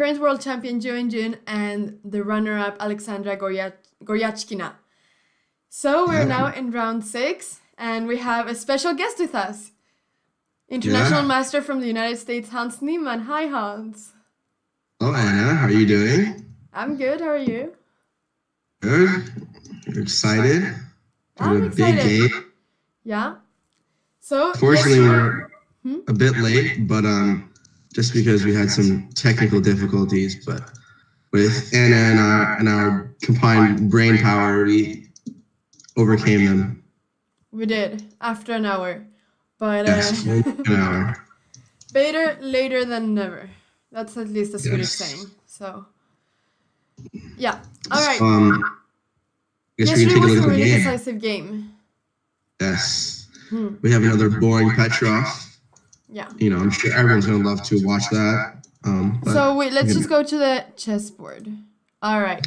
current world champion Ju Wenjun and the runner-up Aleksandra Goryachkina. So we're now in round 6, and we have a special guest with us. International master from the United States, Hans Niemann. Hi, Hans. Hello, Anna. How are you doing? I'm good. How are you? Good. You're excited? I'm excited. Big game. Yeah. So Fortunately, we're a bit late, but just because we had some technical difficulties, but with Anna and our combined brain power, we overcame them. We did after an hour, but yes, an hour. Better later than never. That's at least a Swedish saying. So, yeah. All right. Yesterday was a really decisive game. Yes. We have another boring Petrov. Yeah. You know, I'm sure everyone's going to love to watch that. So wait, let's just go to the chessboard. All right.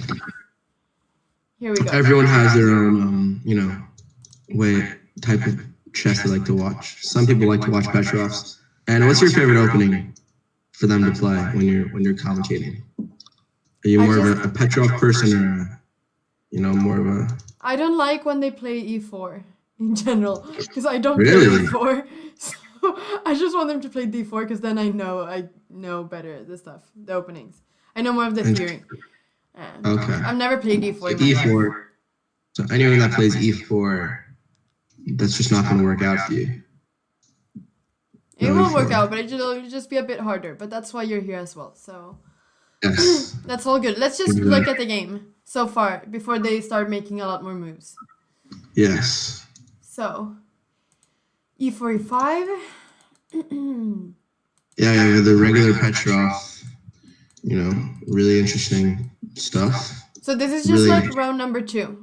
Here we go. Everyone has their own, type of chess they like to watch. Some people like to watch Petrovs. And what's your favorite opening for them to play when you're commentating? Are you more of a Petrov person or, more of a... I don't like when they play e4 in general, because I don't play e4. So I just want them to play d4, because then I know better the stuff, the openings. I know more of the theory. Okay. I've never played e4. E4. So anyone that plays e4, that's just not going to work out for you. It will work out, but it'll just be a bit harder. But that's why you're here as well. So yes. That's all good. Let's just look at the game so far before they start making a lot more moves. Yes. So e4, e5. Yeah, the regular Petrov, really interesting stuff. So this is just like round number 2.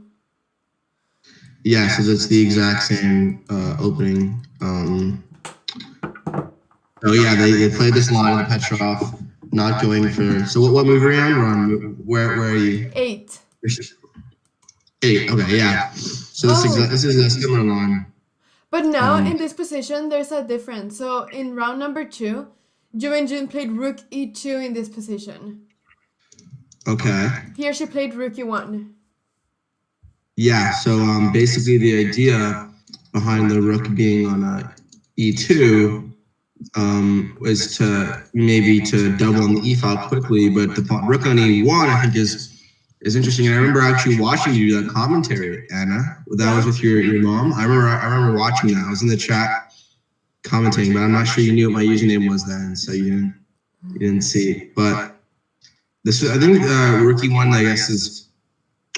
Yeah, so that's the exact same opening. Oh yeah, they played this line of Petrov, not going for. So what move are you on? Where are you? 8. 8. Okay, yeah. So this is a similar line. But now in this position, there's a difference. So in round number 2, Ju Wenjun played rook e2 in this position. Okay. Here she played rook e1. Yeah. So basically the idea behind the rook being on e2 was to double on the e file quickly, but the rook on e1 I think is interesting. And I remember actually watching you do that commentary, Anna. That was with your mom. I remember watching that. I was in the chat commenting, but I'm not sure you knew what my username was then, so you didn't see. But this, I think, rook e1, I guess, is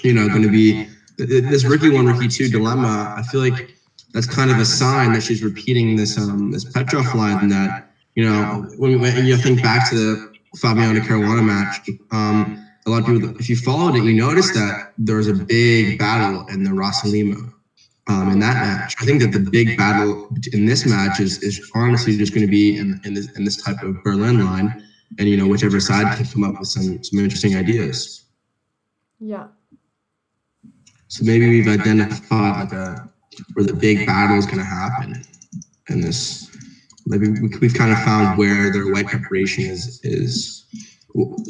going to be this rook e1, rook e2 dilemma. I feel like that's kind of a sign that she's repeating this Petrov line that, when you think back to the Fabiano Caruana match, a lot of people, if you followed it, you noticed that there was a big battle in the Rosalimo in that match. I think that the big battle in this match is honestly just going to be in this type of Berlin line, and whichever side can come up with some interesting ideas. Yeah. So maybe we've identified where the big battle is going to happen in this. Maybe we've kind of found where their white preparation is.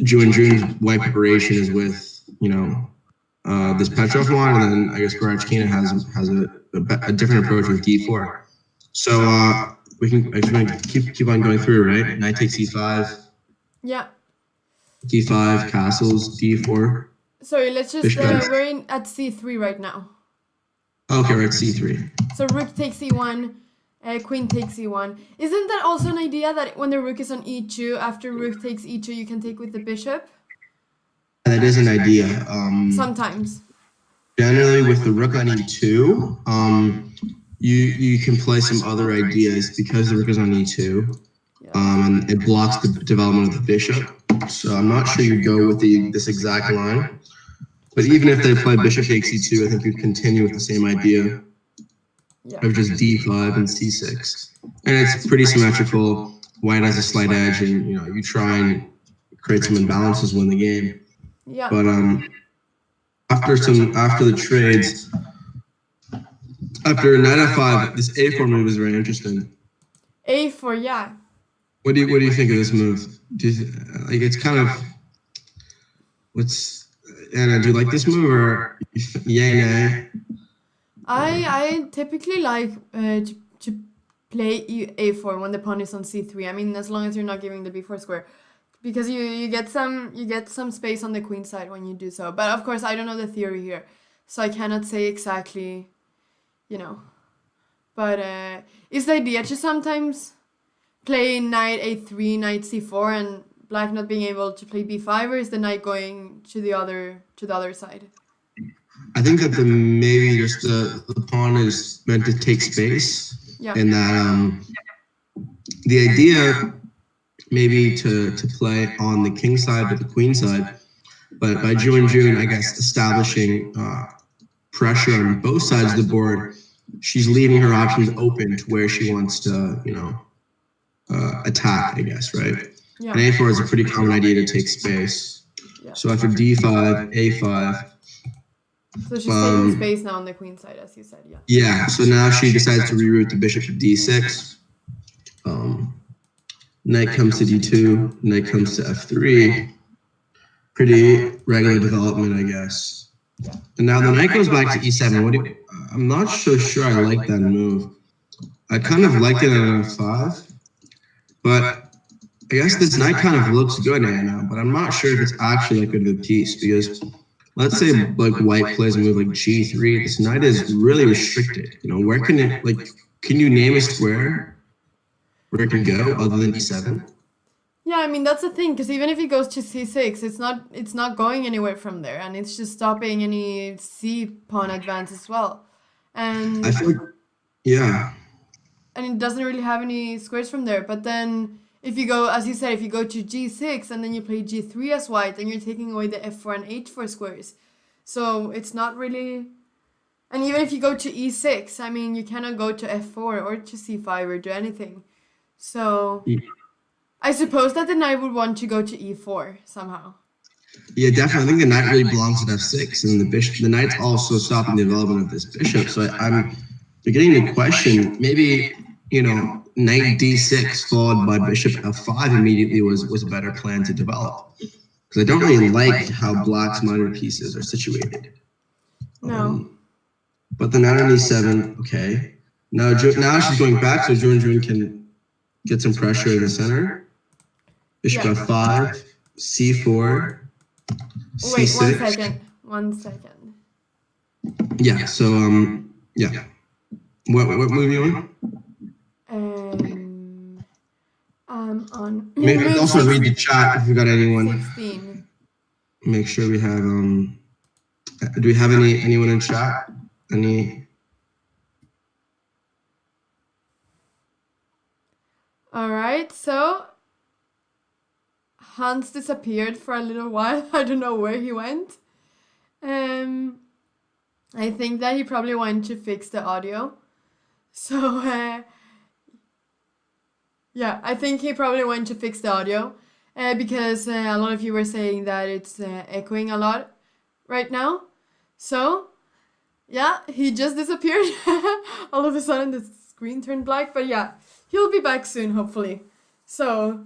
Ju Wenjun's white preparation is with this Petrov line, and then I guess Goryachkina has a different approach with d4. So we can keep on going through, right? Knight takes e5. Yeah. d5, castles, d4. Sorry, let's just we're at c3 right now. Okay, we're at c3. So rook takes e1, queen takes e1. Isn't that also an idea that when the rook is on e2, after rook takes e2, you can take with the bishop? That is an idea. Sometimes. Generally, with the rook on e2, you can play some other ideas because the rook is on e2, and it blocks the development of the bishop. So I'm not sure you'd go with this exact line. But even if they play bishop takes e2, I think you'd continue with the same idea of just d5 and c6. And it's pretty symmetrical. White has a slight edge, and you try and create some imbalances, win the game. Yeah. But after the trades, after knight f5, this a4 move is very interesting. A4, yeah. What do you think of this move? It's kind of What's Anna? Do you like this move or yay nay? I typically like to play a4 when the pawn is on c3. I mean, as long as you're not giving the b4 square, because you get some space on the queen side when you do so. But of course, I don't know the theory here, so I cannot say exactly, you know. But is the idea to sometimes play knight a3, knight c4, and black not being able to play b5, or is the knight going to the other side? I think that the maybe just the pawn is meant to take space, Yeah. and that the idea maybe to play on the king side or the queen side, but by Ju Wenjun, I guess establishing pressure on both sides of the board, she's leaving her options open to where she wants to, attack, I guess, right? Yeah. And a4 is a pretty common idea to take space. Yeah. So after d5, a5. So she's taking space now on the queen side, as you said, yeah. Yeah, so now she decides to reroute the bishop to d6. Knight comes to d2, knight comes to f3. Pretty regular development, I guess. And now the knight goes back to e7. I'm not so sure I like that move. I kind of like it on f5, but I guess this knight kind of looks good now, but I'm not sure if it's actually like a good piece, because let's say like white plays a move like g3, this knight is really restricted. Where can it, like, can you name a square where it can go other than e7? Yeah, I mean that's the thing, because even if he goes to c6, it's not going anywhere from there, and it's just stopping any c pawn advance as well. And I feel like, yeah. And it doesn't really have any squares from there. But then if you go, as you said, if you go to g6 and then you play g3 as white, then you're taking away the f4 and h4 squares. So it's not really. And even if you go to e6, I mean, you cannot go to f4 or to c5 or do anything. So I suppose that the knight would want to go to e4 somehow. Yeah, definitely. I think the knight really belongs at f6, and the knight's also stopping the development of this bishop. So I'm beginning to question, maybe, knight d6 followed by bishop f5 immediately was a better plan to develop, because I don't really like how black's minor pieces are situated. No. But the knight on e7, okay. Now she's going back, so Ju Wenjun can get some pressure in the center. Bishop f5, c4. Wait, C6. 1 second. Yeah, so yeah. What move you on? I'm on. Maybe also read the chat if we got anyone. 16. Make sure we have do we have anyone in chat? Alright, so Hans disappeared for a little while. I don't know where he went. I think that he probably went to fix the audio. So, yeah, I think he probably went to fix the audio. Because a lot of you were saying that it's echoing a lot right now. So, yeah, he just disappeared. All of a sudden the screen turned black. But yeah, he'll be back soon, hopefully. So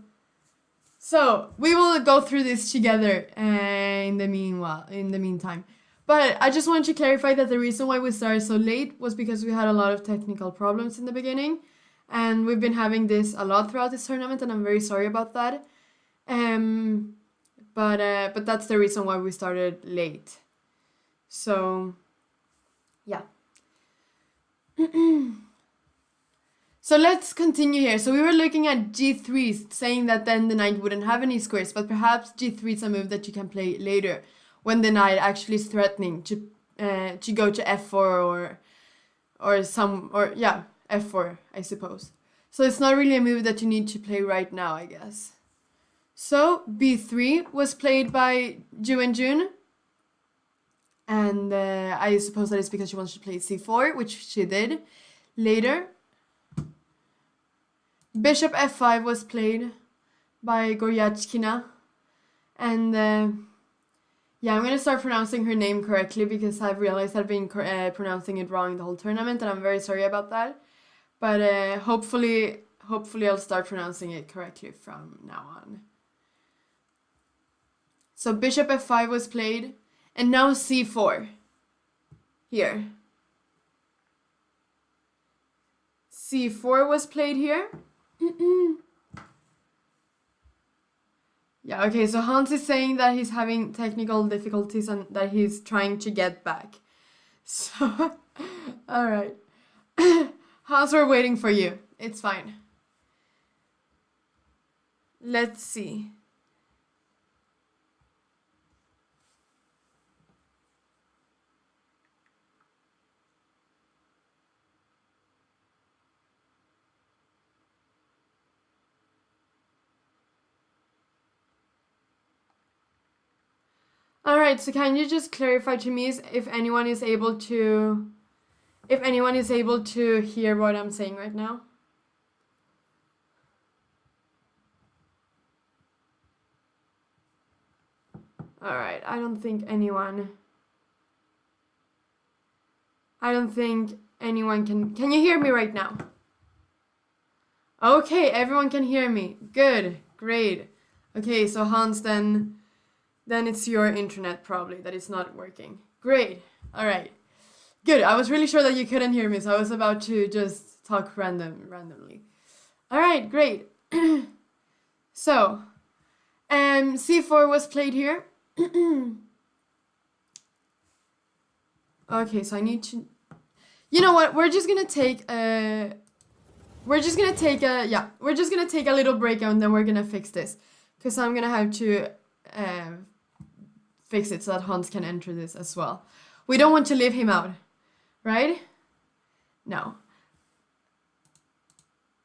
we will go through this together in the meantime. But I just want to clarify that the reason why we started so late was because we had a lot of technical problems in the beginning. And we've been having this a lot throughout this tournament, and I'm very sorry about that. But that's the reason why we started late. So, yeah. So let's continue here. So we were looking at g3, saying that then the knight wouldn't have any squares, but perhaps g3 is a move that you can play later, when the knight actually is threatening to go to f4 f4, I suppose. So it's not really a move that you need to play right now, I guess. So b3 was played by Ju Wenjun, and I suppose that is because she wants to play c4, which she did later. Bishop f5 was played by Goryachkina, and yeah, I'm gonna start pronouncing her name correctly, because I've realized I've been pronouncing it wrong the whole tournament, and I'm very sorry about that. But hopefully I'll start pronouncing it correctly from now on. So bishop f5 was played, and now c4. Here. c4 was played here. Yeah, okay, so Hans is saying that he's having technical difficulties and that he's trying to get back. So, alright. Hans, we're waiting for you. It's fine. Let's see. All right, so can you just clarify to me if anyone is able to hear what I'm saying right now? All right, I don't think anyone can you hear me right now? Okay, everyone can hear me. Good, great. Okay, so Hans, then it's your internet probably that is not working. Great. All right. Good. I was really sure that you couldn't hear me, so I was about to just talk randomly. All right, great. So, c4 was played here. Okay, so I need to. You know what? We're just gonna take a little break and then we're gonna fix this, because I'm gonna have to fix it so that Hans can enter this as well. We don't want to leave him out, right? No.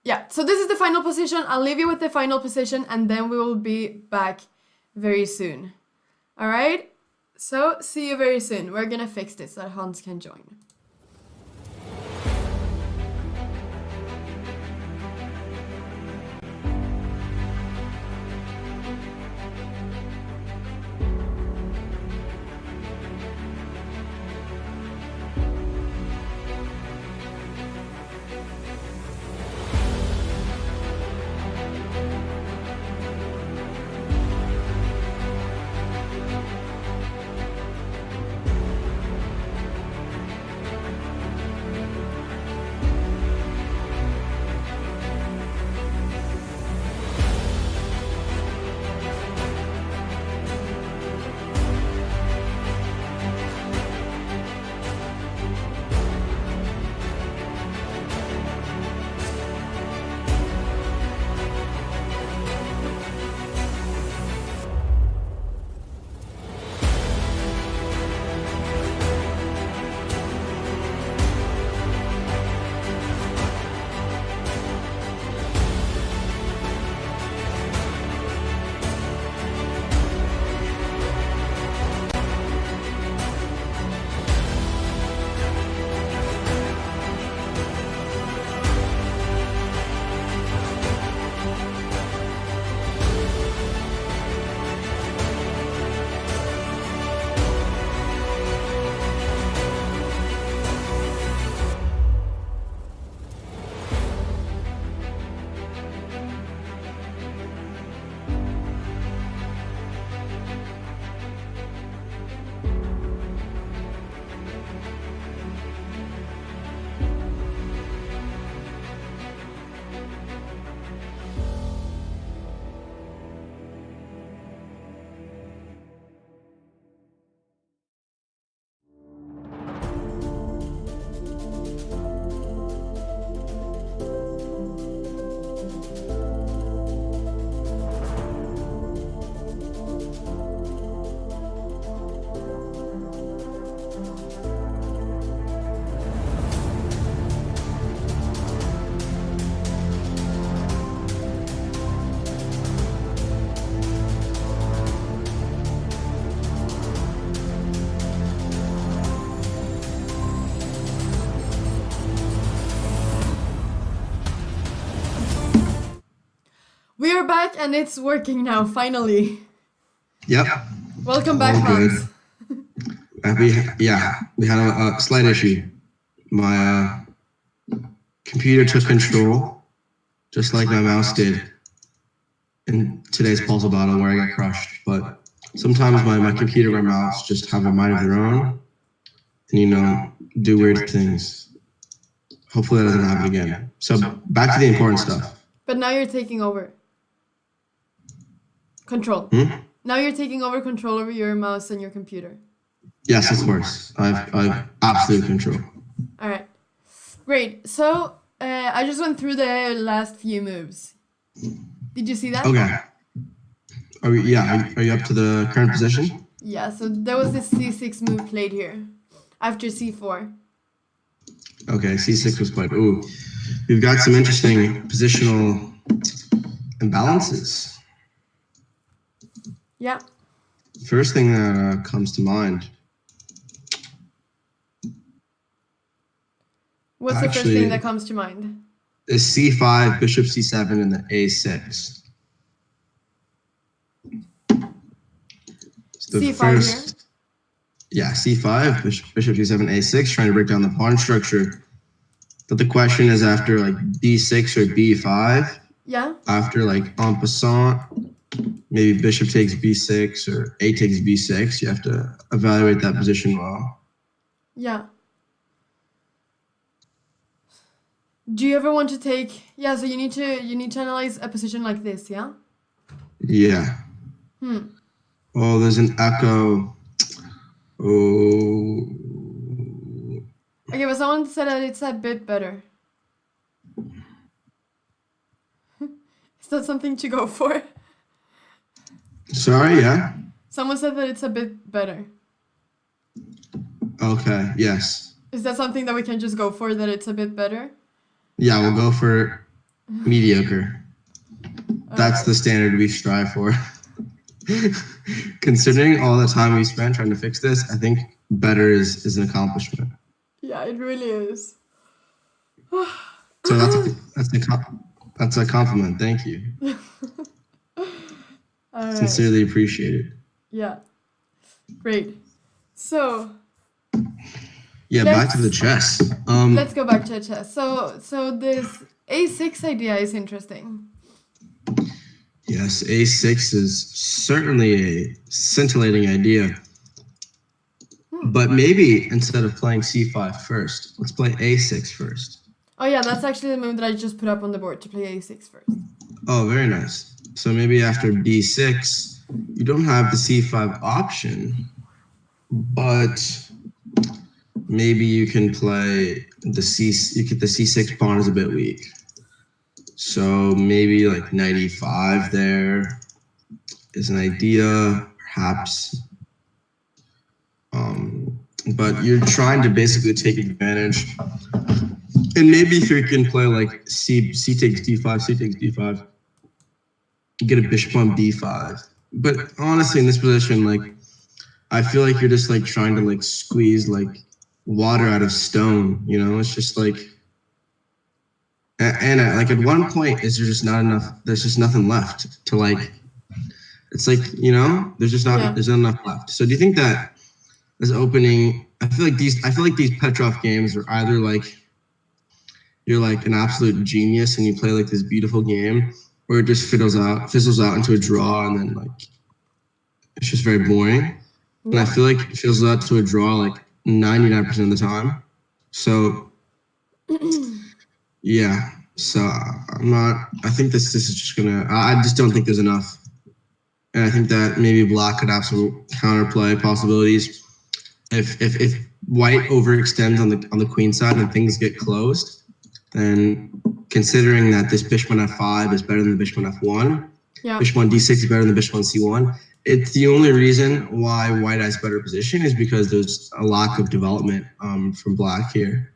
Yeah, so this is the final position. I'll leave you with the final position and then we will be back very soon. All right? So, see you very soon. We're gonna fix this so that Hans can join. We are back and it's working now, finally. Yep. Welcome back, Hans. We had a slight issue. My computer took control, just like my mouse did in today's puzzle battle where I got crushed. But sometimes my computer, my mouse just have a mind of their own, and do weird things. Hopefully that doesn't happen again. So back to the important stuff. But now you're taking over control. Now you're taking over control over your mouse and your computer. Yes, of course. I've absolute control. All right, great. So I just went through the last few moves. Did you see that? Okay. Are you up to the current position? Yeah. So there was this c6 move played here after c4. Okay, c6 was played. Ooh, we've got some interesting positional imbalances. Yeah. First thing that comes to mind. What's the first thing that comes to mind? Is c5, bishop c7, and the a6. So c5 here? Yeah, c5, bishop c7, a6, trying to break down the pawn structure. But the question is after like b6 or b5. Yeah. After like en passant, maybe bishop takes b6 or a takes b6. You have to evaluate that position well. Yeah. Do you ever want to take? Yeah. So you need to analyze a position like this. Yeah. Yeah. Oh, there's an echo. Oh. Okay, but someone said that it's a bit better. Is that something to go for? Sorry, yeah? Someone said that it's a bit better. Okay, yes. Is that something that we can just go for, that it's a bit better? Yeah, we'll go for mediocre. That's the standard we strive for. Considering all the time we spent trying to fix this, I think better is an accomplishment. Yeah, it really is. So that's a compliment. Thank you. All Sincerely right. appreciated. Yeah. Great. So. Yeah, back to the chess. Let's go back to the chess. So this a6 idea is interesting. Yes, a6 is certainly a scintillating idea. But maybe instead of playing c5 first, let's play a6 first. Oh yeah, that's actually the move that I just put up on the board, to play a6 first. Oh, very nice. So maybe after b6, you don't have the c5 option, but maybe you can play the c6 pawn is a bit weak. So maybe like knight e5 there is an idea, perhaps. But you're trying to basically take advantage. And maybe if you can play like c takes d5, c takes d5, you get a bishop on b5. But honestly, in this position, like, I feel like you're just like trying to like squeeze like water out of stone, It's just like, and like at one point, is there just not enough? There's just nothing left to like. It's like, there's just not there's not enough left. So do you think that this opening? I feel like these Petrov games are either like you're like an absolute genius and you play like this beautiful game, or it just fizzles out into a draw, and then like it's just very boring. And I feel like it fizzles out to a draw like 99% of the time. So yeah. So I think this is just I just don't think there's enough. And I think that maybe black could have some counterplay possibilities. If white overextends on the queen side and things get closed, then considering that this bishop on f5 is better than the bishop on f1, bishop on d6 is better than the bishop on c1, it's the only reason why white has better position is because there's a lack of development from black here.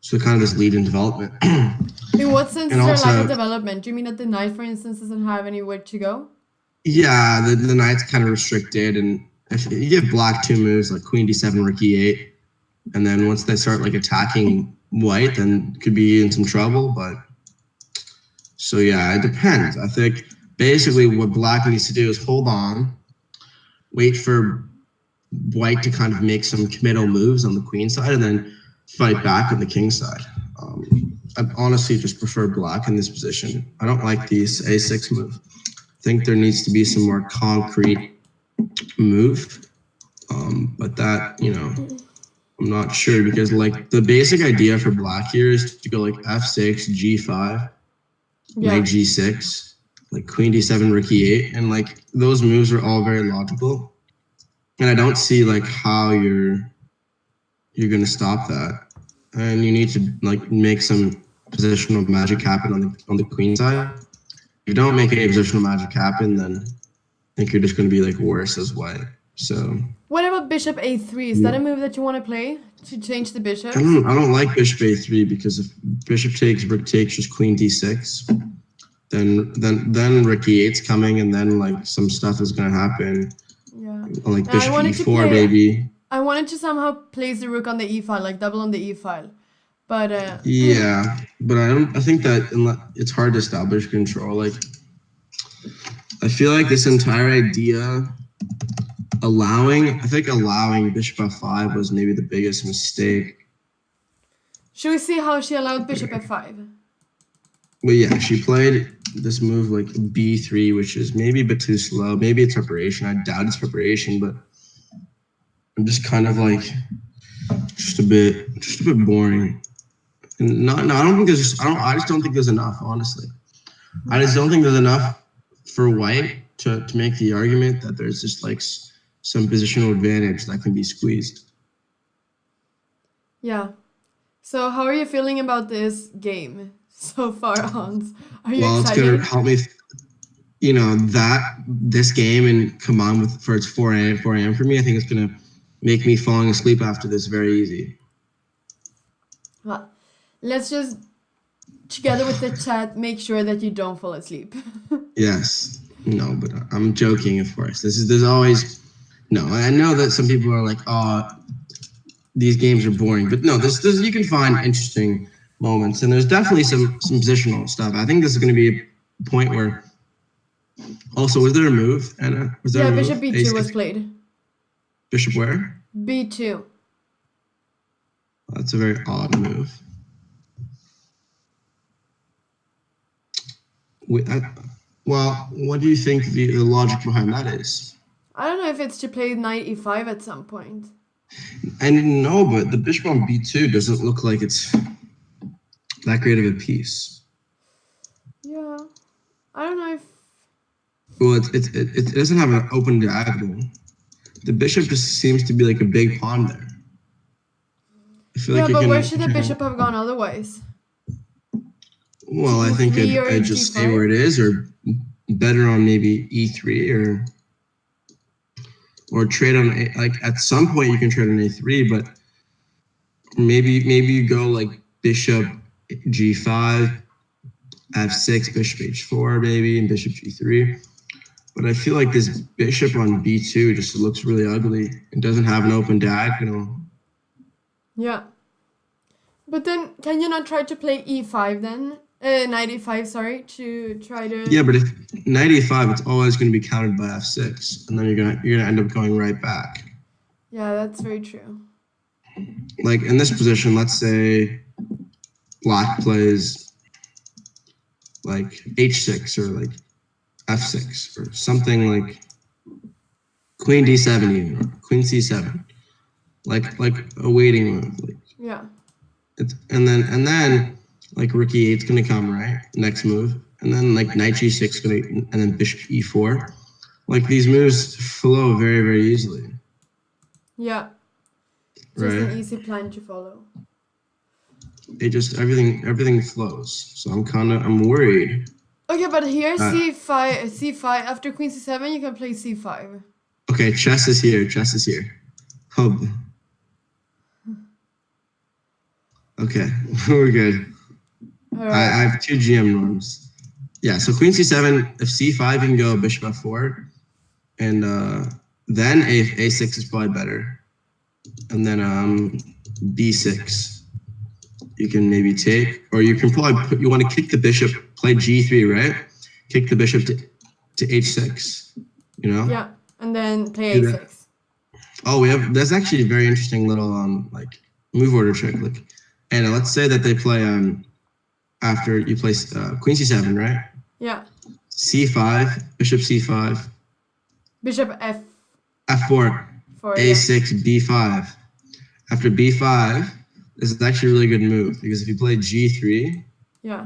So kind of this lead in development. In what sense is there a lack of development? Do you mean that the knight, for instance, doesn't have anywhere to go? Yeah, the knight's kind of restricted, and if you give black two moves like queen d7, rook e8, and then once they start like attacking white, then could be in some trouble. But so yeah, it depends. I think basically what black needs to do is hold on, wait for white to kind of make some committal moves on the queen side, and then fight back on the king side. I honestly just prefer black in this position. I don't like these a6 move. I think there needs to be some more concrete move. But that, I'm not sure because like the basic idea for black here is to go like f6, g5, knight g6, like queen d7, rook e8, and like those moves are all very logical. And I don't see like how you're gonna stop that. And you need to like make some positional magic happen on the queen side. If you don't make any positional magic happen, then I think you're just gonna be like worse as white. So what about bishop a3? Is that a move that you want to play to change the bishop? I don't like bishop a3 because if bishop takes, rook takes, just queen d6, then rook e8's coming, and then like some stuff is gonna happen. Yeah. Like bishop e4, baby. I wanted to somehow place the rook on the e file, like double on the e file, but yeah, but I think that it's hard to establish control. Like I feel like this entire idea. I think allowing bishop f5 was maybe the biggest mistake. Should we see how she allowed bishop f5? Well, yeah, she played this move like b3, which is maybe a bit too slow. Maybe it's preparation. I doubt it's preparation, but I'm just kind of like just a bit boring. And I don't think I just don't think there's enough, honestly. I just don't think there's enough for white to make the argument that there's just like some positional advantage that can be squeezed. Yeah. So how are you feeling about this game so far, Hans? Are you excited? It's going to help me, that this game and combined with for it's 4 a.m. for me, I think it's going to make me falling asleep after this very easy. Well, let's just, together with the chat, make sure that you don't fall asleep. Yes. No, but I'm joking, of course. There's always... No, I know that some people are like, oh, these games are boring. But no, you can find interesting moments. And there's definitely some positional stuff. I think this is going to be a point where... Also, was there a move, Anna? Was there a move? Bishop b2 was played. Bishop where? b2. That's a very odd move. Well, what do you think the logic behind that is? I don't know if it's to play knight e5 at some point. I know, but the bishop on b2 doesn't look like it's that great of a piece. Yeah, I don't know if... Well, it doesn't have an open diagonal. The bishop just seems to be like a big pawn there. I feel like but where should the bishop have gone otherwise? Well, I think I'd just stay where it is, or better on maybe e3, or trade on like at some point you can trade on a3, but maybe you go like bishop g5, f6, bishop h4 maybe, and bishop g3. But I feel like this bishop on b2 just looks really ugly. It doesn't have an open diagonal. Yeah. But then, can you not try to play e5 then? Knight e5, sorry, to try to... Yeah, but if knight e5, it's always going to be countered by f6, and then you're gonna end up going right back. Yeah, that's very true. Like in this position, let's say black plays like h6 or like f6 or something like queen d7 even, or queen c7, like a waiting move. Like, yeah. And then like rook e8 is gonna come, right? Next move, and then like knight g6 and then bishop e4. Like these moves flow very, very easily. Yeah. Just an easy plan to follow. Everything flows. So I'm worried. Okay, but here c5 after queen c7 you can play c5. Okay, chess is here. Hub. Okay, we're good. All right. I have 2 GM norms. Yeah, so queen c7, if c5 you can go bishop f4, and then a6 is probably better, and then b6 you can maybe take, or you can probably you want to kick the bishop, play g3, right? Kick the bishop to h6, Yeah, and then play a6. Oh, there's actually a very interesting little like move order trick. Like, and let's say that they play after you play queen c7, right? Yeah. c5, bishop c5. Bishop f F4, For A6, B5. After B5, this is actually a really good move because if you play G3, yeah,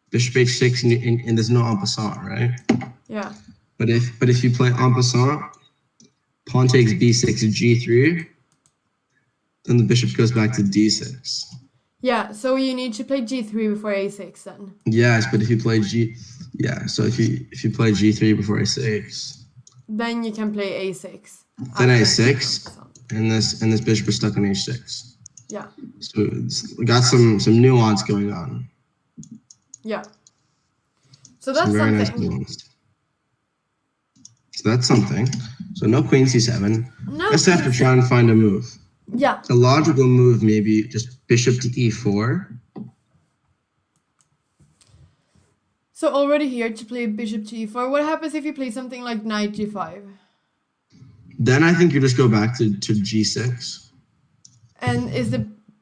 Bishop H6, and there's no en passant, right? yeah, But if you play en passant, pawn takes B6 to G3, then the bishop goes back to D6. yeah. So you need to play G3 before A6 then. Yes, but if you play so if you play G3 before A6, Then you can play A6. then after A6, and this bishop is stuck on H6. Yeah, So we got some nuance going on. yeah. So Some that's very nice something. nuance. So that's something. So no queen c7. No, Just have to try and find a move. yeah. A logical move, maybe just bishop to e4. So already here to play bishop to e4. What happens if you play something like knight g5? Then I think you just go back to g6. And is the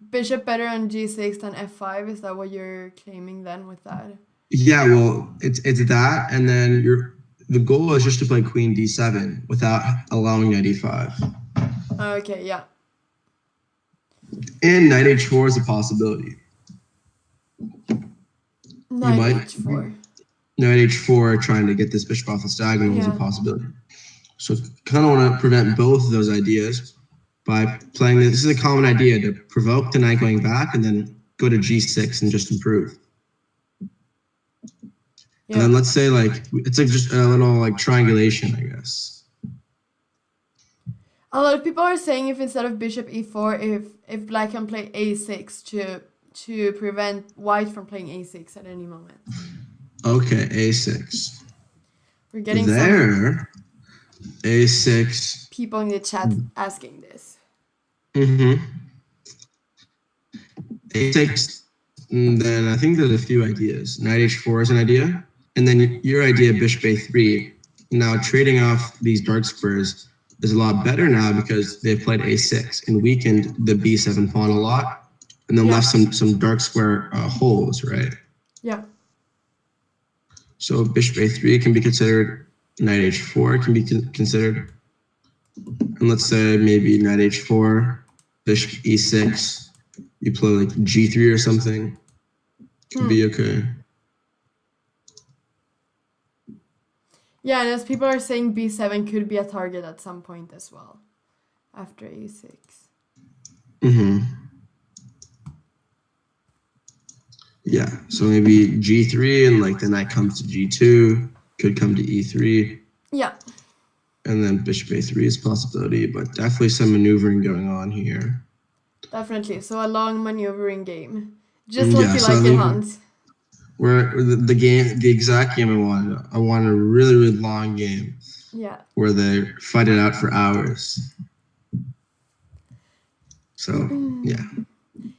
bishop better on g6 than f5? Is that what you're claiming then with that? Yeah, well, it's that, and then the goal is just to play queen d7 without allowing knight e5. Okay, yeah. And knight h4 is a possibility. Knight h4. Knight h4 trying to get this bishop off the diagonal is a possibility. So kind of want to prevent both of those ideas by playing this. This is a common idea to provoke the knight going back and then go to g6 and just improve. Yeah. And then let's say like it's like just a little like triangulation, I guess. A lot of people are saying if instead of bishop e4, if black can play a6 to prevent white from playing a6 at any moment. Okay, a6. We're getting there. A6. People in the chat asking this. A6. And then I think there's a few ideas. Knight h4 is an idea, and then your idea bishop a3. Now trading off these dark squares is a lot better now because they've played a6 and weakened the b7 pawn a lot, and then left some dark square holes, right? Yeah. So bishop a3 can be considered. Knight h4 can be considered. And let's say maybe knight h4, bishop e6. You play like g3 or something. Could be okay. Yeah, and as people are saying, b7 could be a target at some point as well, after a6. Yeah, so maybe g3 and like the knight comes to g2, could come to e3. Yeah. And then bishop a3 is a possibility, but definitely some maneuvering going on here. Definitely. So a long maneuvering game. Just like you like it, Hans. Where the exact game I wanted a really, really long game. Yeah. Where they fight it out for hours. So, yeah.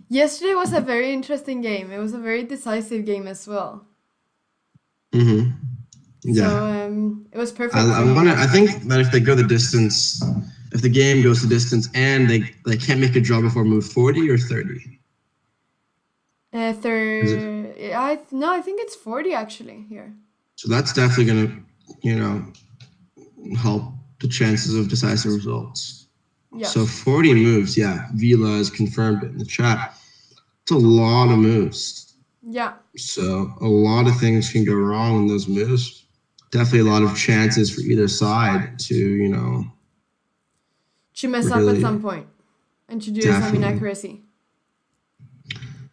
Yesterday was a very interesting game. It was a very decisive game as well. Yeah. So it was perfect. I think that if they go the distance, if the game goes the distance and they can't make a draw before move 40 or 30. I think it's 40 actually here. So that's definitely gonna, help the chances of decisive results. Yeah. So 40 moves, yeah. Vila has confirmed it in the chat. It's a lot of moves. Yeah. So a lot of things can go wrong in those moves. Definitely a lot of chances for either side to, to mess up at some point and to do some inaccuracy.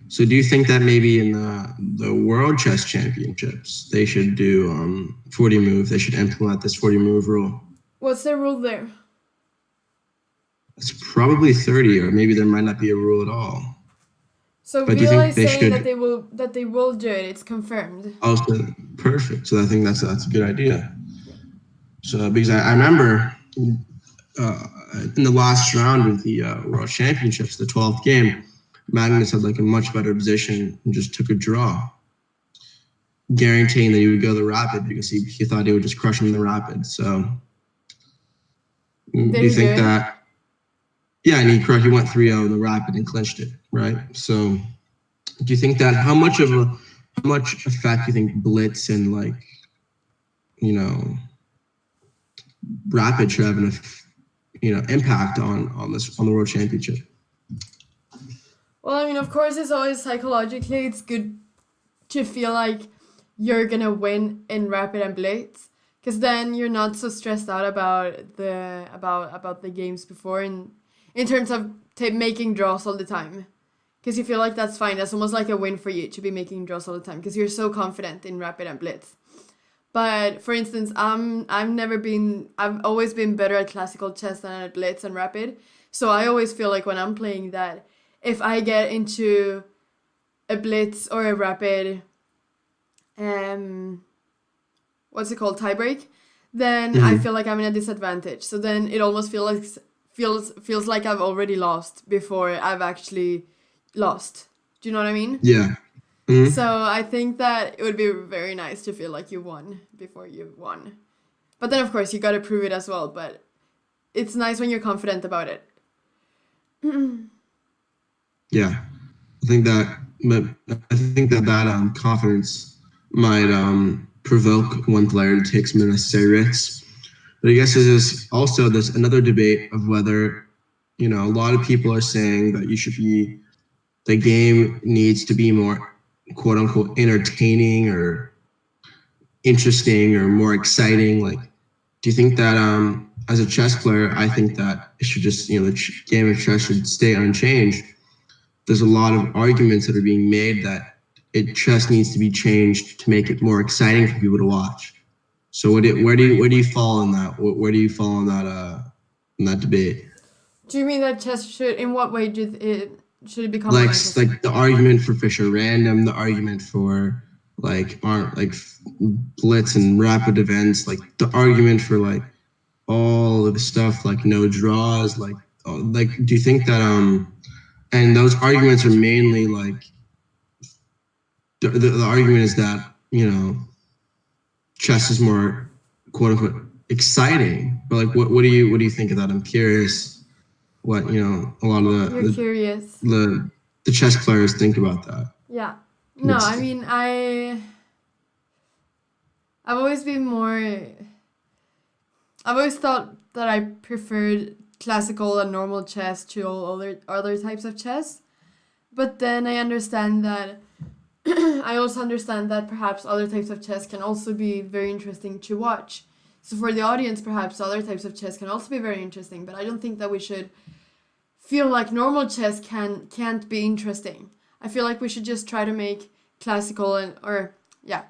So do you think that maybe in the World Chess Championships they should do 40 move? They should implement this 40 move rule. What's the rule there? It's probably 30, or maybe there might not be a rule at all. So Vila is saying that they will do it. It's confirmed. Oh, so perfect. So I think that's a good idea. So because I remember in the last round of the World Championships, the 12th game, Magnus had like a much better position and just took a draw, guaranteeing that he would go the rapid because he thought he would just crush him in the rapid. So do you think that? Yeah, and he went 3-0 in the rapid and clinched it, right? So do you think that how much effect do you think blitz and rapid should have impact on the world championship. Well, I mean, of course, it's always psychologically, it's good to feel like you're gonna win in rapid and blitz, because then you're not so stressed out about the games before, in terms of making draws all the time, because you feel like that's fine. That's almost like a win for you to be making draws all the time because you're so confident in rapid and blitz. But for instance, I've always been better at classical chess than at blitz and rapid. So I always feel like when I'm playing that, if I get into a blitz or a rapid, what's it called, tiebreak, then I feel like I'm in a disadvantage. So then it almost feels like I've already lost before I've actually lost. Do you know what I mean? Yeah. Mm-hmm. So I think that it would be very nice to feel like you won before you won. But then, of course, you got to prove it as well. But it's nice when you're confident about it. Yeah, I think that confidence might provoke one player to take some unnecessary risks. But I guess there's another debate of whether, a lot of people are saying that the game needs to be more quote unquote entertaining or interesting or more exciting. Like, do you think that as a chess player, I think that it should just, the game of chess should stay unchanged. There's a lot of arguments that are being made that chess needs to be changed to make it more exciting for people to watch. So where do you fall in that? Where do you fall in that debate? Do you mean that chess should? In what way should it become like more interesting? like the argument for Fisher Random, the argument for blitz and rapid events, like the argument for like all of the stuff, like no draws, like do you think that and those arguments are mainly like the argument is that chess is more quote unquote exciting, but like what do you think of that? I'm curious what a lot of You're curious. the chess players think about that. Yeah. No, I mean I've always been more. I've always thought that I preferred classical and normal chess to all other types of chess, but then I understand that. I also understand that perhaps other types of chess can also be very interesting to watch. So for the audience, perhaps other types of chess can also be very interesting. But I don't think that we should feel like normal chess can't be interesting. I feel like we should just try to make classical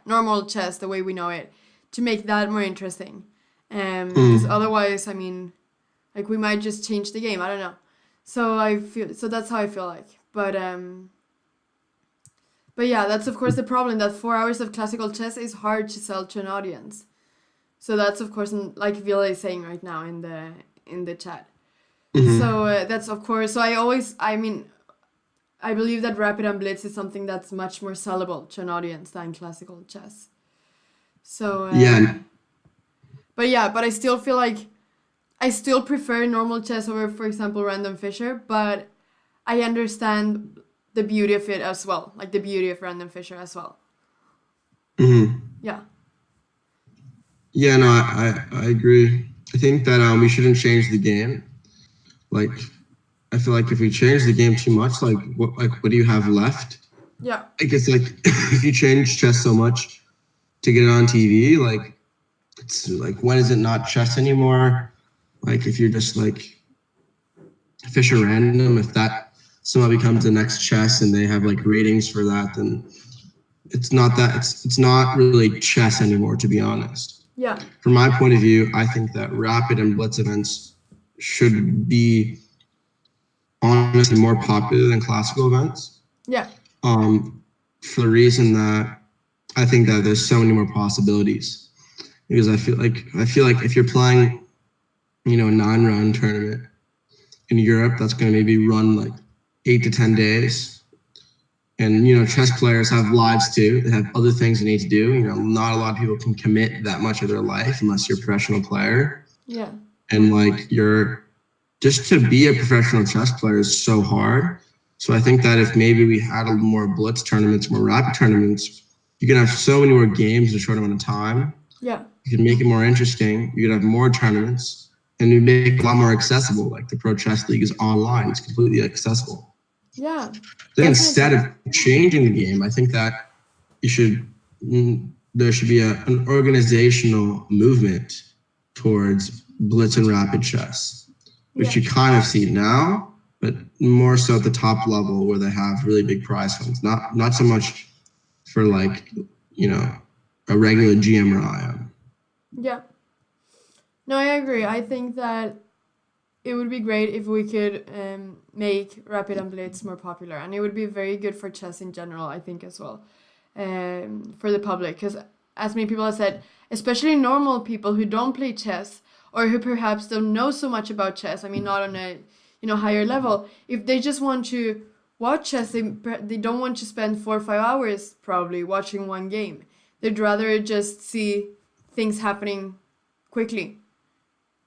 normal chess the way we know it, to make that more interesting. Because otherwise, I mean, like we might just change the game. I don't know. So that's how I feel like. But yeah, that's of course the problem, that 4 hours of classical chess is hard to sell to an audience. So that's of course like Vila is saying right now in the chat. Mm-hmm. So that's of course. So I believe that rapid and blitz is something that's much more sellable to an audience than classical chess. So yeah. But I still feel like I still prefer normal chess over, for example, random Fischer. But I understand the beauty of it as well, like the beauty of random Fischer as well. Mm-hmm. Yeah. Yeah, no, I agree. I think that we shouldn't change the game. Like, I feel like if we change the game too much, like what do you have left? Yeah. I guess like if you change chess so much to get it on TV, like it's like, when is it not chess anymore? Like if you're just like Fisher Random, if that somehow becomes the next chess and they have like ratings for that, then it's not really chess anymore, to be honest. Yeah. From my point of view, I think that rapid and blitz events should be honestly more popular than classical events. Yeah. For the reason that I think that there's so many more possibilities. Because I feel like if you're playing, a 9-round tournament in Europe, that's going to maybe run like 8 to 10 days. And, chess players have lives too. They have other things they need to do. Not a lot of people can commit that much of their life unless you're a professional player. Yeah. And like just to be a professional chess player is so hard. So I think that if maybe we had a more blitz tournaments, more rapid tournaments, you can have so many more games in a short amount of time. Yeah. You can make it more interesting. You could have more tournaments. and we make it a lot more accessible. Like the Pro Chess League is online; it's completely accessible. Yeah. Then instead of changing the game, I think that there should be an organizational movement towards blitz and rapid chess, which you kind of see now, but more so at the top level where they have really big prize funds. Not so much for like, a regular GM or IM. Yeah. No, I agree. I think that it would be great if we could make rapid and blitz more popular, and it would be very good for chess in general, I think, as well, for the public, because as many people have said, especially normal people who don't play chess or who perhaps don't know so much about chess, I mean, not on a higher level, if they just want to watch chess, they don't want to spend 4 or 5 hours probably watching one game. They'd rather just see things happening quickly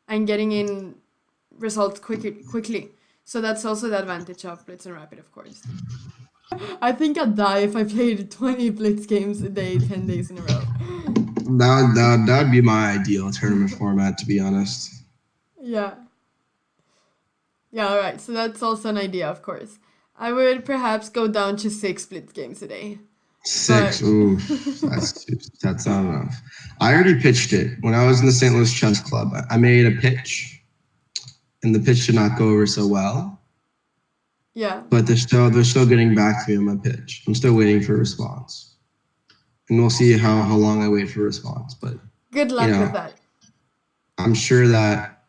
and getting in results quickly. So that's also the advantage of blitz and rapid, of course. I think I'd die if I played 20 blitz games a day 10 days in a row. That would be my ideal tournament format, to be honest. Yeah. Yeah, all right. So that's also an idea, of course. I would perhaps go down to 6 blitz games a day. 6, ooh, that's not enough. I already pitched it when I was in the St. Louis Chess Club. I made a pitch, and the pitch did not go over so well. Yeah. But they're still getting back to me on my pitch. I'm still waiting for a response, and we'll see how long I wait for a response. But good luck with that. I'm sure that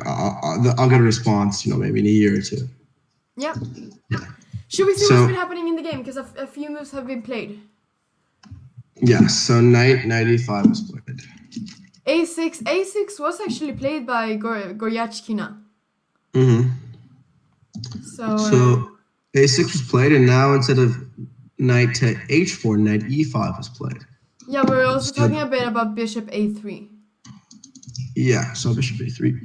I'll get a response. Maybe in a year or two. Yeah. Should we see what's been happening in the game? Because a few moves have been played. Yes, so knight e5 was played. A6 was actually played by Goryachkina. Mm-hmm. So A6 was played, and now instead of knight to H4, knight E5 was played. Yeah, we're also talking a bit about bishop A3. Yeah, so bishop A3.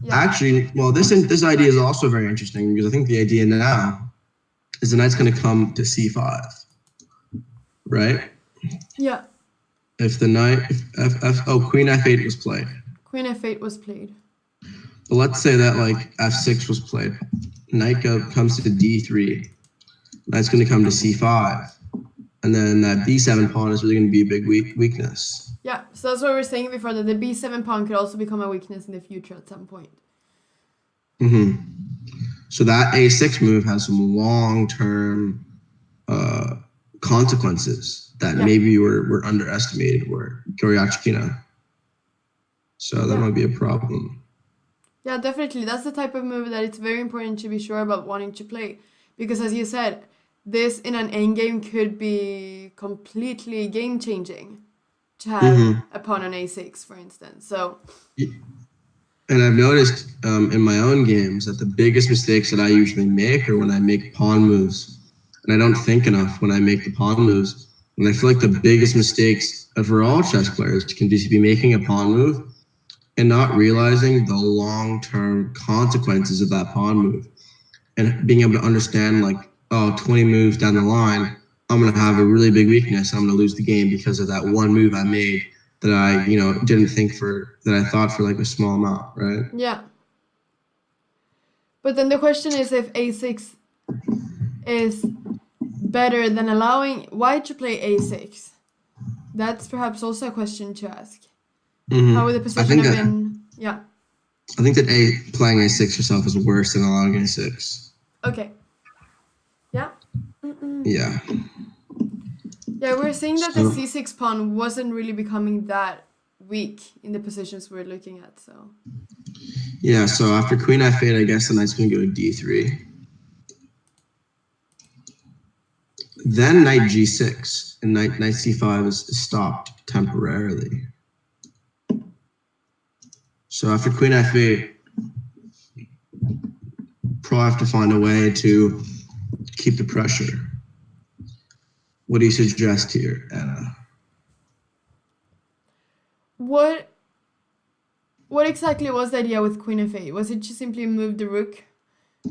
Yeah. Actually, well, this idea is also very interesting because I think the idea now is the knight's going to come to C5, right? Yeah. If the knight, queen F8 was played. Queen F8 was played. But let's say that like F6 was played. Knight comes to D3. Knight's going to come to C5. And then that B7 pawn is really going to be a big weakness. Yeah, so that's what we were saying before, that the B7 pawn could also become a weakness in the future at some point. Mm-hmm. So that A6 move has some long-term consequences that maybe were underestimated, were Goryachkina. So that might be a problem. Yeah, definitely. That's the type of move that it's very important to be sure about wanting to play. Because as you said, this in an endgame could be completely game-changing to have a pawn on A6, for instance. So, and I've noticed in my own games that the biggest mistakes that I usually make are when I make pawn moves. And I don't think enough when I make the pawn moves. And I feel like the biggest mistakes for all chess players can just be making a pawn move and not realizing the long-term consequences of that pawn move. And being able to understand, like, 20 moves down the line, I'm going to have a really big weakness. I'm going to lose the game because of that one move I made that I, didn't think that I thought for like a small amount, right? Yeah. But then the question is if A6 is better than allowing white to play A6. That's perhaps also a question to ask. Mm-hmm. How would the position have been? Yeah. I think that playing A6 yourself is worse than allowing A6. Okay. Yeah. Yeah. Yeah, we're seeing that the C6 pawn wasn't really becoming that weak in the positions we're looking at. So. Yeah. So after Queen F8, I guess the knight's going to go to D3. Then knight G6 and knight C5 is stopped temporarily. So after Queen F8, probably have to find a way to keep the pressure. What do you suggest here, Anna? What exactly was the idea with Queen F8? Was it to simply move the rook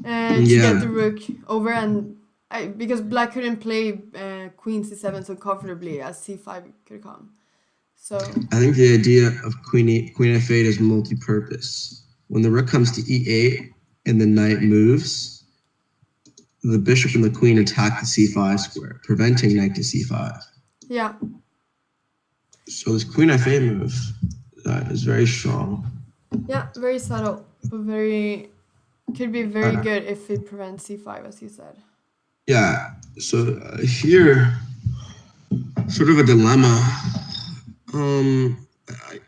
and to get the rook over, and because Black couldn't play Queen C7 so comfortably as C5 could come? So I think the idea of queen f8 is multi-purpose. When the rook comes to e8 and the knight moves, the bishop and the queen attack the c5 square, preventing knight to c5. yeah. So this queen f8 move is very strong. Yeah, very subtle, but could be very good if it prevents c5, as you said. Yeah. So here, sort of a dilemma.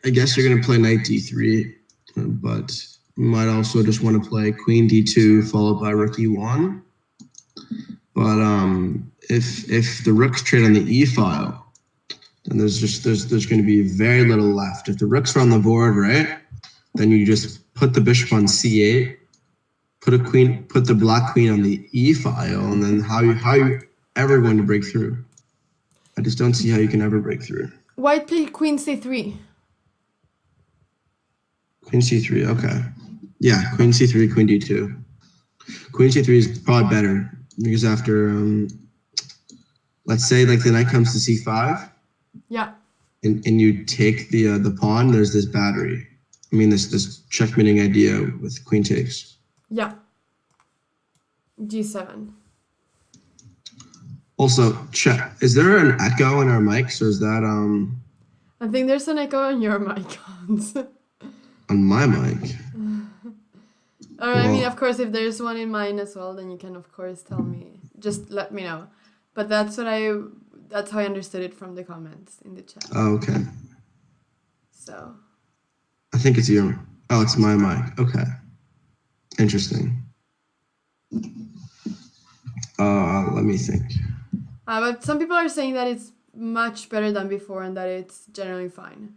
I guess you're gonna play knight d3, but you might also just want to play queen d2 followed by rook e1. But if the rooks trade on the e file, then there's going to be very little left. If the rooks are on the board, right, then you just put the bishop on c8, put the black queen on the e file, and then how you ever going to break through? I just don't see how you can ever break through. White played queen c3. Queen c3, okay. Yeah, queen c3, queen d2. Queen c3 is probably better because after, let's say like the knight comes to c5. Yeah. And you take the pawn, there's this battery. I mean, this checkmating idea with queen takes. Yeah. g7. Also, check. Is there an echo in our mics, or is that I think there's an echo on your mic, Hans. on my mic? Or I mean, of course, if there's one in mine as well, then you can of course tell me. Just let me know. But that's how I understood it from the comments in the chat. Oh, okay. So. I think it's your. Oh, it's my mic. Okay. Interesting. Let me think. But some people are saying that it's much better than before and that it's generally fine.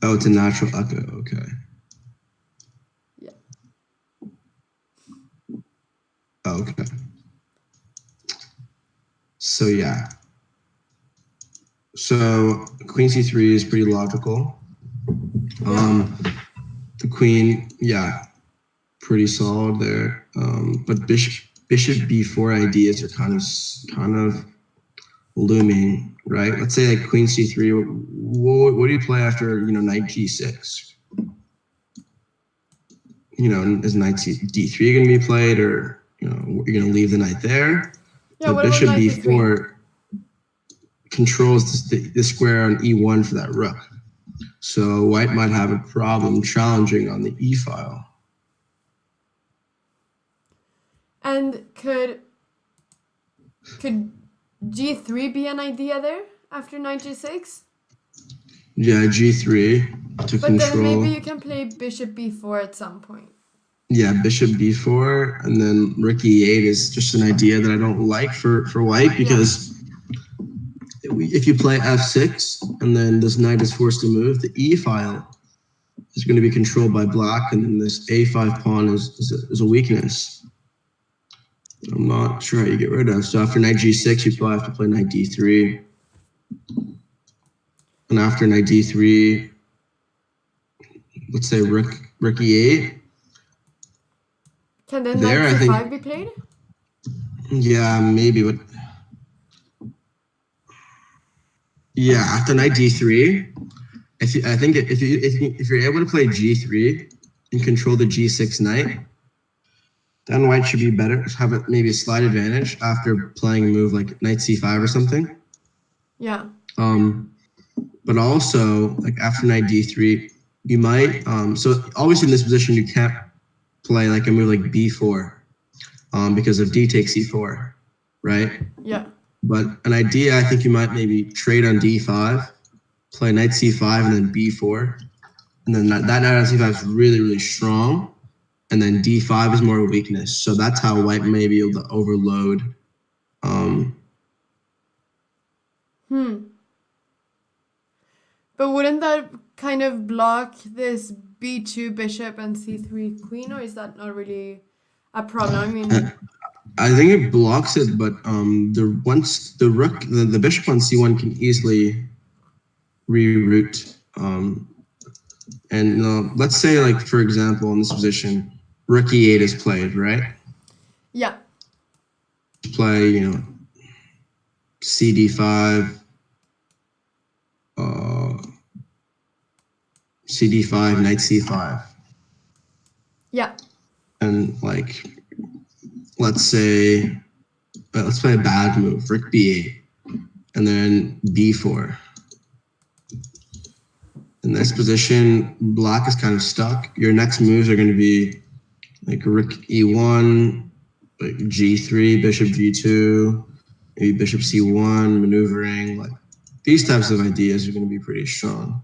Oh, it's a natural echo. Okay. Yeah. Oh, okay. So yeah. So queen c3 is pretty logical. Yeah. The queen, yeah, pretty solid there. But bishop b4 ideas are kind of looming, right? Let's say like queen c3. What do you play after knight g6? Is knight d3 going to be played, or you're going to leave the knight there? Yeah. The what bishop about knight b4 controls the square on e1 for that rook. So white might have a problem challenging on the e file. And could g3 be an idea there after knight g6? Yeah, g3 to But control. then maybe you can play bishop b4 at some point. Yeah, bishop b4, and then rook e8 is just an idea that I don't like for white, because if you play f6 and then this knight is forced to move, the e file is going to be controlled by black, and then this a5 pawn is a weakness. I'm not sure how you get rid of. So after knight g6, you probably have to play knight d3. And after knight d3, let's say rook e8. Can then knight c5 be played? Yeah, maybe, but yeah, after knight d3, if you're able to play g3 and control the g6 knight, then white should be better, have maybe a slight advantage after playing a move like knight c5 or something. Yeah. But also, like after knight d3, you might so obviously in this position you can't play like a move like b4 because of d takes c4, right? Yeah. But an idea, I think you might maybe trade on d5, play knight c5 and then b4, and then that knight on c5 is really, really strong, and then d5 is more of a weakness. So that's how white may be able to overload. But wouldn't that kind of block this b2 bishop and c3 queen, or is that not really a problem? I mean, I think it blocks it, but once the rook, the bishop on c1 can easily reroute. And let's say, like for example, in this position, rook e8 is played, right? Yeah. Play, cd5, CD5, knight C5. Yeah. And like, let's play a bad move, rook B8, and then B4. In this position, black is kind of stuck. Your next moves are going to be like rook E1, like G3, bishop G2, maybe bishop C1, maneuvering. Like these types of ideas are going to be pretty strong.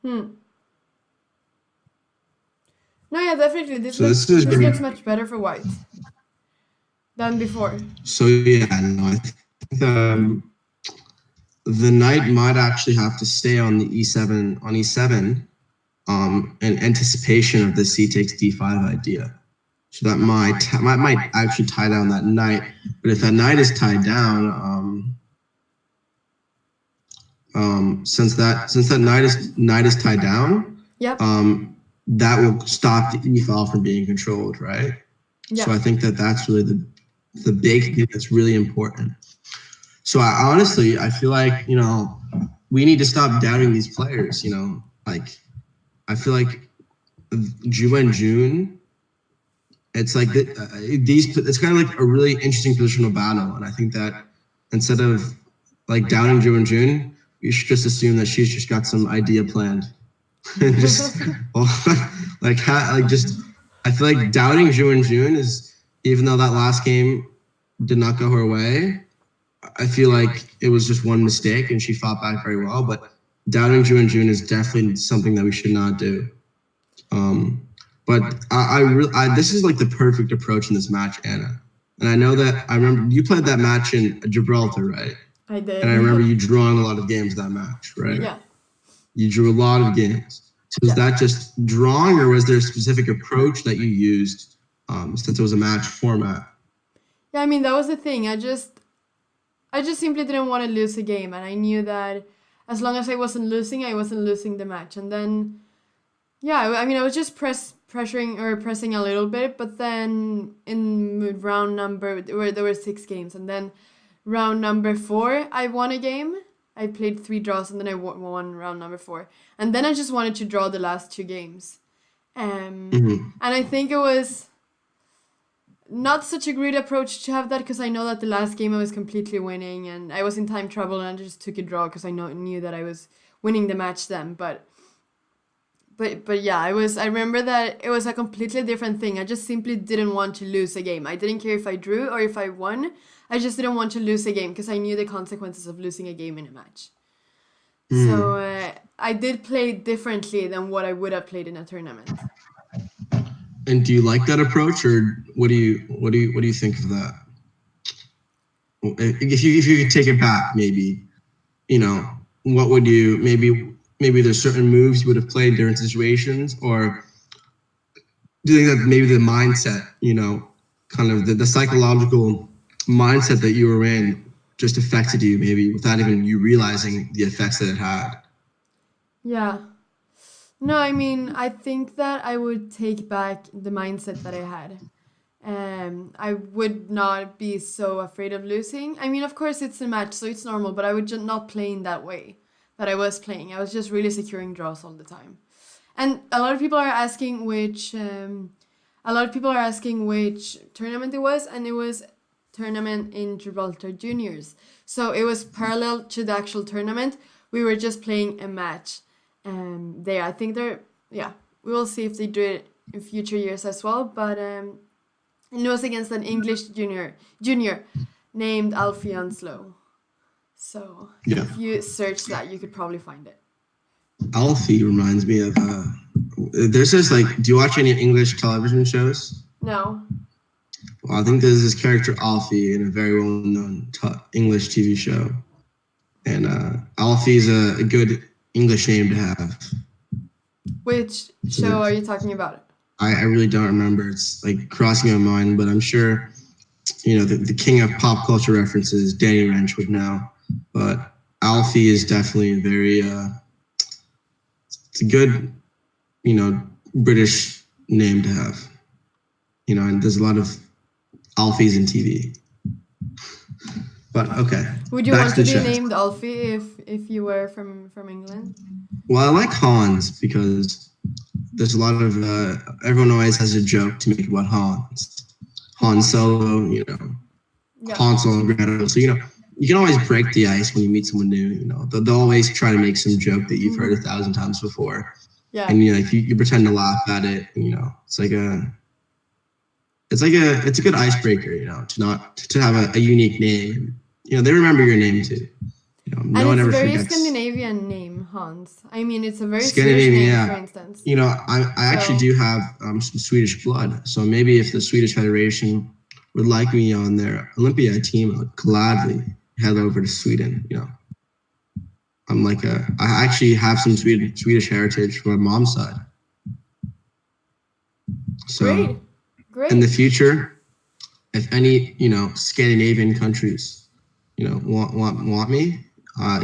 No, yeah, definitely. This this looks much better for white than before. So yeah, no, I think the knight might actually have to stay on the E7 in anticipation of the C takes D5 idea. So that might actually tie down that knight. But if that knight is tied down, since that knight is tied down, yep. That will stop the E file from being controlled, right? Yep. So I think that's really the big thing that's really important. So I feel like, we need to stop doubting these players, like I feel like Ju Wenjun, it's like it's kind of like a really interesting positional battle. And I think that instead of like doubting Ju Wenjun, you should just assume that she's just got some idea planned. And just I feel like doubting Ju Wenjun is, even though that last game did not go her way, I feel like it was just one mistake and she fought back very well. But doubting Ju Wenjun is definitely something that we should not do. But this is like the perfect approach in this match, Anna. And I know that I remember you played that match in Gibraltar, right? I did. And I remember you drawing a lot of games that match, right? Yeah. You drew a lot of games. So was that just drawing, or was there a specific approach that you used since it was a match format? Yeah, I mean, that was the thing. I just simply didn't want to lose a game, and I knew that as long as I wasn't losing the match. And then, yeah, I mean, I was just pressing a little bit, but then in round number, there were 6 games, and then round number 4, I won a game. I played 3 draws, and then I won round number 4. And then I just wanted to draw the last 2 games. And I think it was not such a great approach to have that, because I know that the last game I was completely winning, and I was in time trouble, and I just took a draw because I knew that I was winning the match then. But yeah, I remember that it was a completely different thing. I just simply didn't want to lose a game. I didn't care if I drew or if I won. I just didn't want to lose a game because I knew the consequences of losing a game in a match. So I did play differently than what I would have played in a tournament. And do you like that approach, or what do you think of that? If you could take it back, maybe, what would you maybe there's certain moves you would have played in different situations, or do you think that maybe the mindset, kind of the psychological mindset that you were in just affected you, maybe without even you realizing the effects that it had? Yeah. No, I mean, I think that I would take back the mindset that I had. I would not be so afraid of losing. I mean, of course, it's a match, so it's normal, but I would just not play in that way that I was playing. I was just really securing draws all the time. And a lot of people are asking which tournament it was, and it was tournament in Gibraltar Juniors. So it was parallel to the actual tournament. We were just playing a match. There, I think we will see if they do it in future years as well. But it was against an English junior named Alfie Anslow. So if you search that, you could probably find it. Alfie reminds me of there's this, like, do you watch any English television shows? No. Well, I think there's this character Alfie in a very well-known English TV show, and Alfie's a good English name to have. Which show are you talking about? I really don't remember. It's like crossing my mind, but I'm sure, the king of pop culture references, Danny Wrench, would know. But Alfie is definitely a very, it's a good, British name to have. And there's a lot of Alfies in TV. But okay, Would you back want to to the be chess. named Alfie if you were from England? Well, I like Hans because there's a lot of everyone always has a joke to make about Hans. Han Solo, Yeah. Hansel and Gretel. So you can always break the ice when you meet someone new. They'll always try to make some joke that you've heard 1,000 times before, Yeah. and if you pretend to laugh at it, it's like it's a good icebreaker, to have a unique name. They remember your name too. No And one it's a ever very forgets. Scandinavian name, Hans. I mean, it's a very Swedish Scandinavian, name, yeah. for instance. I actually do have some Swedish blood, so maybe if the Swedish Federation would like me on their Olympiad team, I would gladly head over to Sweden. I actually have some Swedish heritage from my mom's side. So Great. in the future, if any Scandinavian countries want me,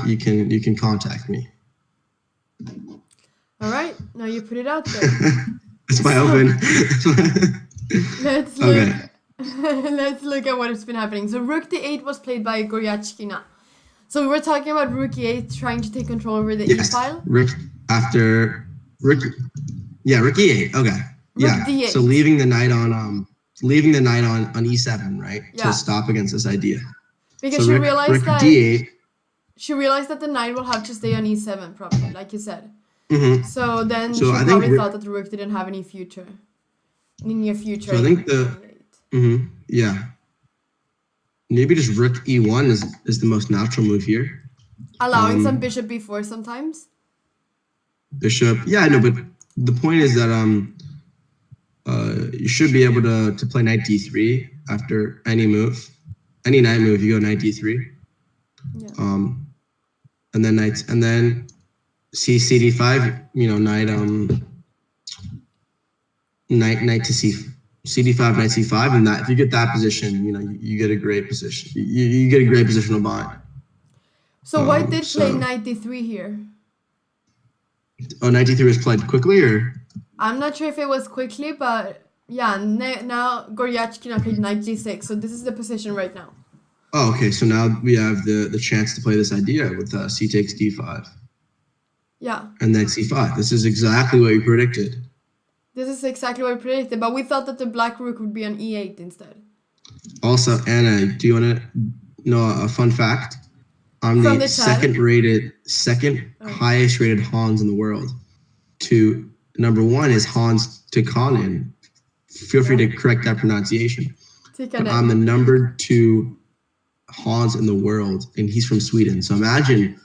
you can contact me. All right, now you put it out there. It's my open. Let's look. Okay. Let's look at what has been happening. So Rook d8 was played by Goryachkina. So we were talking about Rook e8 trying to take control over the e-file. Rook e8. Okay. Rook d8. So leaving the knight on e7, right? Yeah. To stop against this idea. Because so she realized that d8. She realized that the knight will have to stay on e7 probably, like you said. Mm-hmm. So then she probably thought that the rook didn't have any future. Any near future. So I think yeah. Maybe just rook e1 is the most natural move here. Allowing some bishop b4 sometimes. Bishop, yeah, no, but the point is that you should be able to play knight d3 after any move, any knight move. You go knight d3. Yeah. And then cd5. Knight to cd5, knight c5, and that if you get that position, you get a great position. You get a great positional bind. So white did play knight d3 here. Oh, knight d3 was played quickly, or? I'm not sure if it was quickly, but yeah. Now Goryachkina played knight g6, so this is the position right now. Oh, okay. So now we have the chance to play this idea with c takes d5. Yeah. And then c5. This is exactly what you predicted. This is exactly what we predicted, but we thought that the black rook would be on e8 instead. Also, Anna, do you want to know a fun fact? I'm the second highest rated Hans in the world. Number one is Hans Tikkanen. Feel free to correct that pronunciation. But I'm the number 2 Hans in the world, and he's from Sweden. So imagine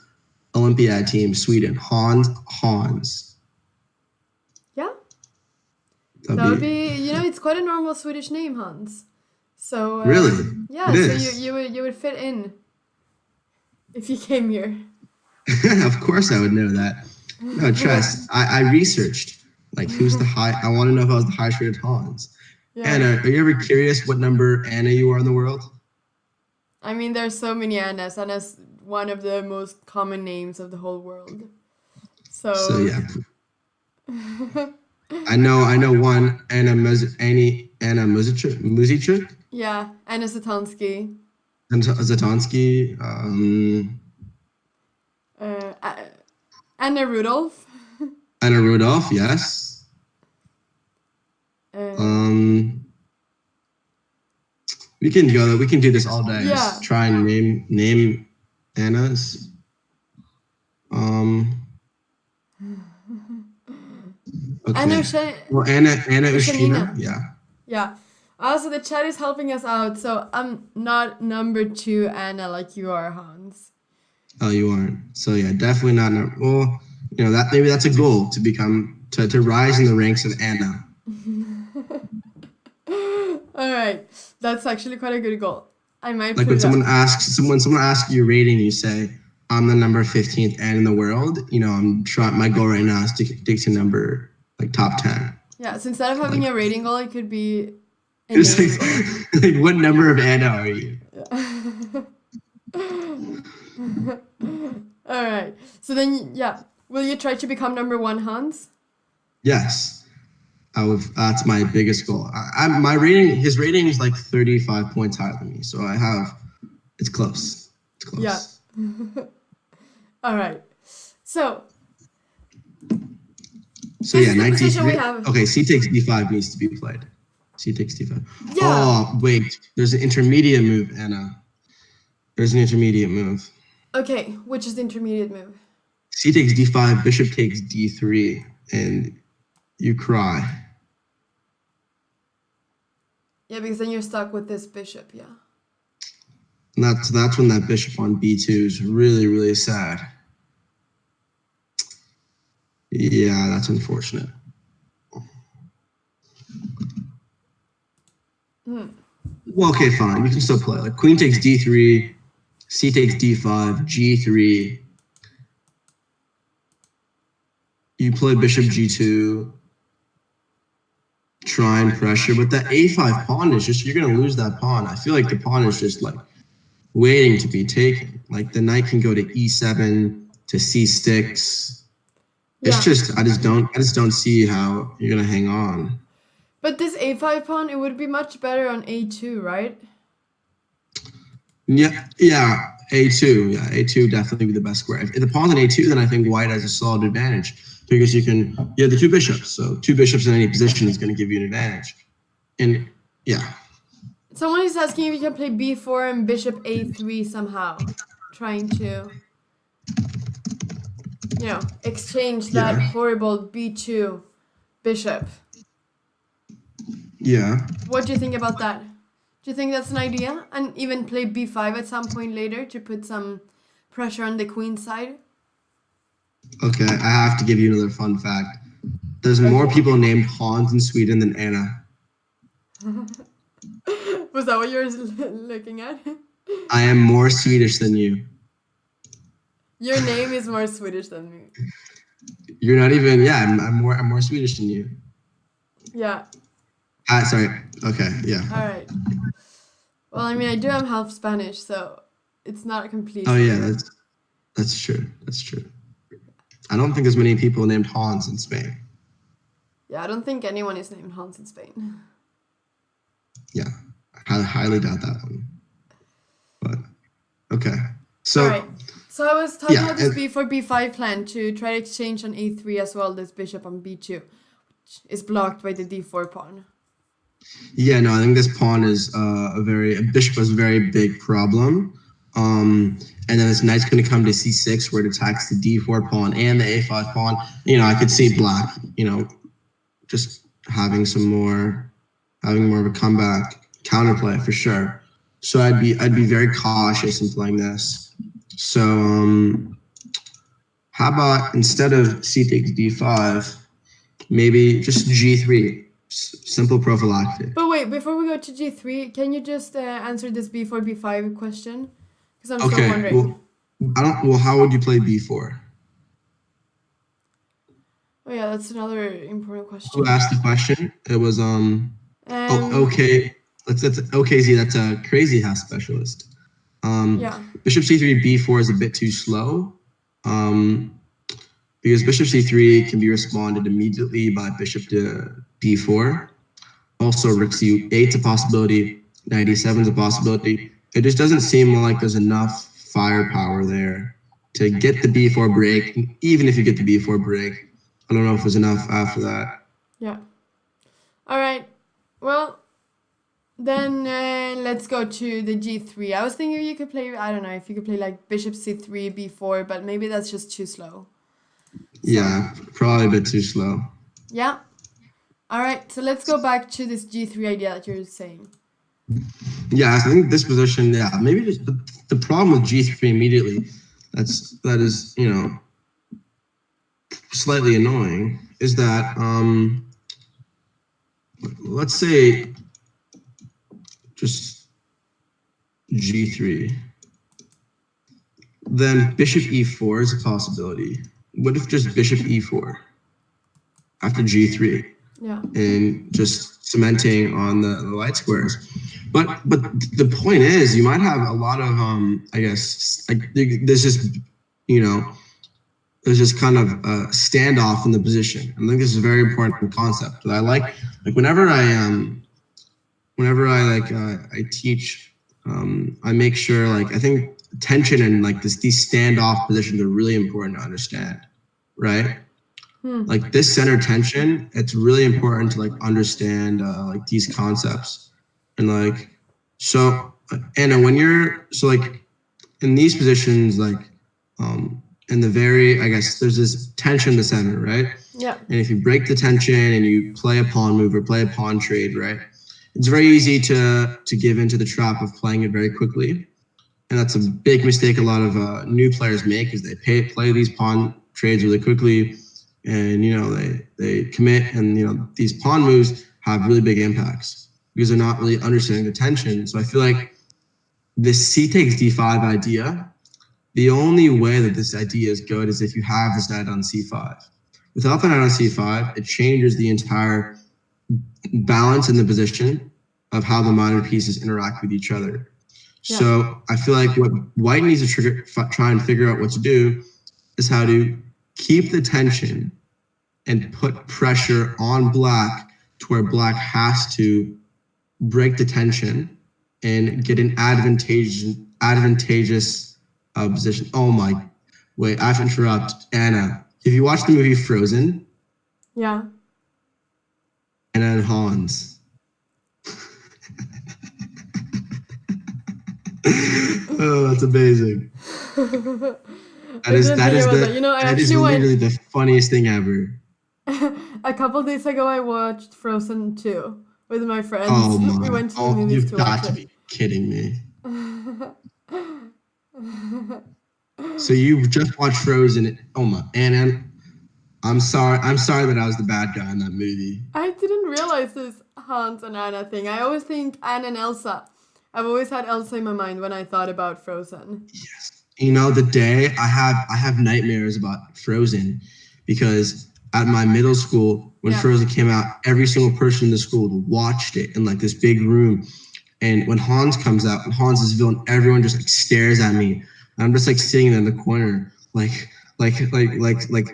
Olympiad team, Sweden, Hans. Yeah. That would be, it's quite a normal Swedish name, Hans. So really, yeah. So you would fit in if you came here. Of course, I would know that. No, trust. I researched who's the high. I want to know if I was the highest rated Hans. Yeah. Anna, are you ever curious what number Anna you are in the world? I mean, there's so many Annas. Anna's one of the most common names of the whole world. So yeah. I know one Anna Muzichuk. Yeah, Anna Zatonsky. Anna Rudolph. Anna Rudolph, yes. We can go. We can do this all day. Yeah. Just try and name Annas. Okay. Anna Ushina. Yeah. Yeah. Also, the chat is helping us out, so I'm not number 2 Anna like you are, Hans. Oh, you aren't. So yeah, definitely not. Well, that maybe that's a goal to become to rise in the ranks of Anna. All right, that's actually quite a good goal. I might like when someone asks your rating, you say I'm the number 15th Anna in the world. I'm trying. My goal right now is to get to number top 10. Yeah. So instead of having a rating goal, it could be. What number of Anna are you? All right. So then, yeah. Will you try to become number 1, Hans? Yes. That's my biggest goal. His rating is 35 points higher than me. So I have It's close. It's close. Yeah. All right. So yeah, this knight position we d3. have. Okay, c takes d5 needs to be played. C takes d5. Yeah. Oh, wait. There's an intermediate move, Anna. There's an intermediate move. Okay, which is the intermediate move? C takes d5, bishop takes d3, and you cry. Yeah, because then you're stuck with this bishop, yeah. And that's when that bishop on b2 is really, really sad. Yeah, that's unfortunate. Well, okay, fine. You can still play. Like queen takes d3, c takes d5, g3. You play bishop g2, try and pressure, but that a5 pawn is just, you're going to lose that pawn. I feel like the pawn is just like waiting to be taken. Like the knight can go to e7 to c6. It's just I just don't see how you're going to hang on. But this a5 pawn, it would be much better on a2, right? Yeah, a2. Yeah, a2 definitely be the best square. If the pawn's on a2, then I think white has a solid advantage because you have the two bishops. So two bishops in any position is going to give you an advantage. And yeah. Someone is asking if you can play b4 and bishop a3 somehow, trying to, exchange that horrible b2 bishop. Yeah. What do you think about that? Do you think that's an idea? And even play b5 at some point later to put some pressure on the queen side? Okay, I have to give you another fun fact. There's more people named Hans in Sweden than Anna. Was that what you were looking at? I am more Swedish than you. Your name is more Swedish than me. You're not even. Yeah, I'm more Swedish than you. Yeah. Sorry. Okay. Yeah. All right. Well, I mean, I do have half Spanish, so it's not a complete. Oh yeah, that's true. That's true. I don't think there's many people named Hans in Spain. Yeah, I don't think anyone is named Hans in Spain. Yeah, I highly doubt that one. But okay, so. All right. So I was talking about this b4 plan to try to exchange on a3 as well. This bishop on b2, which is blocked by the d4 pawn. Yeah, no, I think this pawn is a bishop is a very big problem. And then this knight's going to come to c6 where it attacks the d4 pawn and the a5 pawn. I could see black, just having more of a comeback counterplay for sure. So I'd be very cautious in playing this. So how about instead of c takes d5, maybe just g3. Simple prophylactic. But wait, before we go to g3, can you just answer this b4 b5 question? Because I'm still wondering. Well, how would you play b4? Oh yeah, that's another important question. Who asked the question? It was okay. That's OKZ. That's a crazy house specialist. Bishop c3 b4 is a bit too slow. Because bishop c3 can be responded immediately by bishop to b4. Also, rook c8 is a possibility. Knight e7 is a possibility. It just doesn't seem like there's enough firepower there to get the b4 break. Even if you get the b4 break, I don't know if there's enough after that. Yeah. All right. Well, then let's go to the g3. I was thinking you could play, I don't know, if you could play like bishop c3, b4, but maybe that's just too slow. Yeah, probably a bit too slow. Yeah. All right, so let's go back to this g3 idea that you're saying. Yeah, I think this position, maybe just the problem with g3 immediately, that is, slightly annoying, is that, let's say, just g3, then bishop e4 is a possibility. What if just bishop e4 after g3? Yeah. And just cementing on the light squares. But the point is, you might have a lot of I guess like there's just there's just kind of a standoff in the position. I think this is a very important concept. I like whenever I teach I make sure, like, I think tension and like these standoff positions are really important to understand, right? Like this center tension, it's really important to like understand like these concepts, and like so Anna, when you're so like in these positions, like in the very, I guess there's this tension in the center, right? Yeah. And if you break the tension and you play a pawn move or play a pawn trade, right? It's very easy to give into the trap of playing it very quickly, and that's a big mistake a lot of new players make, is they play these pawn trades really quickly, and they commit, and these pawn moves have really big impacts because they're not really understanding the tension. So I feel like this c takes d5 idea, the only way that this idea is good is if you have this knight on c5. Without the knight on c5, it changes the entire balance in the position of how the modern pieces interact with each other. Yeah. So I feel like what white needs to try and figure out what to do is how to keep the tension and put pressure on black to where black has to break the tension and get an advantageous position. Oh my, wait, I have to interrupt. Anna, have you watched the movie Frozen? Yeah. Anna and Hans. Oh, that's amazing. That is literally the funniest thing ever. A couple days ago, I watched Frozen 2 with my friends. Oh my! We went to the movies You've to got watch to it. be kidding me. So you just watched Frozen? Oh my! Anna, I'm sorry that I was the bad guy in that movie. I didn't realize this Hans and Anna thing. I always think Anna and Elsa. I've always had Elsa in my mind when I thought about Frozen. Yes. The day I have nightmares about Frozen, because at my middle school, when Frozen came out, every single person in the school watched it in like this big room. And when Hans comes out, and Hans is villain, everyone just like stares at me. And I'm just like sitting in the corner, like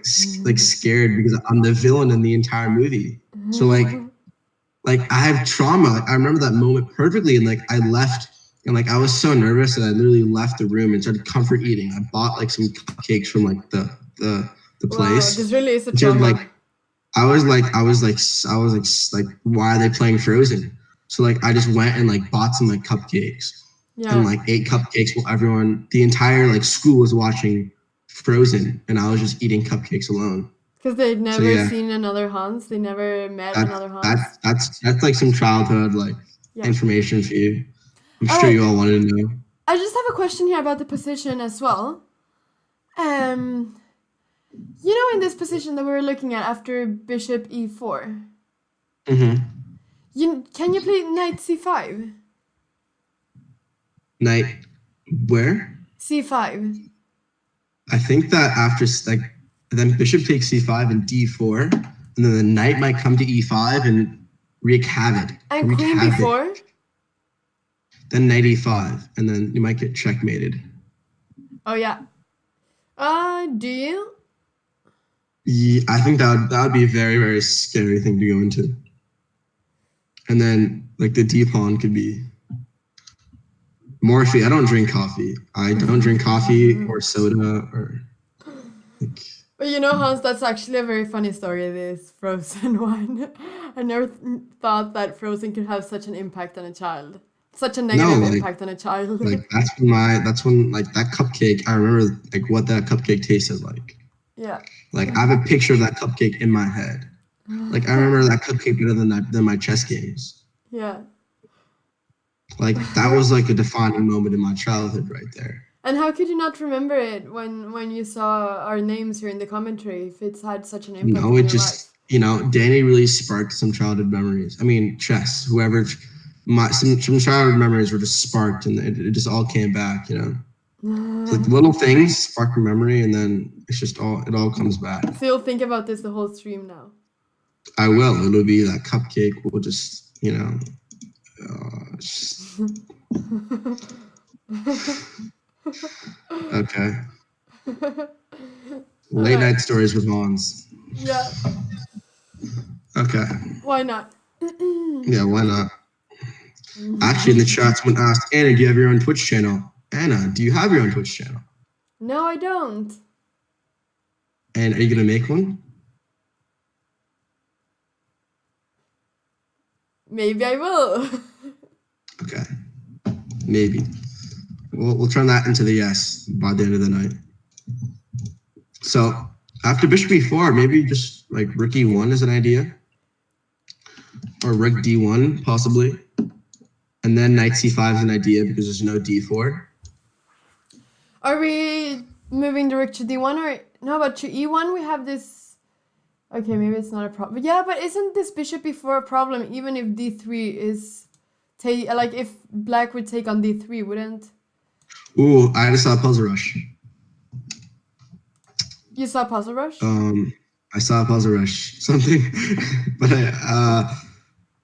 scared because I'm the villain in the entire movie. So like I have trauma. I remember that moment perfectly, and like I left. And like I was so nervous that I literally left the room and started comfort eating. I bought like some cupcakes from like the place. Wow, this really is a trauma. I was like, why are they playing Frozen? So like I just went and like bought some like cupcakes, and like ate cupcakes while the entire like school was watching Frozen, and I was just eating cupcakes alone. Because they'd never seen another Hans. They never met another Hans. That's like some childhood like information for you. I'm sure you all wanted to know. I just have a question here about the position as well. In this position that we were looking at after bishop e4. Mm-hmm. Can you play knight c5? Knight where? c5. I think that after then bishop takes c5 and d4, and then the knight might come to e5 and wreak havoc. And queen b4? Then knight e5, and then you might get checkmated. Oh yeah. Do you? Yeah, I think that would be a very, very scary thing to go into. And then like the d pawn could be Morphe. I don't drink coffee. I don't drink coffee or soda or like. But Hans, that's actually a very funny story, this Frozen one. I never thought that Frozen could have such an impact on a child. Such a negative impact on a child. Like that's when like that cupcake, I remember like what that cupcake tasted like. Yeah. Like I have a picture of that cupcake in my head. Like I remember that cupcake better than my chess games. Yeah. Like that was like a defining moment in my childhood right there. And how could you not remember it when you saw our names here in the commentary, if it's had such an impact on your life? Danny really sparked some childhood memories. I mean, chess, whoever, some childhood memories were just sparked, and it just all came back, So like little things spark your memory, and then it all comes back. So you'll think about this the whole stream now? I will. It'll be that cupcake. We'll just, Okay. Late night stories with Hans. Yeah. Okay. Why not? Yeah, why not? Actually, in the chat, someone asked, Anna, do you have your own Twitch channel? Anna, do you have your own Twitch channel? No, I don't. And are you going to make one? Maybe I will. Okay. Maybe. We'll turn that into the yes by the end of the night. So after bishop e4, maybe just like rook e1 is an idea. Or rook d1, possibly. And then knight c5 is an idea because there's no d4. Are we moving the rook to d1 or no? But to e1 we have this. Okay, maybe it's not a problem. Yeah, but isn't this bishop e4 a problem? Even if d3 is like if black would take on d3, wouldn't? Ooh, I just saw a puzzle rush. You saw puzzle rush? I saw a puzzle rush. Something, but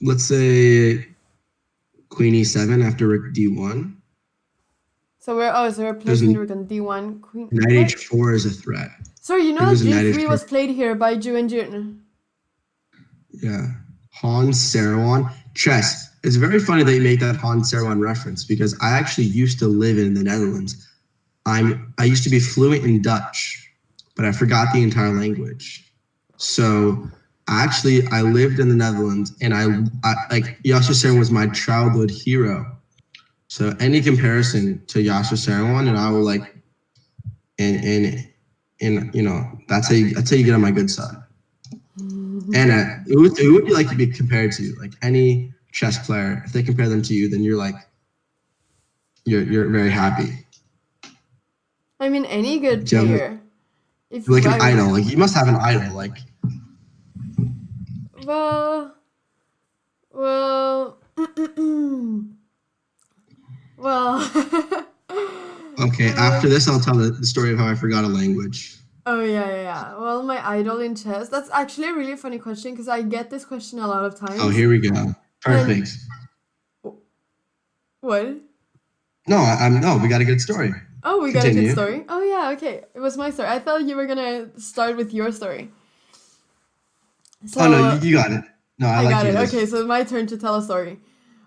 let's say queen e7 after rook d1. So we're placing the rook on d1. Queen. Knight h4 is a threat. Sorry, you know that d3 was played here by Ju Wenjun. Yeah, Han Sarawan. Chess. It's very funny that you make that Han Sarawan reference because I actually used to live in the Netherlands. I used to be fluent in Dutch, but I forgot the entire language. So actually, I lived in the Netherlands, and I like Yasser Serin was my childhood hero. So any comparison to Yasser Serin, and I will like, and you know that's how you get on my good side. Anna, who would you like to be compared to? Like any chess player, if they compare them to you, then you're like, you're very happy. I mean, any good player. If like an idol, like you must have an idol, like. Well. Okay, after this, I'll tell the story of how I forgot a language. Oh, yeah. Well, my idol in chess. That's actually a really funny question because I get this question a lot of times. Oh, here we go. Perfect. What? No, we got a good story. Oh, we got a good story? Oh, yeah, okay. It was my story. I thought you were going to start with your story. So, oh, no, you got it. No, I got it. Okay, so my turn to tell a story.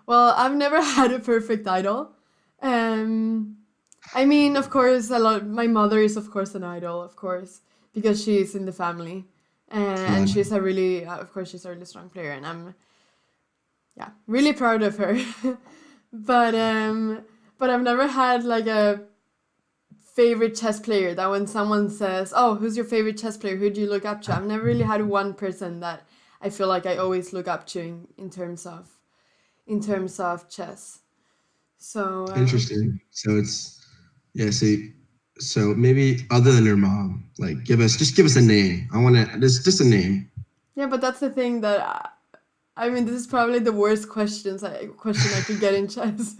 Well, I've never had a perfect idol. I mean, of course, my mother is, of course, an idol, of course, because she is in the family. And she's a really, of course, she's a really strong player. And I'm, really proud of her. But I've never had, like, a favorite chess player that when someone says, oh, who's your favorite chess player? Who do you look up to? I've never really had one person that I feel like I always look up to in terms of chess. So interesting. So it's so maybe other than your mom, like give us a name. I want to just a name. Yeah, but that's the thing that I mean, this is probably the worst question I could get in chess.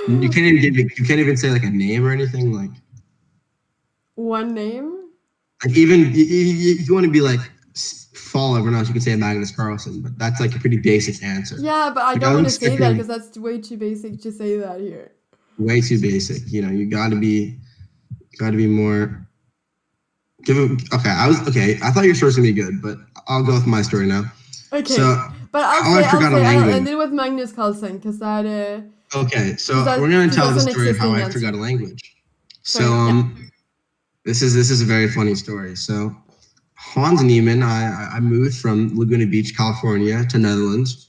You can't even say like a name or anything, like one name. Like even if you want to be like fall everyone else, you can say Magnus Carlsen, but that's like a pretty basic answer. Yeah, but I don't want to say that because that's way too basic to say that here. Way too basic. You know, you got to be more. I thought your story's gonna be good, but I'll go with my story now. Okay. So, but I'll end it with Magnus Carlsen because that. Okay, so we're gonna tell the story of how I forgot a language. So this is a very funny story. So Hans Niemann, I moved from Laguna Beach, California to Netherlands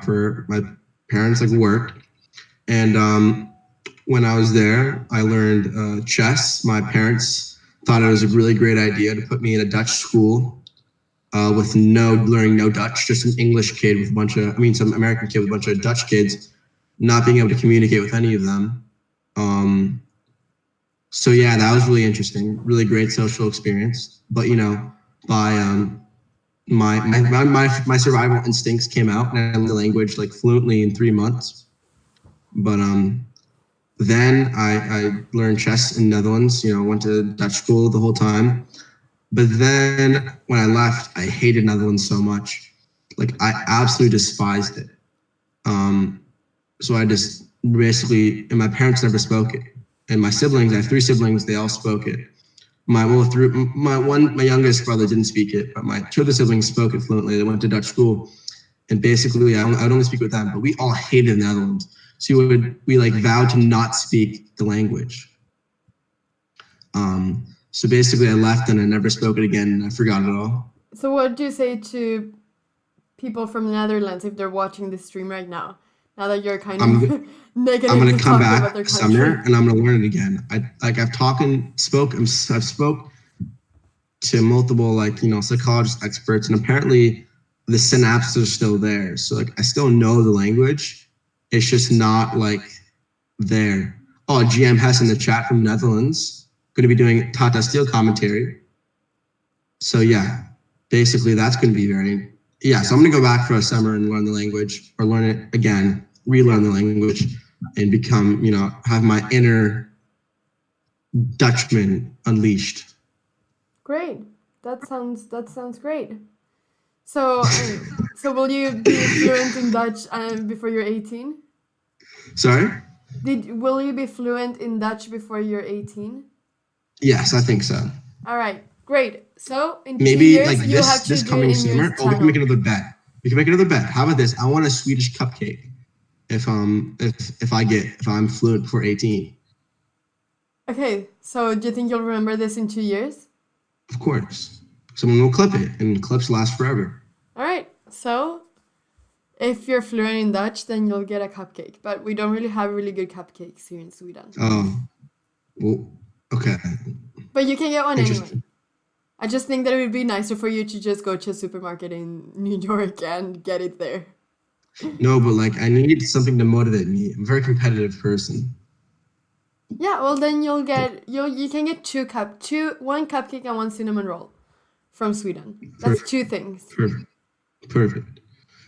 for my parents' like work. And when I was there, I learned chess. My parents thought it was a really great idea to put me in a Dutch school with learning no Dutch, just an English kid with some American kid with a bunch of Dutch kids, not being able to communicate with any of them. So yeah, that was really interesting, really great social experience. But by my survival instincts came out, and I learned the language like fluently in 3 months. But then I learned chess in Netherlands. Went to Dutch school the whole time. But then when I left, I hated Netherlands so much, like I absolutely despised it. So I just basically, and my parents never spoke it. And my siblings, I have 3 siblings, they all spoke it. My youngest brother didn't speak it, but my 2 other siblings spoke it fluently. They went to Dutch school. And basically, I would only speak with them, but we all hated the Netherlands. So we like vowed to not speak the language. So basically, I left and I never spoke it again, and I forgot it all. So what do you say to people from the Netherlands if they're watching this stream right now? Now that you're kind of I'm negatively gonna come talking about back their summer country. and I'm gonna learn it again. I've spoke to multiple psychologist experts, and apparently the synapses are still there. So like I still know the language. It's just not like there. Oh, GM Hess in the chat from Netherlands, going to be doing Tata Steel commentary. So yeah, basically that's going to be so I'm going to go back for a summer and learn the language, or learn it again, relearn the language, and become, have my inner Dutchman unleashed. Great. That sounds great. So will you be fluent in Dutch before you're 18? Sorry? Will you be fluent in Dutch before you're 18? Yes, I think so. All right, great. So in maybe 2 years, like you'll have to this do coming it in your summer. Oh, we can make another bet. How about this? I want a Swedish cupcake if I'm fluent for 18. Okay, so do you think you'll remember this in 2 years? Of course. Someone will clip it, and clips last forever. All right, so if you're fluent in Dutch, then you'll get a cupcake. But we don't really have really good cupcakes here in Sweden. Oh, well, okay. But you can get one anyway. I just think that it would be nicer for you to just go to a supermarket in New York and get it there. No, but like I need something to motivate me. I'm a very competitive person. Yeah, well then you can get one cupcake and one cinnamon roll from Sweden. That's Perfect. 2 things. Perfect.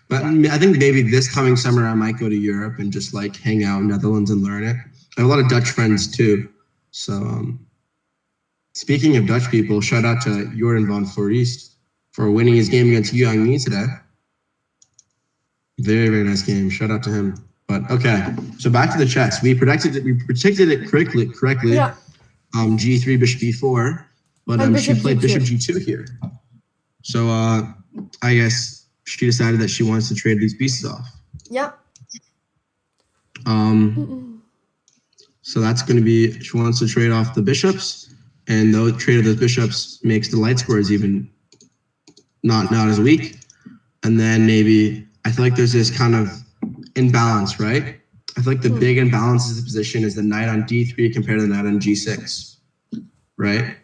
But I think maybe this coming summer I might go to Europe and just like hang out in Netherlands and learn it. I have a lot of Dutch friends too. So speaking of Dutch people, shout out to Jordan van Voorhees for winning his game against Yu Mi today. Very, very nice game. Shout out to him. But okay, so back to the chess. We predicted it correctly. Yeah. G3, bishop e4, but she played bishop g2 here. So I guess she decided that she wants to trade these pieces off. Yep. So that's going to be, she wants to trade off the bishops, and the trade of those bishops makes the light squares even not as weak. And then maybe I feel like there's this kind of imbalance, right? I feel like the big imbalance of the position is the knight on d3 compared to the knight on g6, right?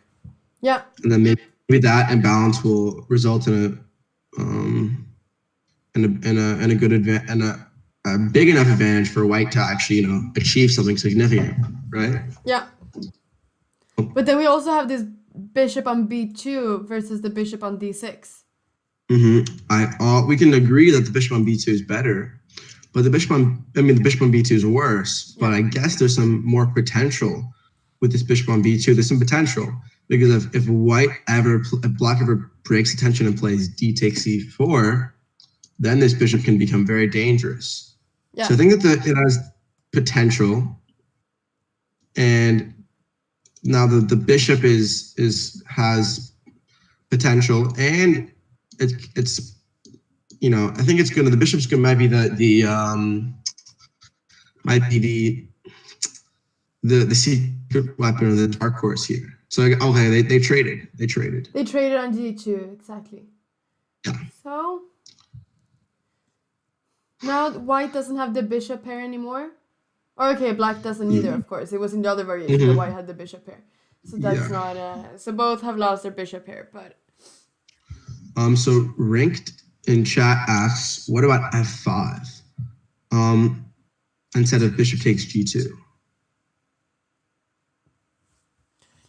Yeah. And then maybe that imbalance will result in a good advantage, and a big enough advantage for white to actually, achieve something significant, right? Yeah. But then we also have this bishop on b2 versus the bishop on d6. We can agree that the bishop on b2 is better, but the bishop on b2 is worse. But I guess there's some more potential with this bishop on b2. There's some potential because if black ever breaks attention and plays d takes c4, then this bishop can become very dangerous. Yeah. So I think that it has potential, and now the bishop has potential, and it's I think it's gonna, the bishop's gonna might be the secret weapon or the dark horse here. So okay, they traded. They traded on g2, exactly. Yeah. So now white doesn't have the bishop pair anymore. Or okay, black doesn't either, of course. It was in the other variation that white had the bishop pair. So that's not so both have lost their bishop pair, but so Ranked in chat asks, what about f5? Instead of bishop takes g2.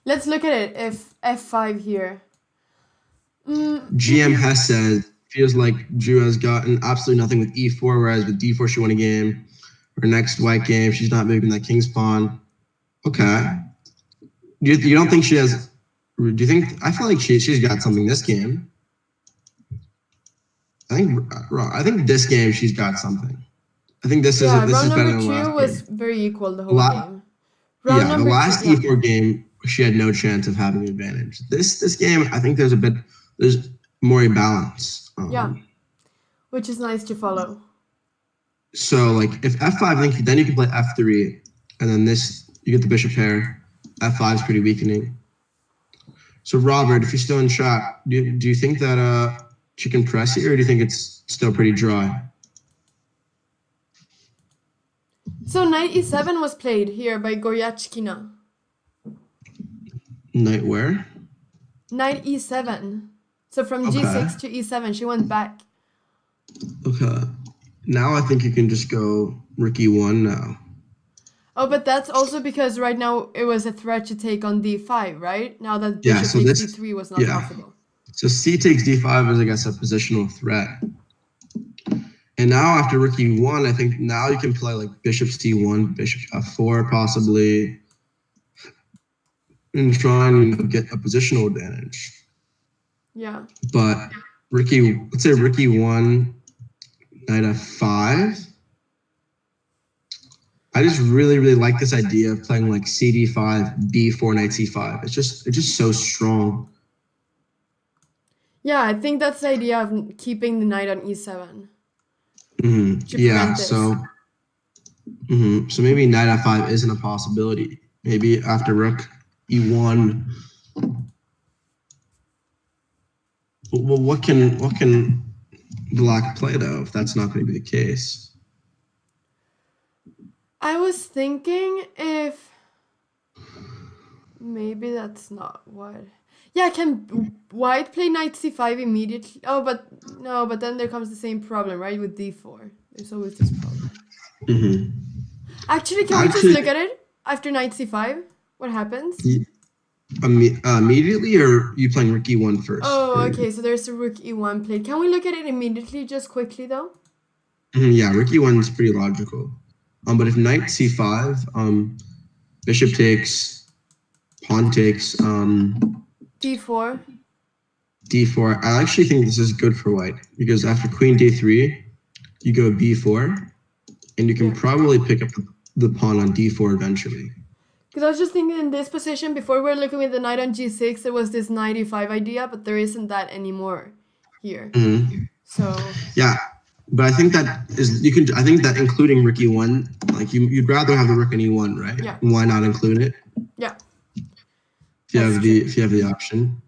Let's look at it. If f5 here. GM Hess says, feels like Ju has gotten absolutely nothing with e4, whereas with d4 she won a game. Her next white game, she's not moving that king's pawn. Okay. You don't think she has? Do you think? I feel like she's got something this game. I think this game she's got something. I think this is better than the last game. Round number 2 was very equal the whole game. The last e4 game she had no chance of having an advantage. This game I think there's more balance. Which is nice to follow. So like if f5, then you can play f3, and then this you get the bishop pair. f5 is pretty weakening. So Robert, if you're still in chat, do you think that she can press here, or do you think it's still pretty dry? So knight e7 was played here by Goryachkina. Knight where? Knight e7. So from g6 to e7, she went back. Okay. Now I think you can just go rook e1 now. Oh, but that's also because right now it was a threat to take on d5, right? Now that bishop takes d3 was not possible. So c takes d5 is, I guess, a positional threat. And now after rook e1, I think now you can play like bishop c1, bishop f4 possibly, and try and get a positional advantage. Yeah. But let's say rook e1, knight f5. I just really, really like this idea of playing like cd5, b4, knight c5. It's just so strong. Yeah, I think that's the idea of keeping the knight on e7. Yeah, so maybe knight f5 isn't a possibility. Maybe after rook e1. Well, what can black play though if that's not going to be the case? I was thinking if maybe that's not what. Yeah, can white play knight c5 immediately? Oh, but no, but then there comes the same problem, right? With d4. There's always this problem. Actually, can we just look at it after knight c5? What happens? Immediately, or you playing rook e1 first? Oh, okay, so there's a rook e1 played. Can we look at it immediately, just quickly, though? Yeah, rook e1 is pretty logical. But if knight c5, bishop takes, pawn takes, d4. d4. I actually think this is good for white, because after queen d3, you go b4, and you can probably pick up the pawn on d4 eventually. Because I was just thinking in this position, before we were looking with the knight on g6, there was this knight e5 idea, but there isn't that anymore here. So yeah, but I think that I think that including rook e1, like you'd rather have the rook in e1, right? Yeah. Why not include it? Yeah. If you have the option.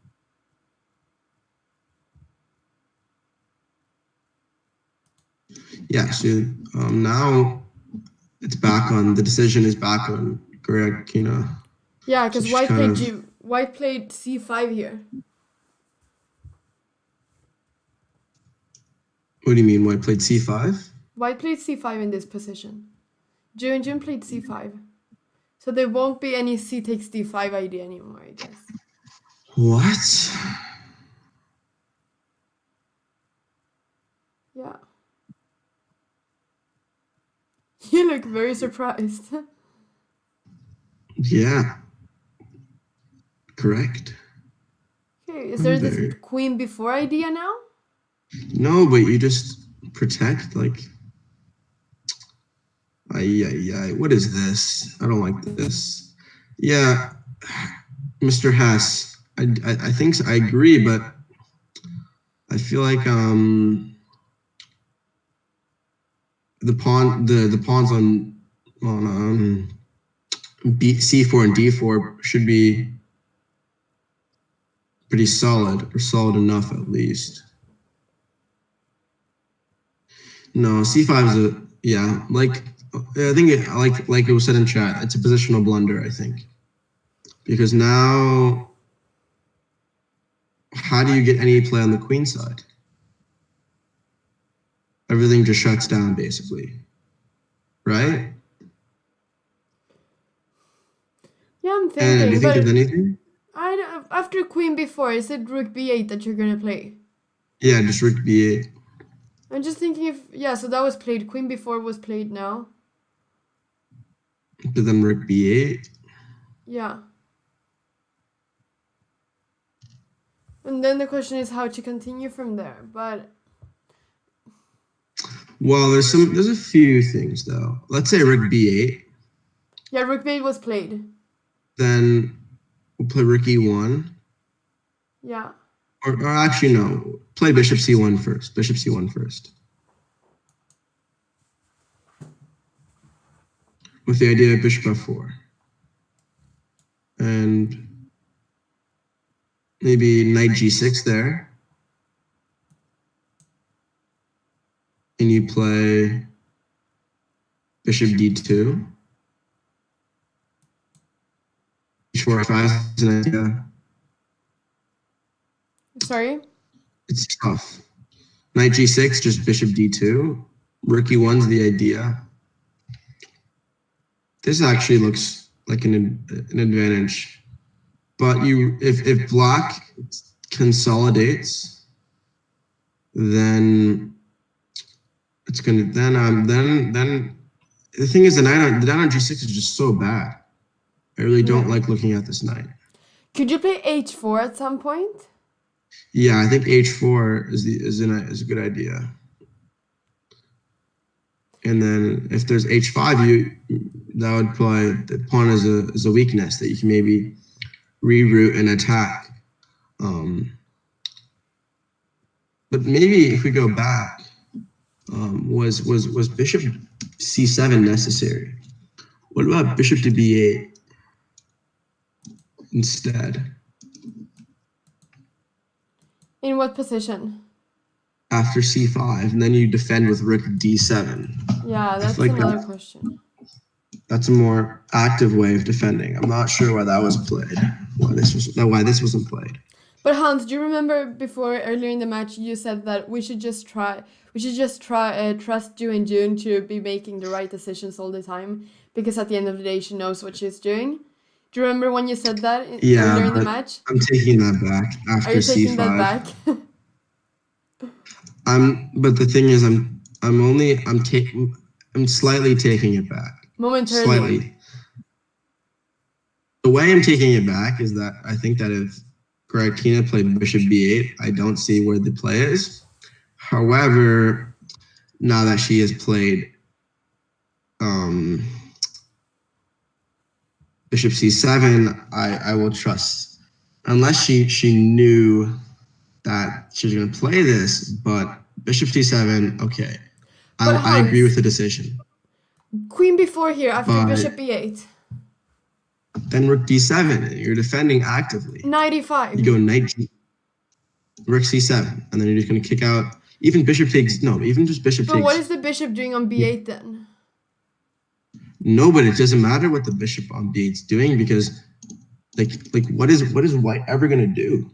Yeah, so now it's back on, the decision is back on Goryachkina. Yeah, because white played c5 here. What do you mean, white played c5? White played c5 in this position. Ju Wenjun played c5. So there won't be any c takes d5 idea anymore, I guess. What? Yeah. You look very surprised. Yeah. Correct. Okay, is there this queen before idea now? No, but you just protect, like... What is this? I don't like this. Yeah, Mr. Hess, I think I agree, but I feel like the pawns on c4 and d4 should be pretty solid, or solid enough at least. No, c5 is I think like it was said in chat, it's a positional blunder, I think. Because now, how do you get any play on the queen side? Everything just shuts down, basically. Right? Yeah, I'm thinking. And do you think of anything? After queen b4, is it rook b8 that you're gonna play? Yeah, just rook b8. I'm just thinking if, so that was played. Queen b4 was played now. But then rook b8. Yeah. And then the question is how to continue from there, but... Well, there's a few things though. Let's say rook b8. Yeah, rook b8 was played. Then we'll play rook e1. Yeah. Or actually no, play bishop c1 first. Bishop c1 first. with the idea of bishop f4. And maybe knight g6 there. And you play bishop d2. H4 f5 is an idea. Sorry? It's tough. Knight g6, just bishop d2. Rook e1's the idea. This actually looks like an advantage. But if black consolidates, then it's gonna then the thing is the knight on g6 is just so bad. I really don't like looking at this knight. Could you play h4 at some point? Yeah, I think h4 is a good idea. And then if there's h5, that would play the pawn as a weakness that you can maybe reroute and attack. But maybe if we go back, was bishop c7 necessary? What about bishop to b8 instead? In what position? After c5, and then you defend with rook d7. Yeah, that's like another question. That's a more active way of defending. I'm not sure why that was played. Why this wasn't played. But Hans, do you remember before earlier in the match you said that we should just trust Ju Wenjun to be making the right decisions all the time, because at the end of the day she knows what she's doing. Do you remember when you said that earlier in the match? I'm taking that back after c5. Are you taking that back? But the thing is, I'm slightly taking it back. Momentarily. Slightly. The way I'm taking it back is that I think that if Goryachkina played bishop b8, I don't see where the play is. However, now that she has played bishop c7, I will trust, unless she knew that she was going to play this, but bishop c7, okay. I agree with the decision. Queen b4 here after bishop b8. Then rook d7, you're defending actively. Knight e5. You go rook c7, and then you're just going to kick out, even bishop takes, no, even just bishop takes. But what is the bishop doing on b8 then? No, but it doesn't matter what the bishop on b8 is doing, because like what is white ever going to do?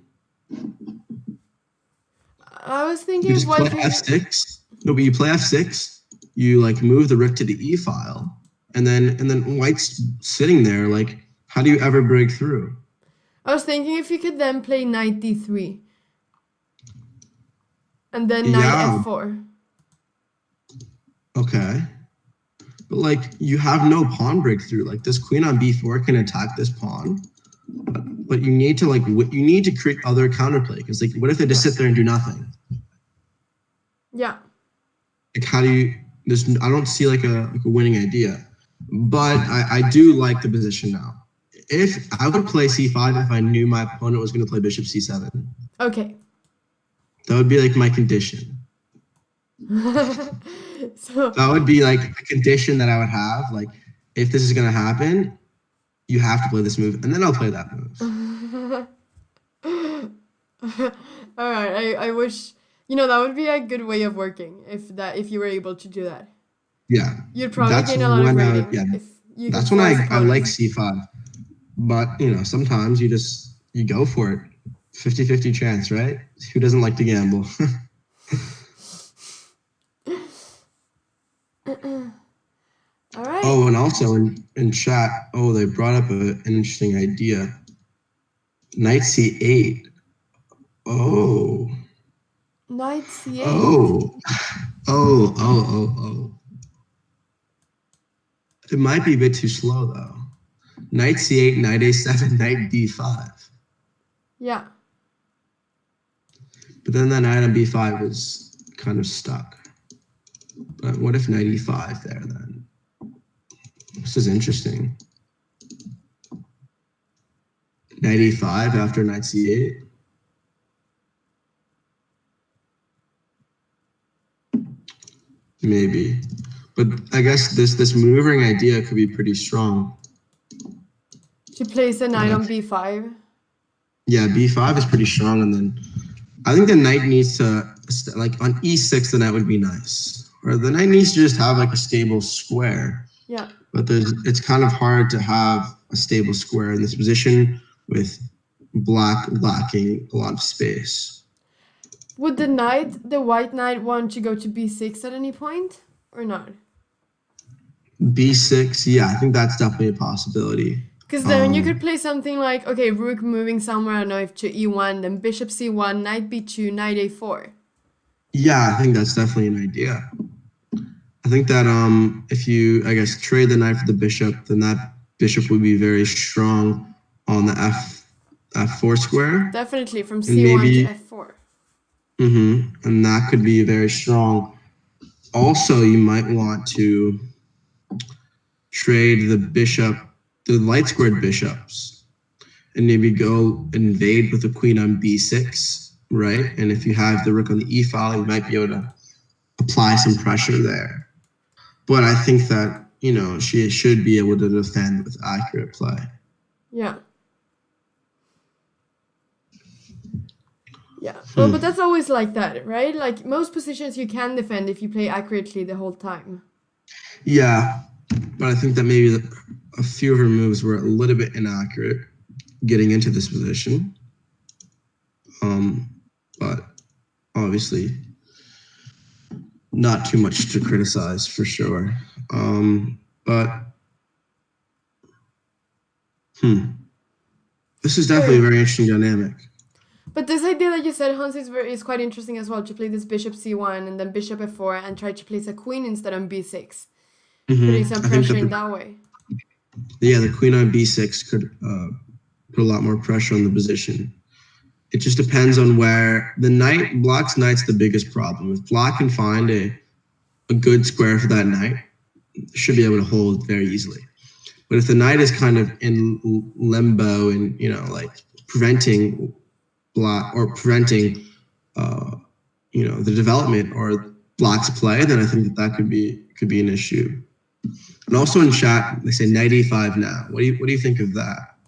I was thinking you just play f6. No, but you play f6. You like move the rook to the e file, and then white's sitting there. Like, how do you ever break through? I was thinking if you could then play knight d3, and then knight f4. Okay, but like you have no pawn breakthrough. Like this queen on b4 can attack this pawn, but you need to create other counterplay, because like what if they just sit there and do nothing? Yeah. Like how do you? I don't see like a winning idea, but I do like the position now. If I would play c5 if I knew my opponent was going to play bishop c7. Okay. That would be like my condition. So that would be like a condition that I would have. Like, if this is going to happen, you have to play this move, and then I'll play that move. All right. I wish, that would be a good way of working if you were able to do that. Yeah. You'd probably gain a lot of rating. That's when I like c5. But, sometimes you go for it. 50-50 chance, right? Who doesn't like to gamble? All right. Oh, and also in chat, they brought up an interesting idea. Knight c8. Oh. Knight c8. Oh. It might be a bit too slow, though. Knight c8, knight a7, knight d5. Yeah. But then that knight on b5 is kind of stuck. But what if knight e5 there, then? This is interesting. Knight e5 after knight c8. Maybe. But I guess this maneuvering idea could be pretty strong. She plays the knight on b5. Yeah, b5 is pretty strong, and then I think the knight needs to, like on e6, the knight would be nice. Or the knight needs to just have like a stable square. Yeah. But it's kind of hard to have a stable square in this position with black lacking a lot of space. Would the white knight, want to go to b6 at any point or not? b6, yeah, I think that's definitely a possibility. Because then you could play something like, okay, rook moving somewhere, I don't know if to e1, then bishop c1, knight b2, knight a4. Yeah, I think that's definitely an idea. I think that if you, I guess, trade the knight for the bishop, then that bishop would be very strong on the f4 square. Definitely, from c1 to f4. And that could be very strong. Also, you might want to trade the bishop, the light squared bishops, and maybe go invade with the queen on b6, right? And if you have the rook on the e file, you might be able to apply some pressure there. But I think that, she should be able to defend with accurate play. Yeah. Yeah. Well, but that's always like that, right? Like most positions you can defend if you play accurately the whole time. Yeah. But I think that maybe a few of her moves were a little bit inaccurate getting into this position. But obviously not too much to criticize for sure. But this is definitely a very interesting dynamic. But this idea that you said, Hans, is quite interesting as well, to play this bishop c1 and then bishop f4 and try to place a queen instead on b6. Putting some pressure in that way. Yeah, the queen on b6 could put a lot more pressure on the position. It just depends on where the knight, black's knight's the biggest problem. If black can find a good square for that knight, should be able to hold very easily. But if the knight is kind of in limbo and, like preventing black or preventing, the development or black's play, then I think that could be an issue. And also in chat, they say knight e5 now. What do you think of that?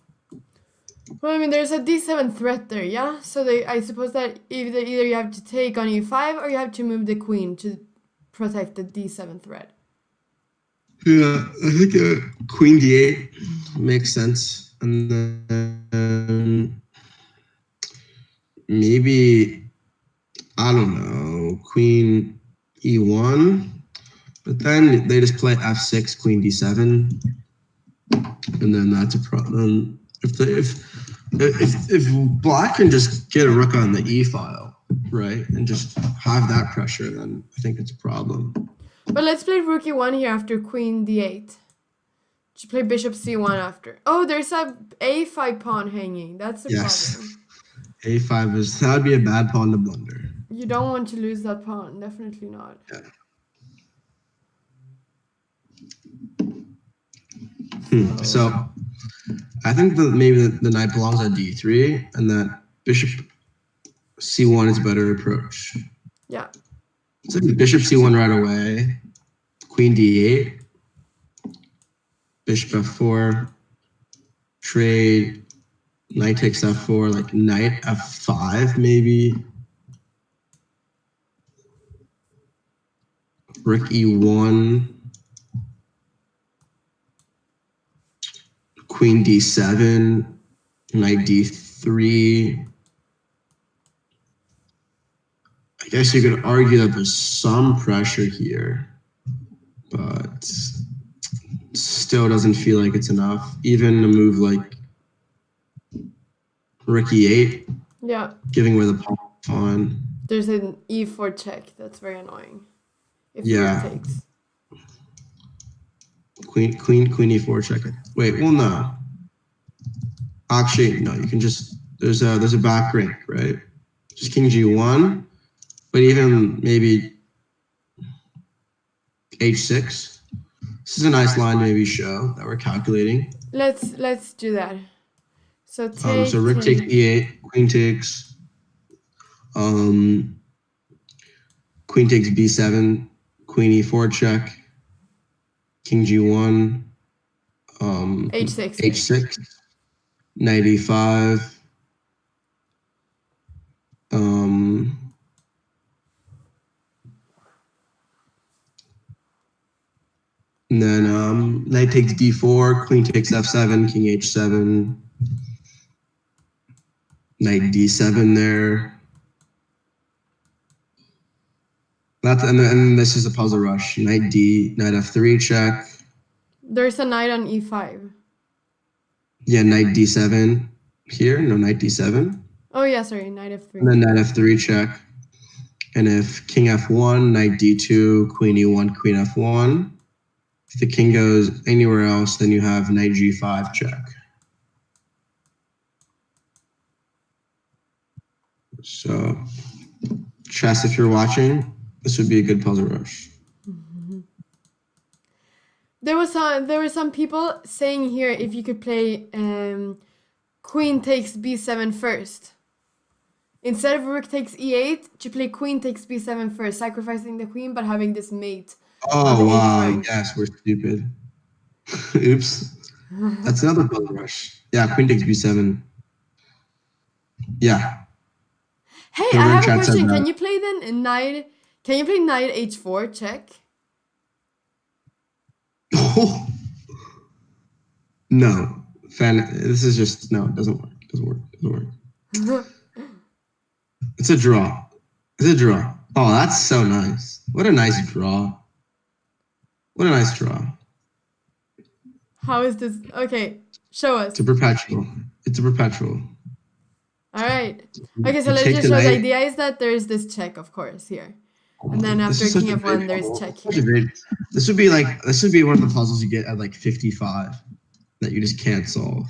Well, I mean, there's a d7 threat there, yeah? So I suppose that either you have to take on e5 or you have to move the queen to protect the d7 threat. Yeah, I think queen d8 makes sense. And then maybe, I don't know, queen e1. But then they just play f6, queen d7. And then that's a problem. If black can just get a rook on the e file, right, and just have that pressure, then I think it's a problem. But let's play rook e1 here after queen d8. To play bishop c1 after. Oh, there's a a5 pawn hanging. That's the problem. A5 that would be a bad pawn to blunder. You don't want to lose that pawn, definitely not. Yeah. So I think that maybe the knight belongs on d3 and that bishop c1 is a better approach. Yeah. So the bishop c1 right away, queen d8, bishop f4, trade, knight takes f4, like knight f5 maybe. Rook e1. Queen d7, knight d3. I guess you could argue that there's some pressure here, but still doesn't feel like it's enough. Even a move like rook e8, giving away the pawn. There's an e4 check. That's very annoying. If takes. Queen e4 check it. Wait, well no. Actually, no, you can just there's a back rank, right? Just king g1, but even maybe h6. This is a nice line to maybe show that we're calculating. Let's do that. So take so rook takes e8, queen takes queen takes b7, queen e4 check. king g1, h6. h6, knight e5, and then knight takes d4, queen takes f7, king h7, knight d7 there. And then this is a puzzle rush. Knight d, knight f3 check. There's a knight on e5. Yeah, knight d7 here. No, knight d7. Oh yeah, sorry, knight f3. And then knight f3 check. And if king f1, knight d2, queen e1, queen f1. If the king goes anywhere else, then you have knight g5 check. So, chess, if you're watching, this would be a good puzzle rush. There were some people saying here if you could play queen takes b7 first. Instead of rook takes e8, you play queen takes b7 first, sacrificing the queen but having this mate. Oh wow! Yes, we're stupid. Oops. That's another puzzle rush. Yeah, queen takes b7. Yeah. Hey, I have a question. Can you play then knight? Can you play knight h4 check? Oh. No, this is just no. It doesn't work. Doesn't work. It's a draw. It's a draw. Oh, that's so nice. What a nice draw. What a nice draw. How is this? Okay, show us. It's a perpetual. It's a perpetual. All right. Okay, so let's just show. The idea is that there is this check, of course, here, and then after king f1, there's check here. This would be one of the puzzles you get at like 55 that you just can't solve.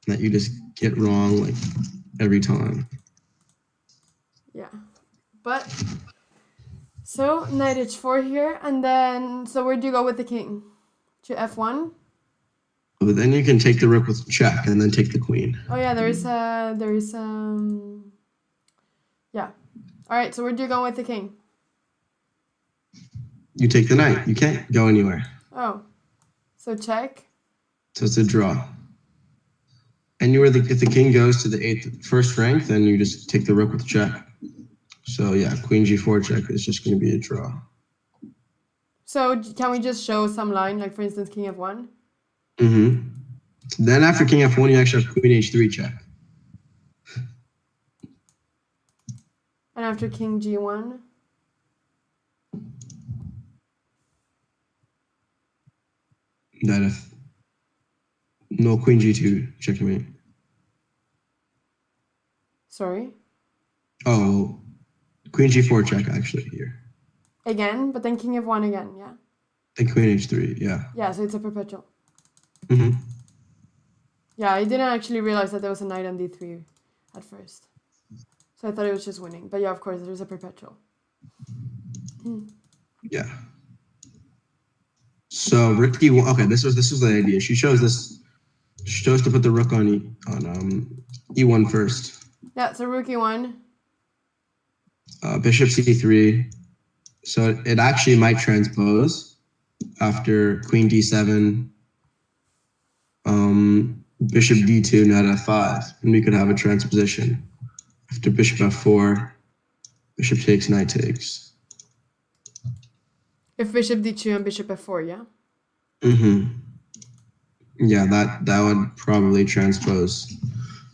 That you just get wrong like every time. Yeah, but so knight h4 here, and then so where do you go with the king? To f1. But then you can take the rook with check, and then take the queen. Oh yeah, there is yeah. All right, so where do you go with the king? You take the knight. You can't go anywhere. Oh, so check. So it's a draw. Anywhere if the king goes to the first rank, then you just take the rook with check. So yeah, queen g4 check is just going to be a draw. So can we just show some line, like for instance, king f1? Mm-hmm. Then after king f1, you actually have queen h3 check. And after king g1? No, queen g2 checkmate. Sorry? Oh, queen g4 check actually here. Again, but then king f1 again, yeah? And queen h3, yeah. Yeah, so it's a perpetual. Mm-hmm. Yeah, I didn't actually realize that there was a knight on d3 at first. So I thought it was just winning. But yeah, of course, there's a perpetual. Yeah. So rook e1. Okay, this was the idea. She chose to put the rook on e1 first. Yeah, so rook e1. Bishop c3. So it actually might transpose after queen d7. Bishop d2, knight f5, and we could have a transposition. After bishop f4, bishop takes, knight takes. If bishop d2 and bishop f4, yeah? Mm-hmm. Yeah, that would probably transpose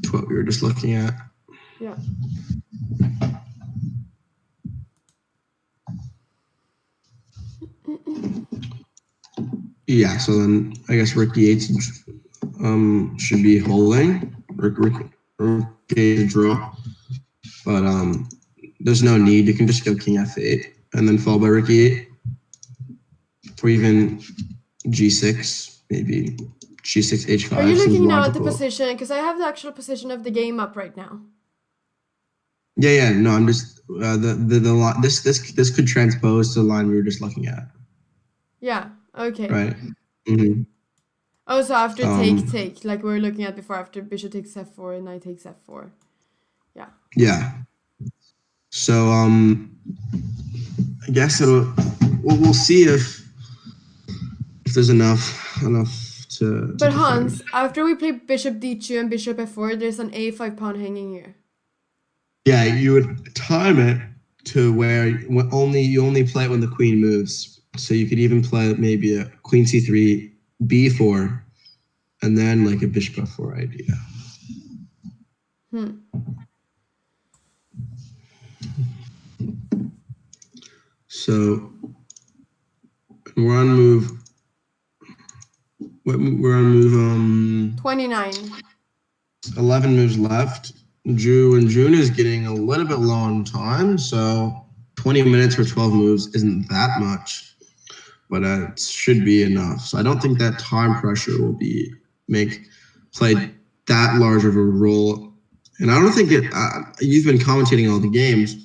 to what we were just looking at. Yeah. Yeah, so then I guess rook e8 should be holding. Rook e8 draw. But there's no need. You can just go king f8 and then fall by rook e8. Or even g6, maybe g6, h5. Are you looking now at the position? Because I have the actual position of the game up right now. Yeah. No, I'm just this could transpose to the line we were just looking at. Yeah. Okay. Right. Mm-hmm. Oh, so after take, like we were looking at before, after bishop takes f4 and knight takes f4. Yeah. Yeah. So I guess we'll see if if there's enough to But defend. Hans, after we play bishop d2 and bishop f4, there's an a5 pawn hanging here. Yeah, you would time it to where you only play it when the queen moves. So you could even play maybe a queen c3, b4, and then like a bishop f4 idea. So we're on move. We're on move 29. 11 moves left. Ju Wenjun is getting a little bit low on time, so 20 minutes for 12 moves isn't that much, but it should be enough. So I don't think that time pressure will play that large of a role. And I don't think you've been commentating all the games.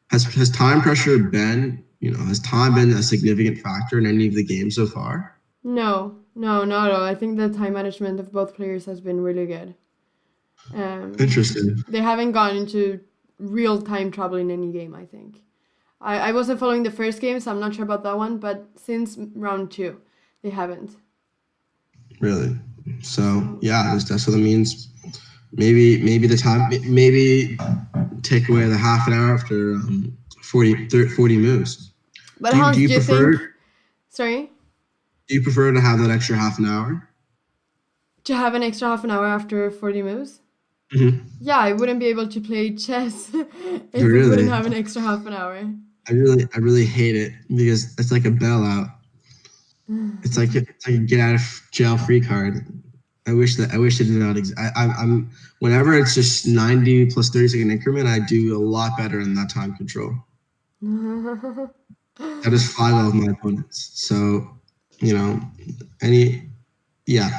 Has time pressure been, has time been a significant factor in any of the games so far? No, not at all. I think the time management of both players has been really good. Interesting. They haven't gone into real time trouble in any game, I think. I wasn't following the first game, so I'm not sure about that one, but since round 2, they haven't. Really? So, yeah, that's what it means. Maybe take away the half an hour after 40 moves. But Hans, do you prefer, think... Sorry? Do you prefer to have that extra half an hour? To have an extra half an hour after 40 moves? Mm-hmm. Yeah, I wouldn't be able to play chess if we wouldn't have an extra half an hour. I really hate it because it's like a bailout. It's like a get out of jail free card. I wish it did not exist. I'm whenever it's just 90 plus 30-second increment, I do a lot better in that time control. That is 5 of my opponents. So,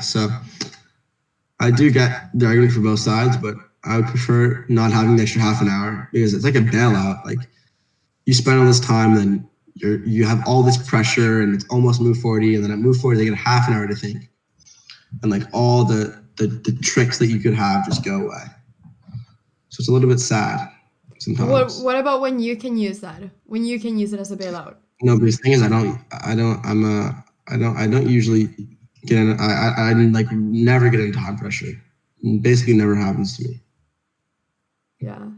so I do get the argument for both sides, but I would prefer not having the extra half an hour because it's like a bailout. Like you spend all this time, then you have all this pressure, and it's almost move 40, and then at move 40 they get half an hour to think, and like all the tricks that you could have just go away. So it's a little bit sad sometimes. What about when you can use that? When you can use it as a bailout? No, but the thing is, I don't usually get in. I like never get into time pressure. It basically never happens to me. Yeah.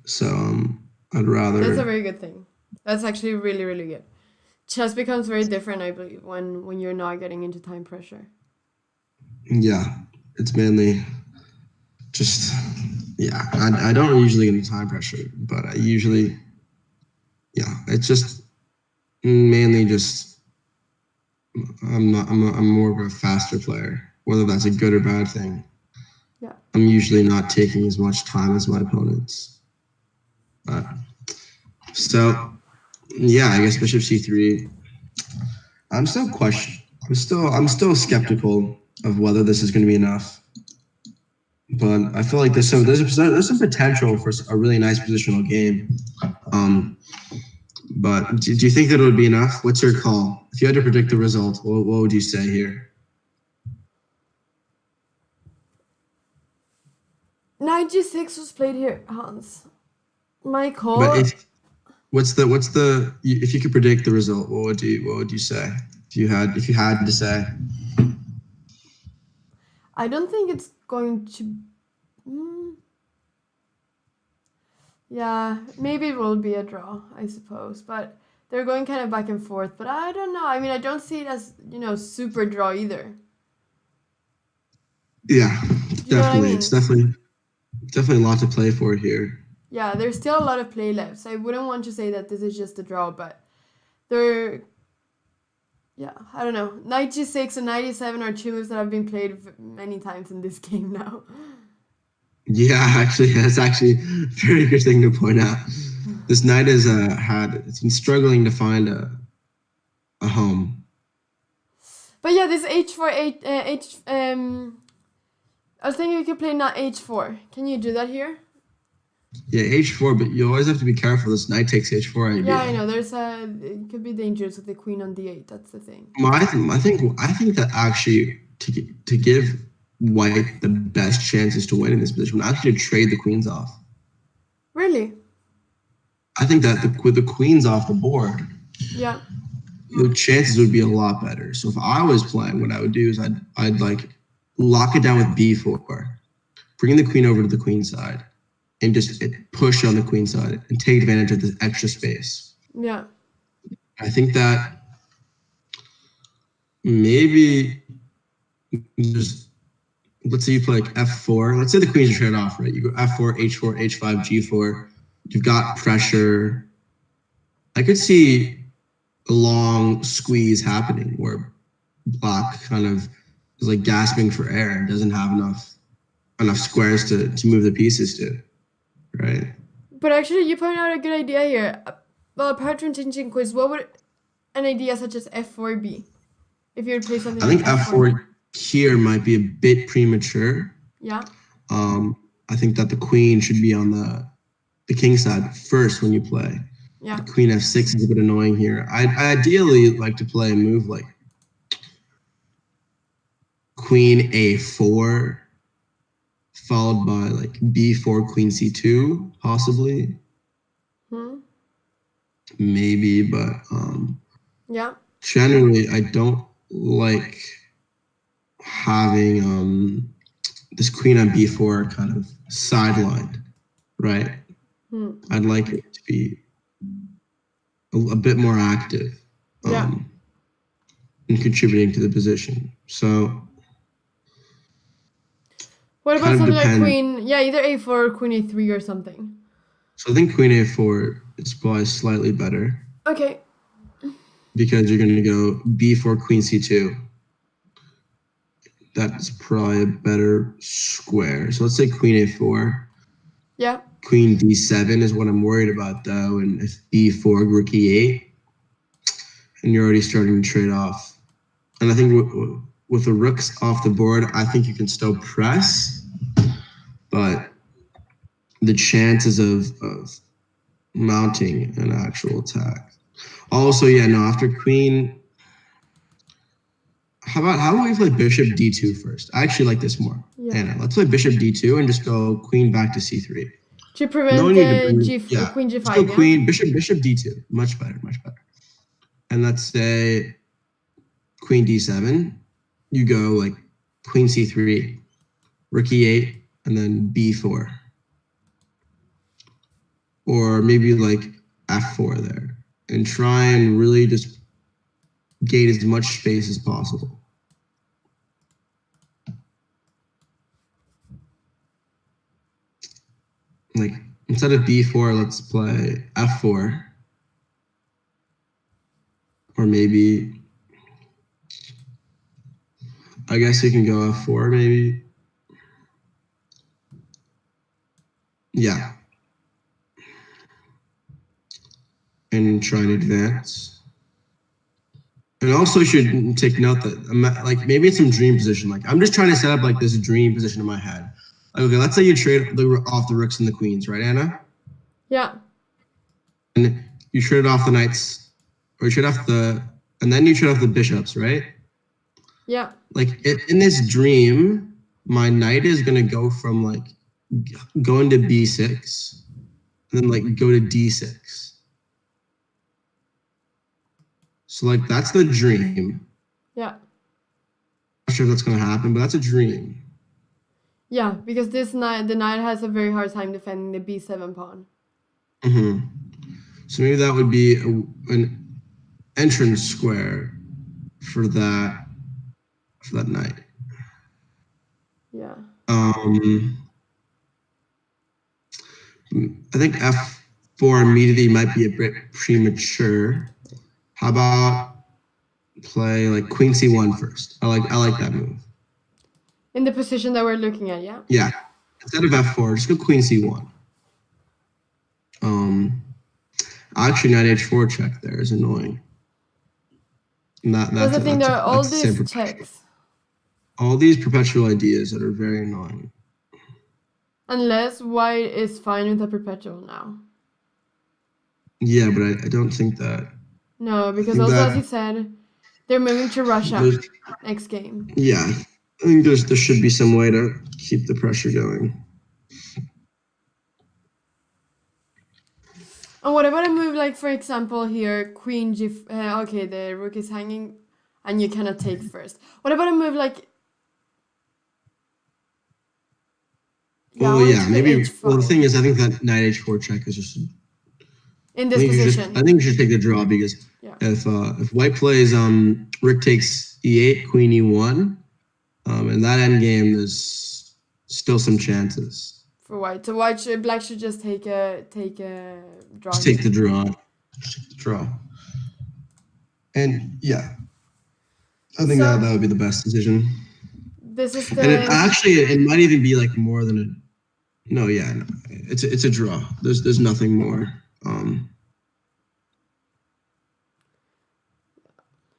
So I'd rather. That's a very good thing. That's actually really, really good. Chess becomes very different, I believe, when you're not getting into time pressure. Yeah, it's mainly just I don't usually get into time pressure, but I usually it's just mainly just I'm more of a faster player, whether that's a good or bad thing. Yeah. I'm usually not taking as much time as my opponents. So I guess bishop c3. I'm still skeptical of whether this is going to be enough. But I feel like there's some potential for a really nice positional game. But do you think that it would be enough? What's your call? If you had to predict the result, what would you say here? Knight g6 was played here, Hans. My call. But if you could predict the result, what would you say? If you had to say. I don't think it's going to. Yeah, maybe it will be a draw, I suppose. But they're going kind of back and forth. But I don't know. I mean, I don't see it as, super draw either. Yeah, definitely. It's definitely a lot to play for here. Yeah, there's still a lot of play left. So I wouldn't want to say that this is just a draw, but I don't know. Knight g6 and knight e7 are 2 moves that have been played many times in this game now. Yeah, actually, that's actually a very good thing to point out. This knight it's been struggling to find a home. But yeah, this h4, I was thinking we could play knight h4. Can you do that here? Yeah, h4, but you always have to be careful. This knight takes h4 idea. Yeah, I know. It could be dangerous with the queen on d8. That's the thing. I think that actually to give white the best chances to win in this position, actually trade the queens off. Really? I think that with the queens off the board, the chances would be a lot better. So if I was playing, what I would do is I'd like lock it down with b4, bring the queen over to the queen side, and just push on the queen side and take advantage of this extra space. Yeah. I think that maybe just, let's say you play like f4. Let's say the queens are traded off, right? You go f4, h4, h5, g4. You've got pressure. I could see a long squeeze happening where black kind of is like gasping for air and doesn't have enough squares to move the pieces to, right? But actually, you point out a good idea here. Well, apart from changing quiz, what would an idea such as f4 be? If you would play something I think like f4 here might be a bit premature. Yeah. I think that the queen should be on the king side first when you play. Yeah. The queen f6 is a bit annoying here. I ideally like to play a move like queen a4 followed by like b4, queen c2, possibly. Maybe, but yeah. Generally I don't like having this queen on b4 kind of sidelined, right? I'd like it to be a bit more active in contributing to the position. So what about something like queen, either a4 or queen a3 or something? So I think queen a4 is probably slightly better. Okay. Because you're going to go b4, queen c2. That's probably a better square. So let's say queen a4. Yeah. Queen d7 is what I'm worried about, though. And if b4, rook e8, and you're already starting to trade off. And I think with the rooks off the board, I think you can still press, but the chances of mounting an actual attack. Also, after queen, how about we play bishop d2 first? I actually like this more. Yeah. Anna, let's play bishop d2 and just go queen back to c3. To prevent queen g5. Let's go queen, bishop d2. Much better. And let's say queen d7. You go like queen c3, rook e8, and then b4. Or maybe like f4 there. And try and really just gate as much space as possible. Like instead of b4, let's play f4. Or maybe, I guess you can go f4 maybe. Yeah. And try and advance. And also you should take note that like maybe it's some dream position. Like I'm just trying to set up like this dream position in my head. Like, okay, let's say you trade off the rooks and the queens, right, Anna? Yeah. And you trade off the knights, or you trade off and then you trade off the bishops, right? Yeah. Like in this dream, my knight is gonna go from like going to b6, and then like go to d6. So like that's the dream. Yeah. Not sure if that's gonna happen, but that's a dream. Yeah, because the knight has a very hard time defending the b7 pawn. So maybe that would be an entrance square for that knight. Yeah. I think f4 immediately might be a bit premature. How about play like queen c1 first? I like that move. In the position that we're looking at, yeah? Yeah. Instead of f4, just go queen c1. Actually, knight h4 check there is annoying. That's the thing, there are all these checks. All these perpetual ideas that are very annoying. Unless white is fine with a perpetual now. Yeah, but I don't think that. No, because also, as you said, they're moving to Russia next game. Yeah, I think there should be some way to keep the pressure going. And what about a move like, for example, here, queen g... okay, the rook is hanging, and you cannot take first. What about a move like... Well, I yeah, want to play maybe. Well, the h5. thing is, I think that knight h4 check is just. In this position. I think you should take the draw because Yeah. if white plays rook takes e8, queen e1, in that endgame there's still some chances. For white. So black should just take a draw. Just take the draw. Just take the draw. And yeah, I think that would be the best decision. This is the. And it might even be like more than a. No, yeah, no, it's a draw. There's nothing more.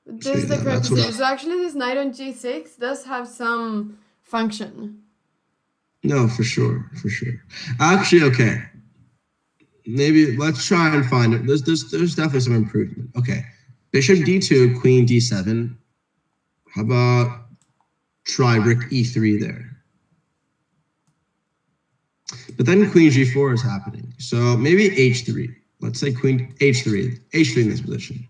This is the correct decision. So actually, this knight on g6 does have some function. No, for sure. Actually, okay. Maybe let's try and find it. There's definitely some improvement. Okay, bishop d2, queen d7. How about try rook e3 there? But then queen g4 is happening. So maybe h3. Let's say queen h3 in this position.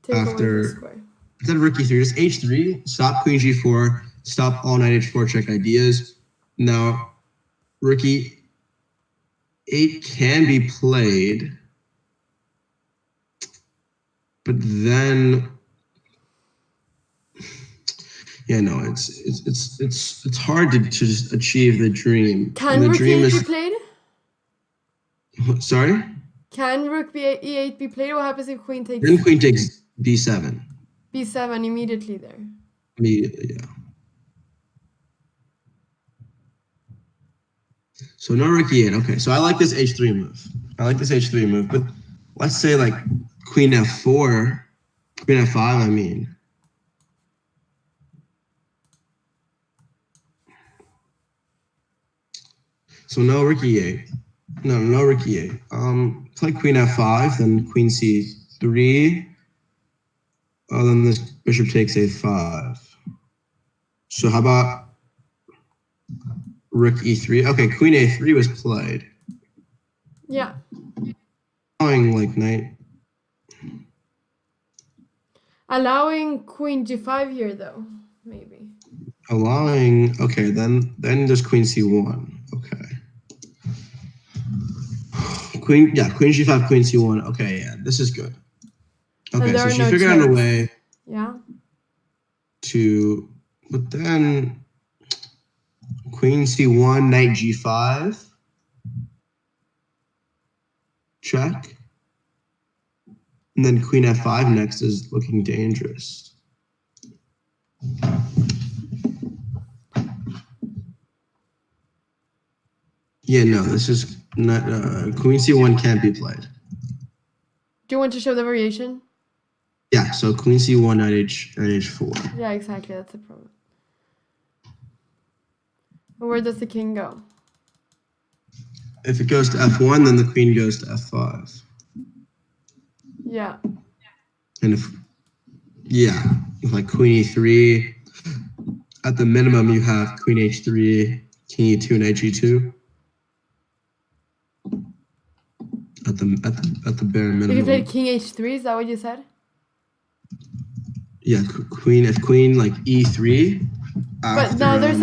Instead of rook e3, just h3, stop queen g4, stop all knight h4 check ideas. Now, rook e8 can be played, but then, yeah, no, it's hard to just achieve the dream. Can rook e8 be played? Sorry? Can rook e8 be played? What happens if queen takes? Then queen takes b7. b7 immediately there. Immediately, yeah. So no rook e8. Okay, so I like this h3 move. But let's say like queen f4, queen f5, I mean. So no rook e8. No rook e8. Play queen f5, then queen c3. Then this bishop takes a5. So how about rook e3? Okay, queen a3 was played. Yeah. Allowing like knight. Allowing queen g5 here though, maybe. Allowing, okay, then there's queen c1. Okay. Queen g5, queen c1. Okay, yeah, this is good. Okay, so she figured out a way. Yeah. But then queen c1, knight g5. Check. And then queen f5 next is looking dangerous. Yeah, no, this is not. Queen c1 can't be played. Do you want to show the variation? Yeah, so queen c1, knight h4. Yeah, exactly. That's the problem. Where does the king go? If it goes to f1, then the queen goes to f5. Yeah. And if like queen e3, at the minimum you have queen h3, king e2, knight g2. At the bare minimum. If you played king h3, is that what you said? Yeah, if queen like e3. But now there's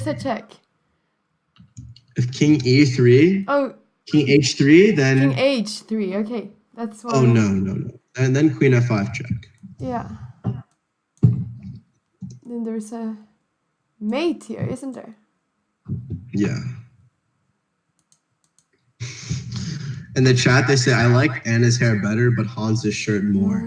a check. If king e3. Oh. King h3, then. King h3. Okay, that's why. Oh no. And then queen f5 check. Yeah. Then there's a mate here, isn't there? Yeah. In the chat, they say, I like Anna's hair better, but Hans' shirt more.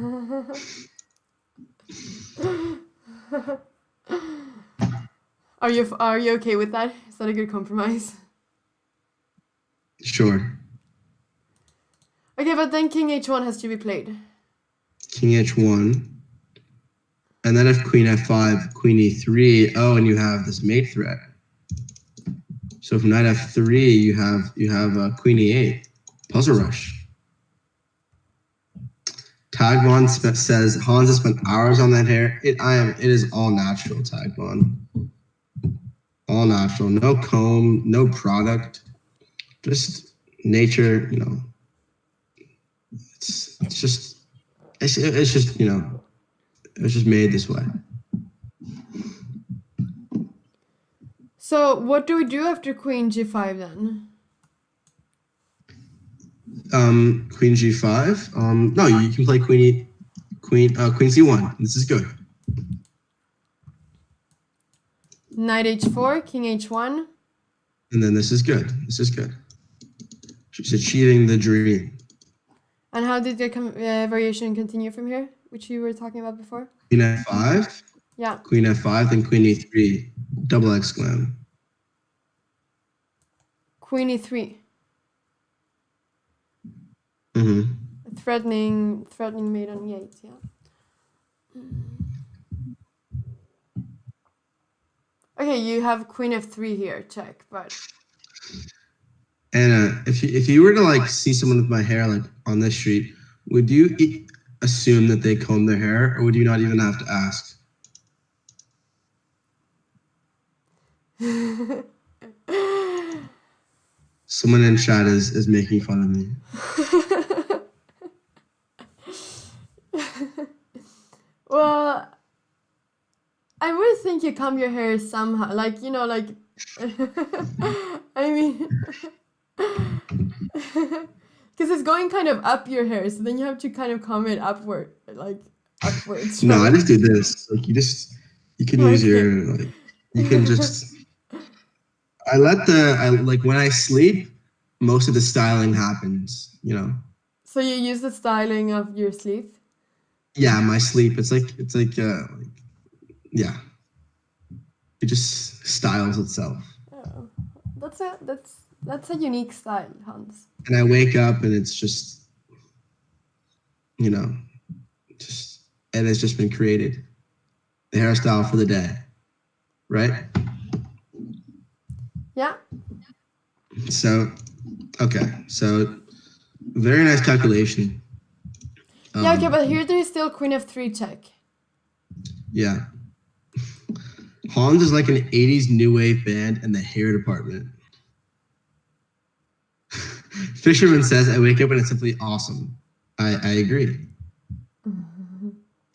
Are you okay with that? Is that a good compromise? Sure. Okay, but then king h1 has to be played. King h1. And then if queen f5, queen e3, and you have this mate threat. So if knight f3, you have queen e8. Puzzle rush. Tagbon says Hans has spent hours on that hair. It is all natural, Tagbon. All natural. No comb, no product. Just nature, It's just you know, it's just made this way. So what do we do after queen g5 then? Queen g5. No, you can play queen c1. This is good. Knight h4, king h1. And then this is good. This is good. She's achieving the dream. And how did the variation continue from here, which you were talking about before? Queen f5. Yeah. Queen f5, then queen e3. Double exclam. Queen e3. Mm-hmm. Threatening mate on e8, yeah. Okay, you have queen f3 here, check, but... Anna, if you were to like see someone with my hair like on the street, would you assume that they comb their hair, or would you not even have to ask? Someone in chat is making fun of me. Well, I would think you comb your hair somehow, like, you know, like... I mean... Because it's going kind of up your hair, so then you have to kind of comb it upward, like upwards. No, I just do this. Like you can use your like you can just. I like when I sleep, most of the styling happens. You know. So you use the styling of your sleep? Yeah, my sleep. It's like yeah. It just styles itself. Oh, that's a unique style, Hans. And I wake up and it's just, you know, and it's just been created. The hairstyle for the day, right? Yeah. So, okay. So, very nice calculation. Yeah, okay, but here there is still queen f3 check. Yeah. Hans is like an 80s new wave band in the hair department. Fisherman says, I wake up and it's simply awesome. I agree.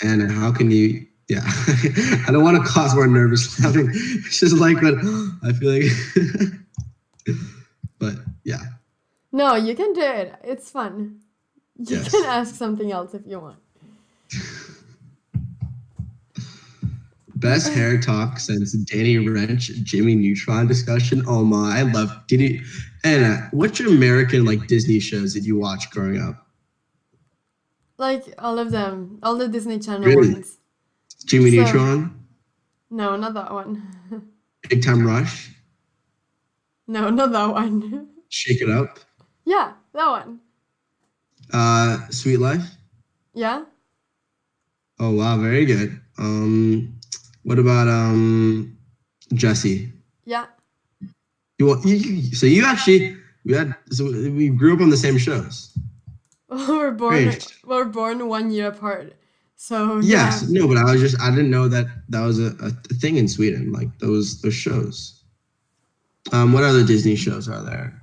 And how can you, yeah. I don't want to cause more nervous laughing. It's just like, but I feel like, but yeah. No, you can do it. It's fun. You can ask something else if you want. Best hair talk since Danny Wrench, Jimmy Neutron discussion. Oh my, I love. Anna, which American like Disney shows did you watch growing up? Like all of them, all the Disney Channel Really? ones. Jimmy Neutron? No, not that one. Big Time Rush? No, not that one. Shake It Up? Yeah, that one. Sweet Life? Yeah. Oh wow, very good. What about Jesse? Yeah. So you actually we grew up on the same shows. We're born 1 year apart. So yes, yeah. No, but I didn't know that was a thing in Sweden, like those shows. What other Disney shows are there?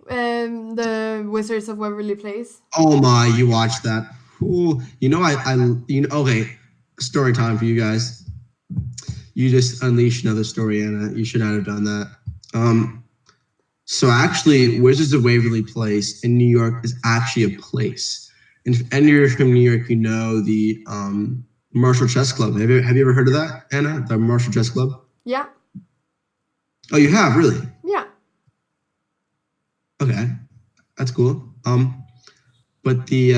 The Wizards of Waverly Place. Oh my, you watched that? Ooh, okay. Story time for you guys. You just unleashed another story, Anna. You should not have done that. So actually, Wizards of Waverly Place in New York is actually a place. And if any of you are from New York, you know the Marshall Chess Club. Have you ever heard of that, Anna? The Marshall Chess Club? Yeah. Oh, you have, really? Yeah. Okay, that's cool. But the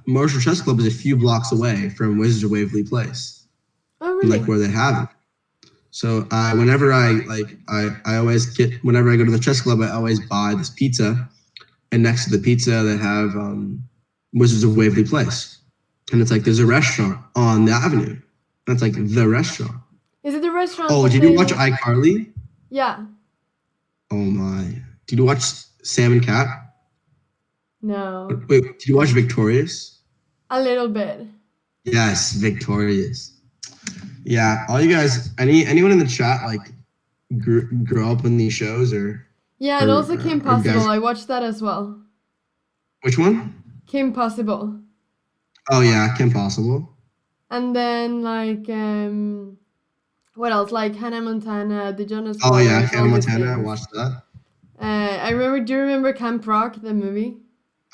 Marshall Chess Club is a few blocks away from Wizards of Waverly Place. Oh, really? Like where they have it. So whenever whenever I go to the chess club, I always buy this pizza, and next to the pizza they have Wizards of Waverly Place, and it's like there's a restaurant on the avenue, and it's like the restaurant. Is it the restaurant? Oh, did you watch iCarly? Yeah. Oh my! Did you watch Sam and Cat? No. Wait, did you watch Victorious? A little bit. Yes, Victorious. Yeah, all you guys, anyone in the chat like grew up in these shows or? Yeah, and also Kim Possible. I watched that as well. Which one? Kim Possible. Oh yeah, Kim Possible. And then like what else? Like Hannah Montana, the Jonas Oh yeah, Brothers, Hannah all these Montana. I things. watched that. I remember. Do you remember Camp Rock, the movie?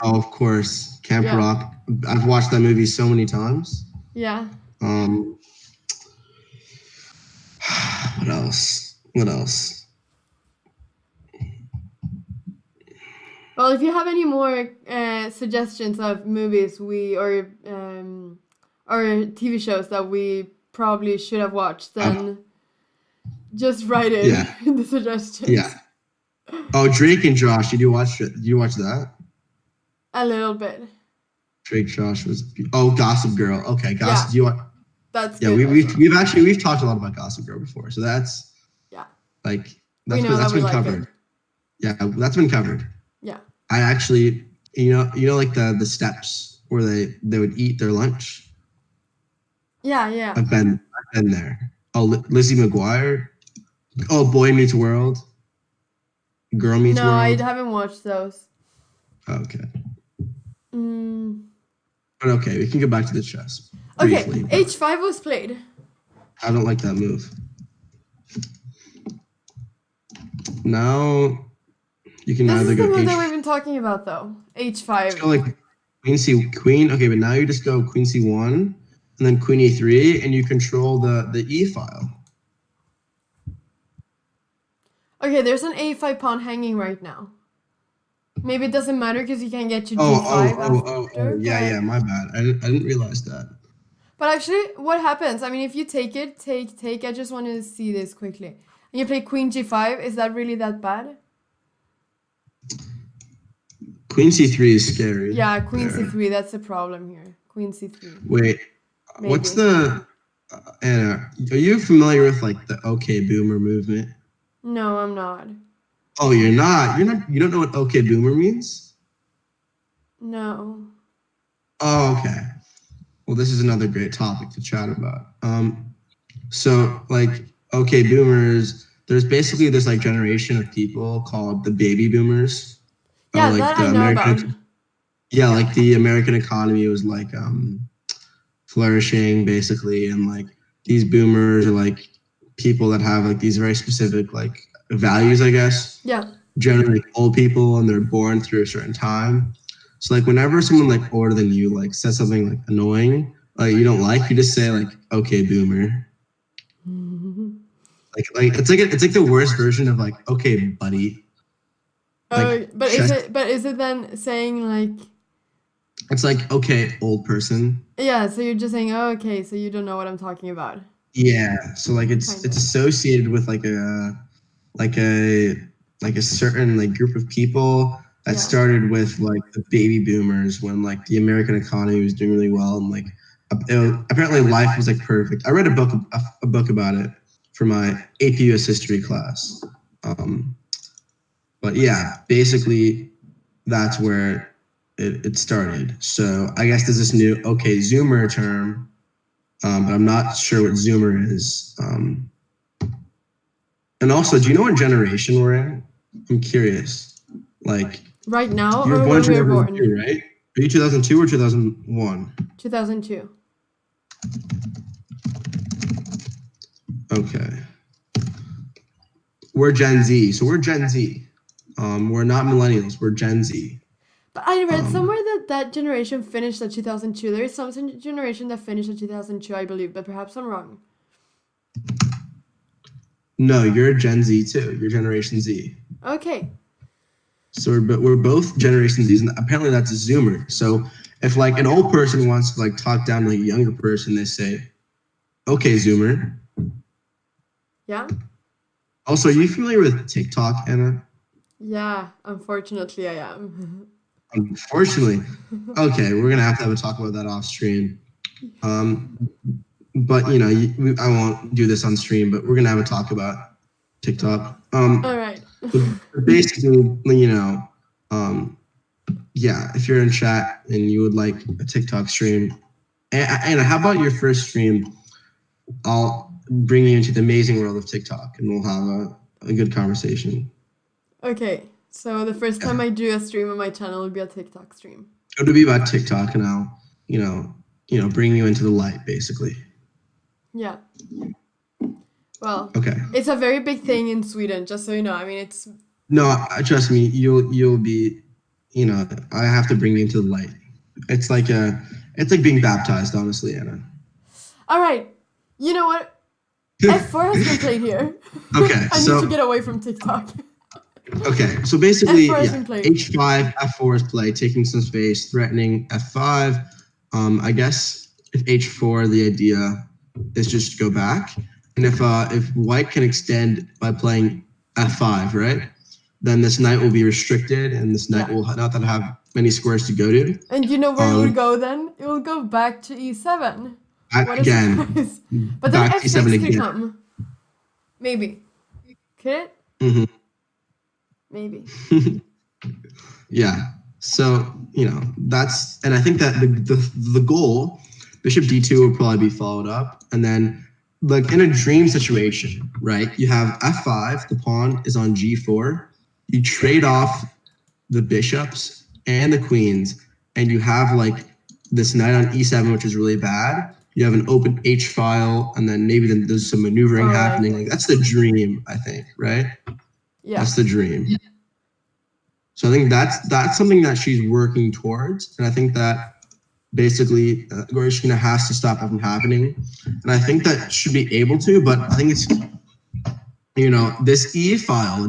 Oh, of course, Camp Yeah. Rock. I've watched that movie so many times. Yeah. What else? What else? Well, if you have any more suggestions of movies or TV shows that we probably should have watched, then just write it Yeah, in the suggestions. yeah. Oh, Drake and Josh. Did you watch that? A little bit. Drake Josh was. Oh, Gossip Girl. Okay, Gossip. Yeah. Do you want? That's Yeah, good. we've talked a lot about Gossip Girl before, so that's like we know that we been like covered. it. Yeah, that's been covered. Yeah. I actually, like the steps where they would eat their lunch. Yeah. I've been there. Oh, Lizzie McGuire. Oh, Boy Meets World. Girl Meets No, I World. haven't watched those. Okay. But okay, we can go back to the chess. Okay, Briefly. H5 was played. I don't like that move. Now you can This either is the go move H. that we've been talking about, though. H5. Let's go like Queen. Okay, but now you just go Queen C1 and then Queen E3, and you control the E file. Okay, there's an A5 pawn hanging right now. Maybe it doesn't matter because you can get your G5 after. Yeah, my bad. I didn't realize that. But actually, what happens? I mean, if you take it, take. I just want to see this quickly. And you play Queen G5. Is that really that bad? Queen C3 is scary. Yeah, Queen C3. That's the problem here. Queen C3. Wait, Maybe. what's the Anna? Are you familiar with like the OK Boomer movement? No, I'm not. Oh, you're not. You don't know what OK Boomer means? No. Oh, okay. Well, this is another great topic to chat about. So like OK Boomers, there's this like generation of people called the baby boomers. Yeah, like that the I know about. Yeah, like the American economy was like flourishing basically, and like these boomers are like people that have like these very specific like values, I guess. Yeah. Generally old people, and they're born through a certain time. So like whenever someone like older than you like says something like annoying, like you don't like, you just say like okay boomer. Like it's like the worst version of like okay buddy. Like, but is it then saying like it's like okay old person? Yeah, so you're just saying, oh, okay, so you don't know what I'm talking about. Yeah, so like it's associated with like a certain like group of people that started with like the baby boomers when like the American economy was doing really well, and like apparently life was like perfect. I read a book about it for my AP US history class. But yeah, basically that's where it started. So I guess there's this new okay Zoomer term, but I'm not sure what Zoomer is. And also, do you know what generation we're in? I'm curious. Like right now, you're or born when we were born? 2002, right? Are you 2002 or 2001? 2002. Okay. We're Gen Z, so we're Gen Z. We're not millennials. We're Gen Z. But I read somewhere that generation finished at 2002. There is some generation that finished at 2002, I believe, but perhaps I'm wrong. No, you're Gen Z too. You're Generation Z. Okay. So we're both Generation Zs, and apparently that's a Zoomer. So if like an old person wants to like talk down to a younger person, they say, "Okay, Zoomer." Yeah. Also, are you familiar with TikTok, Anna? Yeah, unfortunately, I am. Unfortunately. Okay, we're gonna have to have a talk about that off stream. But you know, I won't do this on stream, but we're gonna have a talk about TikTok. All right. Basically, you know, yeah, if you're in chat and you would like a TikTok stream, and how about your first stream? I'll bring you into the amazing world of TikTok, and we'll have a good conversation. Okay, so the first time I do a stream on my channel will be a TikTok stream. Go to be about TikTok, and I'll, bring you into the light, basically. Yeah. Well, Okay. it's a very big thing in Sweden, just so you know. I mean, it's... No, trust me, you'll be, I have to bring you into the light. It's like being baptized, honestly, Anna. All right. You know what? F4 has been played here. Okay, I need to get away from TikTok. Okay, so basically, F4 has yeah, been played. H5, F4 is played, taking some space, threatening F5. I guess if H4, the idea is just to go back, and if White can extend by playing F5, right? Then this knight will be restricted, and this knight will not have many squares to go to. And you know where it would go then? It will go back to E7. What a surprise! But then back F6 E7 could again. come. Maybe. Could it? Mm-hmm. Maybe. Yeah. So, that's, and I think that the goal, bishop d2 will probably be followed up. And then, like in a dream situation, right? You have f5, the pawn is on g4. You trade off the bishops and the queens, and you have like this knight on e7, which is really bad. You have an open h file, and then maybe there's some maneuvering happening. Like that's the dream, I think, right? Yeah. That's the dream. Yeah. So I think that's something that she's working towards, and I think that basically Goryachkina has to stop that from happening, and I think that should be able to. But I think it's this E file.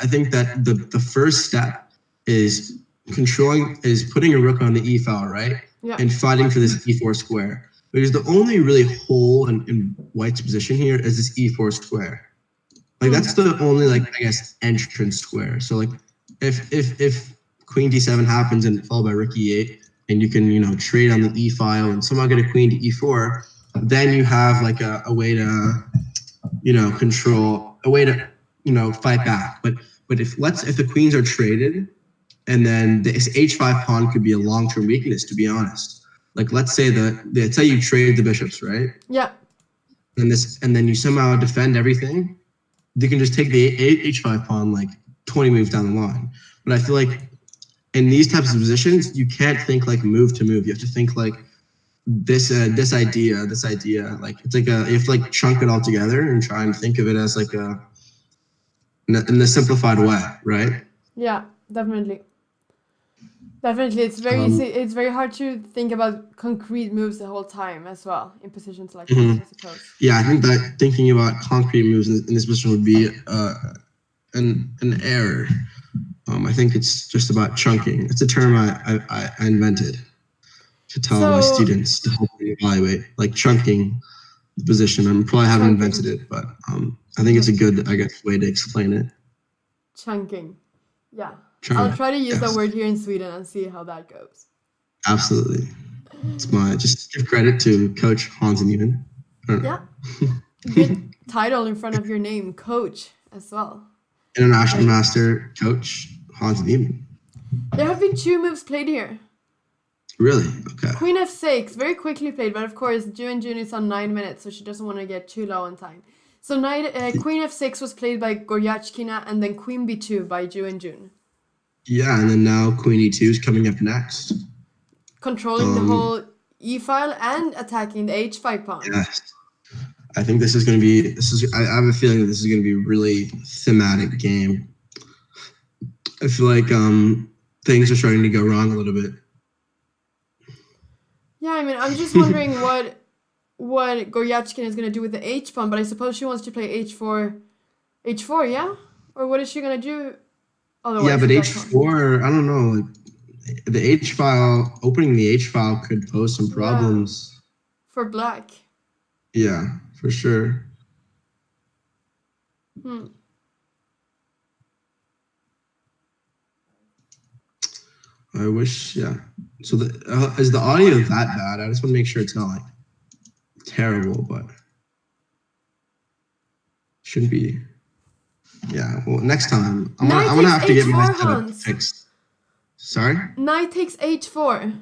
I think that the first step is putting a rook on the E file, right? Yeah. And fighting for this E4 square. Because the only really hole in White's position here is this E4 square. Like that's the only entrance square. So like if Queen D7 happens and followed by Rook E8, and you can trade on the E file and somehow get a Queen to E4, then you have like a way to control, a way to fight back. But if the queens are traded, and then this H5 pawn could be a long-term weakness, to be honest. Like let's say you trade the bishops, right? Yeah. And then you somehow defend everything. They can just take the H5 pawn like 20 moves down the line. But I feel like in these types of positions, you can't think like move to move. You have to think like this idea. Like it's like you have to like chunk it all together and try and think of it as like in a simplified way, right? Yeah, definitely. It's very hard to think about concrete moves the whole time as well in positions like this, I suppose. Yeah, I think that thinking about concrete moves in this position would be an error. I think it's just about chunking. It's a term I invented to tell my students to help me evaluate, like chunking the position. I probably haven't invented it, but I think it's a good, way to explain it. Chunking. Yeah. I'll try to use that word here in Sweden and see how that goes. Absolutely. It's just give credit to Coach Hans and Ewan. Yeah. Good title in front of your name, Coach, as well. International Master Coach Hans and Ewan. There have been 2 moves played here. Really? Okay. Queen f6, very quickly played, but of course Ju Wenjun is on 9 minutes, so she doesn't want to get too low on time. So Queen f6 was played by Goryachkina, and then Queen b2 by Ju Wenjun. Yeah, and then now Queen e2 is coming up next. Controlling the whole e file and attacking the h5 pawn. Yes. I think this is going to be. I have a feeling that this is going to be a really thematic game. I feel like things are starting to go wrong a little bit. Yeah, I mean, I'm just wondering what Goryachkina is going to do with the h pawn, but I suppose she wants to play h4, yeah? Or what is she going to do? Otherwise, yeah, but h4, I don't know. Like the h file, opening the h file could pose some problems. For black. Yeah, for sure. I wish, yeah. So is the audio that bad? I just want to make sure it's not like terrible, but shouldn't be. Yeah, well, next time I'm gonna have to get my setup fixed. Sorry? Knight takes h4.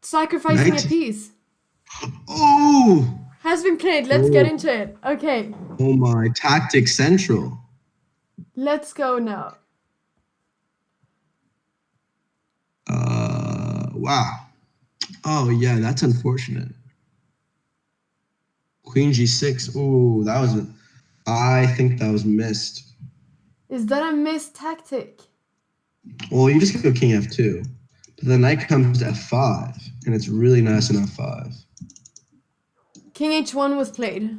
Sacrificing a piece. Oh! Has been played. Let's get into it. Okay. Oh my, Tactic Central. Let's go now. wow. Oh, yeah, that's unfortunate. Queen G6. Ooh, I think that was missed. Is that a missed tactic? Well, you just go King F2. But the knight comes to F5, and it's really nice on F5. King H1 was played.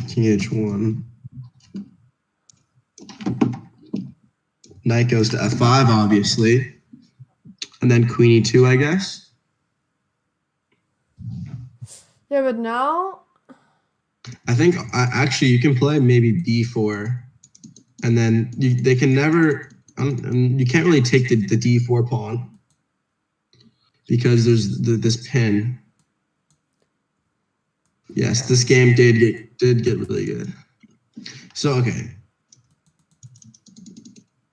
King H1. Knight goes to F5, obviously. And then Queen E2, I guess. Yeah, but now... I think, actually, you can play maybe B4. And then they can never... you can't really take the D4 pawn. Because there's this pin. Yes, this game did get really good. So, okay.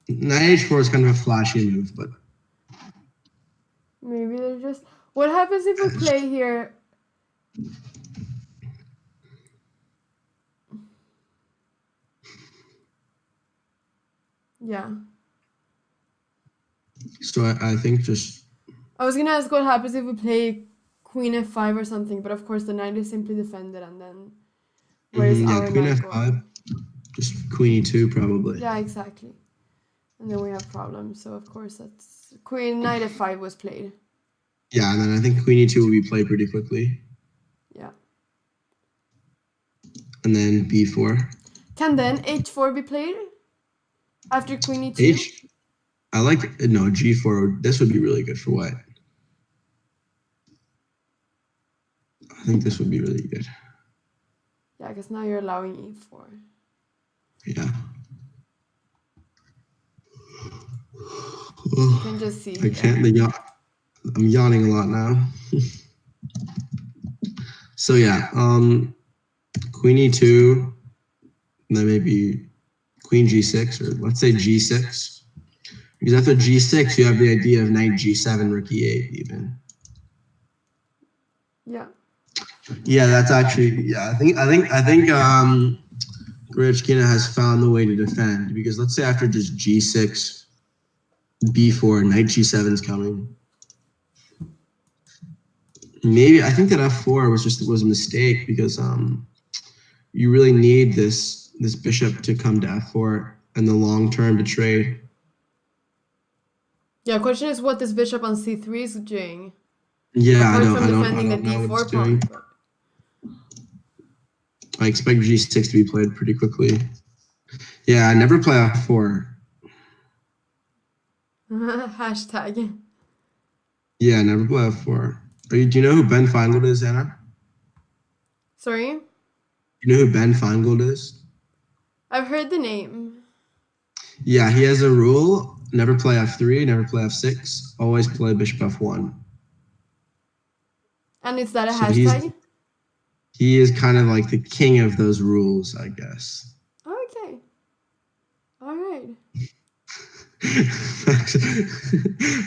Knight H4 is kind of a flashy move, but... Maybe they're just... What happens if we play here? Yeah. So I think just... I was gonna ask what happens if we play Queen F5 or something, but of course the knight is simply defended, and then where's our Queen knight F5, going? just Queen E2 probably. Yeah, exactly. And then we have problems, so of course that's... Knight F5 was played. Yeah, and then I think Queen E2 will be played pretty quickly. Yeah. And then B4. Can then H4 be played? After Queen E2? G4. This would be really good for white. I think this would be really good. Yeah, because now you're allowing E4. Yeah. You can just see. I can't. I'm yawning a lot now. So yeah, Queen E2, and then maybe Queen G6, or let's say G6. Because after G6, you have the idea of Knight G7, Rook E8 even. Yeah. Yeah, that's actually, yeah, I think Goryachkina has found the way to defend, because let's say after just G6, B4, Knight G7 is coming. Maybe I think that F4 was a mistake, because you really need this bishop to come to F4 in the long term to trade. Yeah, question is what this bishop on C3 is doing. Yeah, Apart I from don't defending the know what it's D4 pawn. doing. I expect G6 to be played pretty quickly. Yeah, I never play F4. Hashtag. Yeah, never play F4. Do you know who Ben Feingold is, Anna? Sorry? You know who Ben Feingold is? I've heard the name. Yeah, he has a rule: never play F3, never play F6, always play Bishop F1. And is that a So hashtag? he is kind of like the king of those rules, I guess. Okay. All right.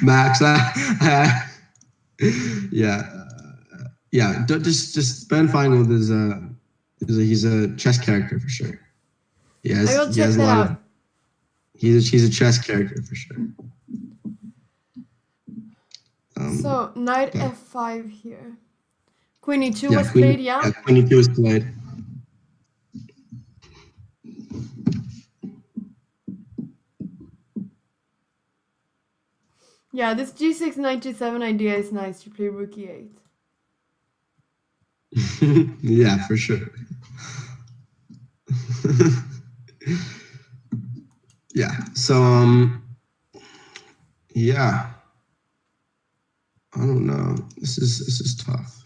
Max, yeah. Just Ben Feingold he's a chess character for sure. I will check that out. He's a chess character for sure. So Knight F5 here. Queen E2 was Queen, played, yeah? Yeah, Queen E2 was played. Yeah, this G6 Knight G7 idea is nice to play Rook E8. Yeah, for sure. Yeah. So yeah. I don't know. This is tough.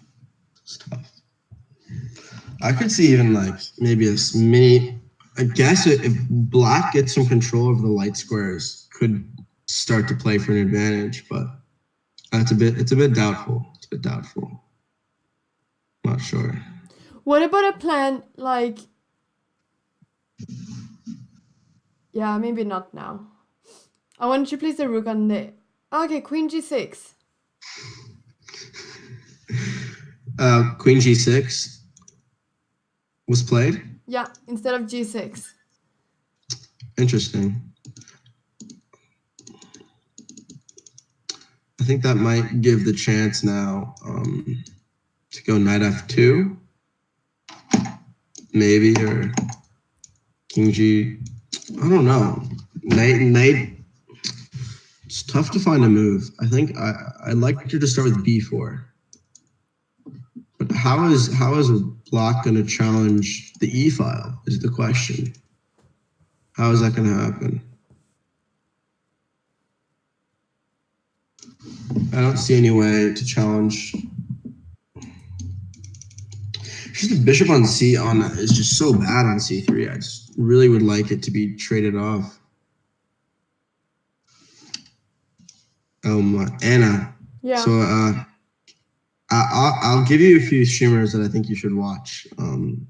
It's tough. I could see even like maybe a mini. I guess if Black gets some control over the light squares, could start to play for an advantage, but it's a bit doubtful. It's a bit doubtful. Not sure. What about a plan like... Yeah, maybe not now. I want you to place the rook on the... Okay, Queen G6. Queen G6 was played. Yeah, instead of G6. Interesting. think that might give the chance now to go knight f2, maybe, or king g. I don't know. Knight. It's tough to find a move. I think I'd like to just start with b4. But how is black going to challenge the e file? Is the question. How is that going to happen? I don't see any way to challenge. Just the bishop on c is just so bad on c3. I just really would like it to be traded off. Anna. Yeah. So I'll give you a few streamers that I think you should watch. Ben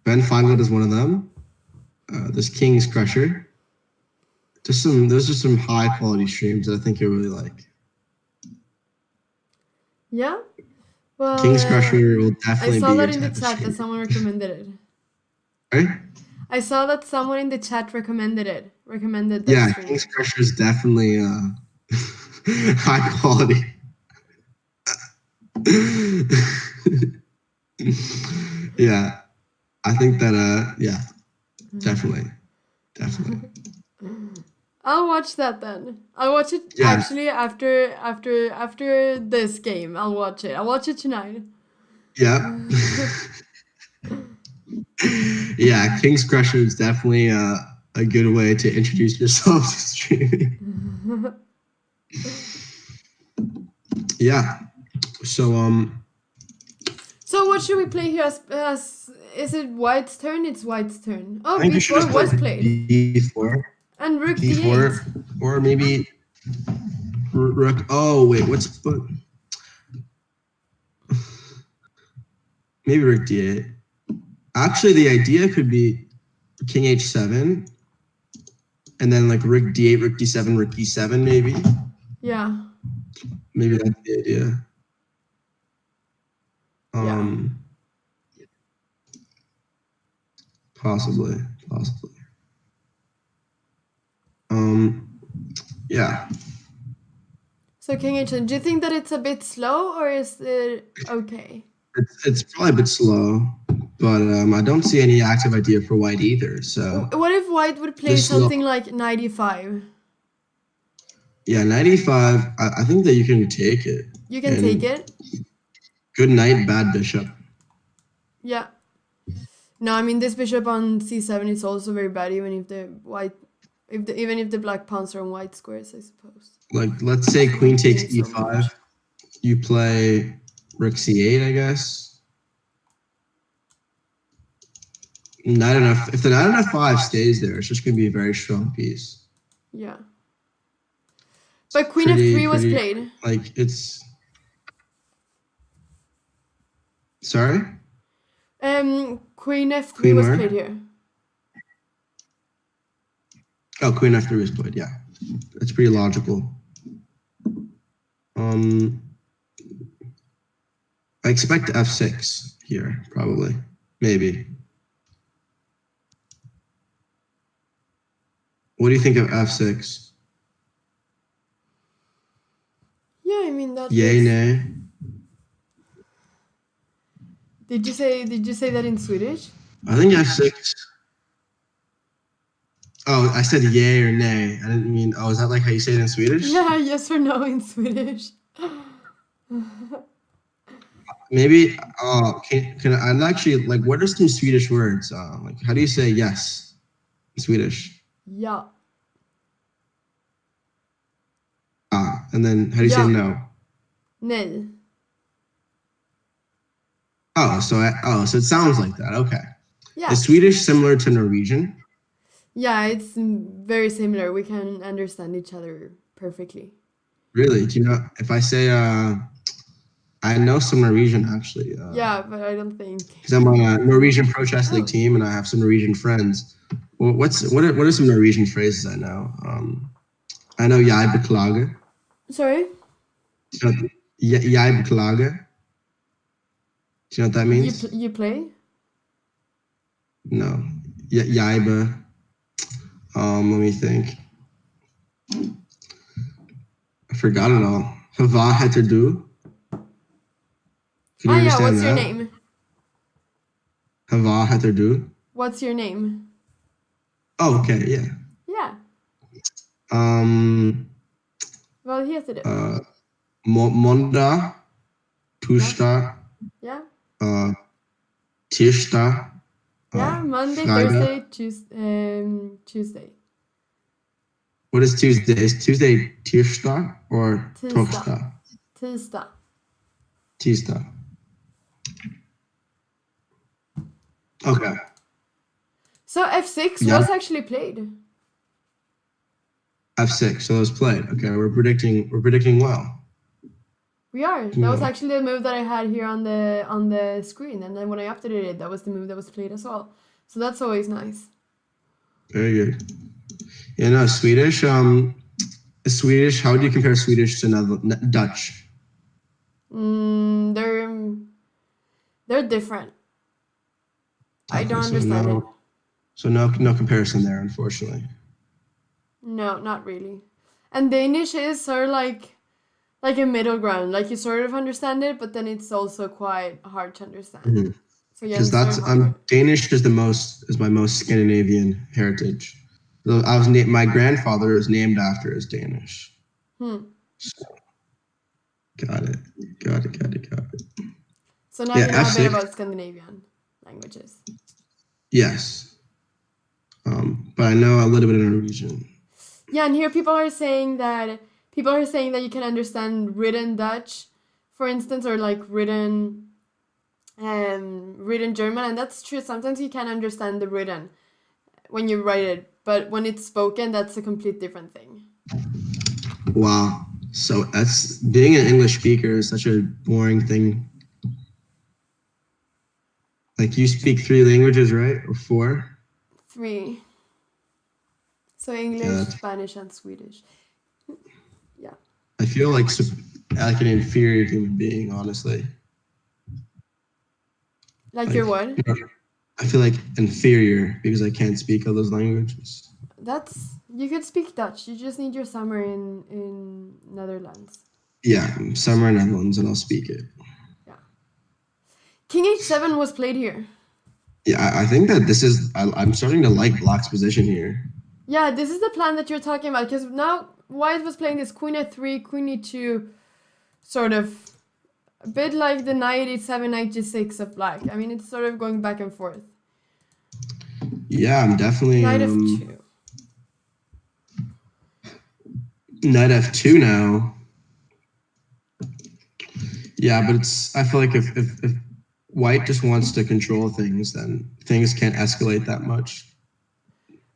Feingold is one of them. This King's Crusher. Those are some high quality streams that I think you'll really like. Yeah. Well, King's Crusher will definitely be I saw your that in the type of chat that streamer. someone recommended it. Right? I saw that someone in the chat recommended it. Recommended that Yeah, stream. King's Crusher is definitely high quality. Yeah, I think that yeah, definitely. I'll watch that then. I'll watch it actually after this game. I'll watch it. I'll watch it tonight. Yeah. Yeah, King's Crusher is definitely a good way to introduce yourself to streaming. Yeah. So So what should we play here? As is it White's turn? It's White's turn. Oh, I think you should just b4 was played. d4. And rook d4, d8. or maybe rook. Oh wait, maybe rook d8. Actually, the idea could be king h7, and then like rook d8, rook d7, rook e7, maybe. Yeah. Maybe that's the idea. Possibly. Yeah. So king h7. Do you think that it's a bit slow, or is it okay? It's probably a bit slow, but I don't see any active idea for white either. So What if white would play something like knight e5? Yeah, 95. I think that you can take it. You can take it. Good knight, bad bishop. Yeah. No, I mean this bishop on c7 is also very bad, even if the black pawns are on white squares, I suppose. Like, let's say queen takes e5. You play rook c8, I guess. Knight on f. If the knight on f5 stays there, it's just going to be a very strong piece. Yeah. But queen f3 was played. Like, it's. Sorry? Queen f3 was played here. Oh, queen f3 was played, yeah. That's pretty logical. I expect f6 here, probably. Maybe. What do you think of f6? Yeah, I mean that. Yay, nay? Did you say that in Swedish? I think f6. Oh, I said yay or nay. I didn't mean. Oh, is that like how you say it in Swedish? Yeah, yes or no in Swedish. Maybe. Can I actually like? What are some Swedish words? Like, how do you say yes in Swedish? Yeah. And then how do you say no? Nej. So it sounds like that. Okay. Yeah. Is Swedish similar to Norwegian? Yeah, it's very similar. We can understand each other perfectly. Really? Do you know if I say I know some Norwegian actually. Yeah, but I don't think. Because I'm on a Norwegian Pro Chess League team and I have some Norwegian friends. Well, what are some Norwegian phrases I know? I know jeg beklager. Sorry? Jeg beklager. Do you know what that means? You play? No. Jeg let me think. I forgot it all. Hava heter du? Can you yeah, understand what's your that? name? Hava heter du? What's your name? Oh, okay, yeah. Yeah. Vad heter du? Måndag, torsdag, Yeah. tisdag, Yeah, Monday, Friday. Thursday, Tuesday. What is Tuesday? Is Tuesday tirsdag or Tisdag. torsdag? Tisdag. Tisdag. Okay. So F6 Yeah. was actually played. F6, so it was played. Okay, we're predicting well. We are. That was actually the move that I had here on the screen, and then when I updated it, that was the move that was played as well. So that's always nice. Very good. Yeah, no, Swedish. Swedish. How would you compare Swedish to Dutch? They're different. I don't Okay, understand it. So no comparison there, unfortunately. No, not really. And Danish is sort of like a middle ground. Like you sort of understand it, but then it's also quite hard to understand. Mm-hmm. So yeah, Because that's Danish is my most Scandinavian heritage. So my grandfather was named after his Danish. So, got it. So now you know a bit about Scandinavian languages. Yes. But I know a little bit of Norwegian. Yeah, and here people are saying that you can understand written Dutch, for instance, or like written German, and that's true. Sometimes you can understand the written when you write it, but when it's spoken, that's a complete different thing. Wow. So that's being an English speaker is such a boring thing. Like you speak 3 languages, right? Or 4? 3. So English, Spanish, and Swedish. Yeah. I feel like an inferior human being, honestly. Like you're what? I feel like inferior because I can't speak all those languages. You could speak Dutch. You just need your summer in Netherlands. Yeah, summer in Netherlands, and I'll speak it. Yeah. King h7 was played here. Yeah, I think that this is. I'm starting to like Black's position here. Yeah, this is the plan that you're talking about, because now White was playing this Queen f3, Queen e2, sort of a bit like the Knight e7, Knight g6 of Black. I mean, it's sort of going back and forth. Yeah, I'm definitely. Knight f2. Knight f2 now. Yeah, but I feel like if White just wants to control things, then things can't escalate that much.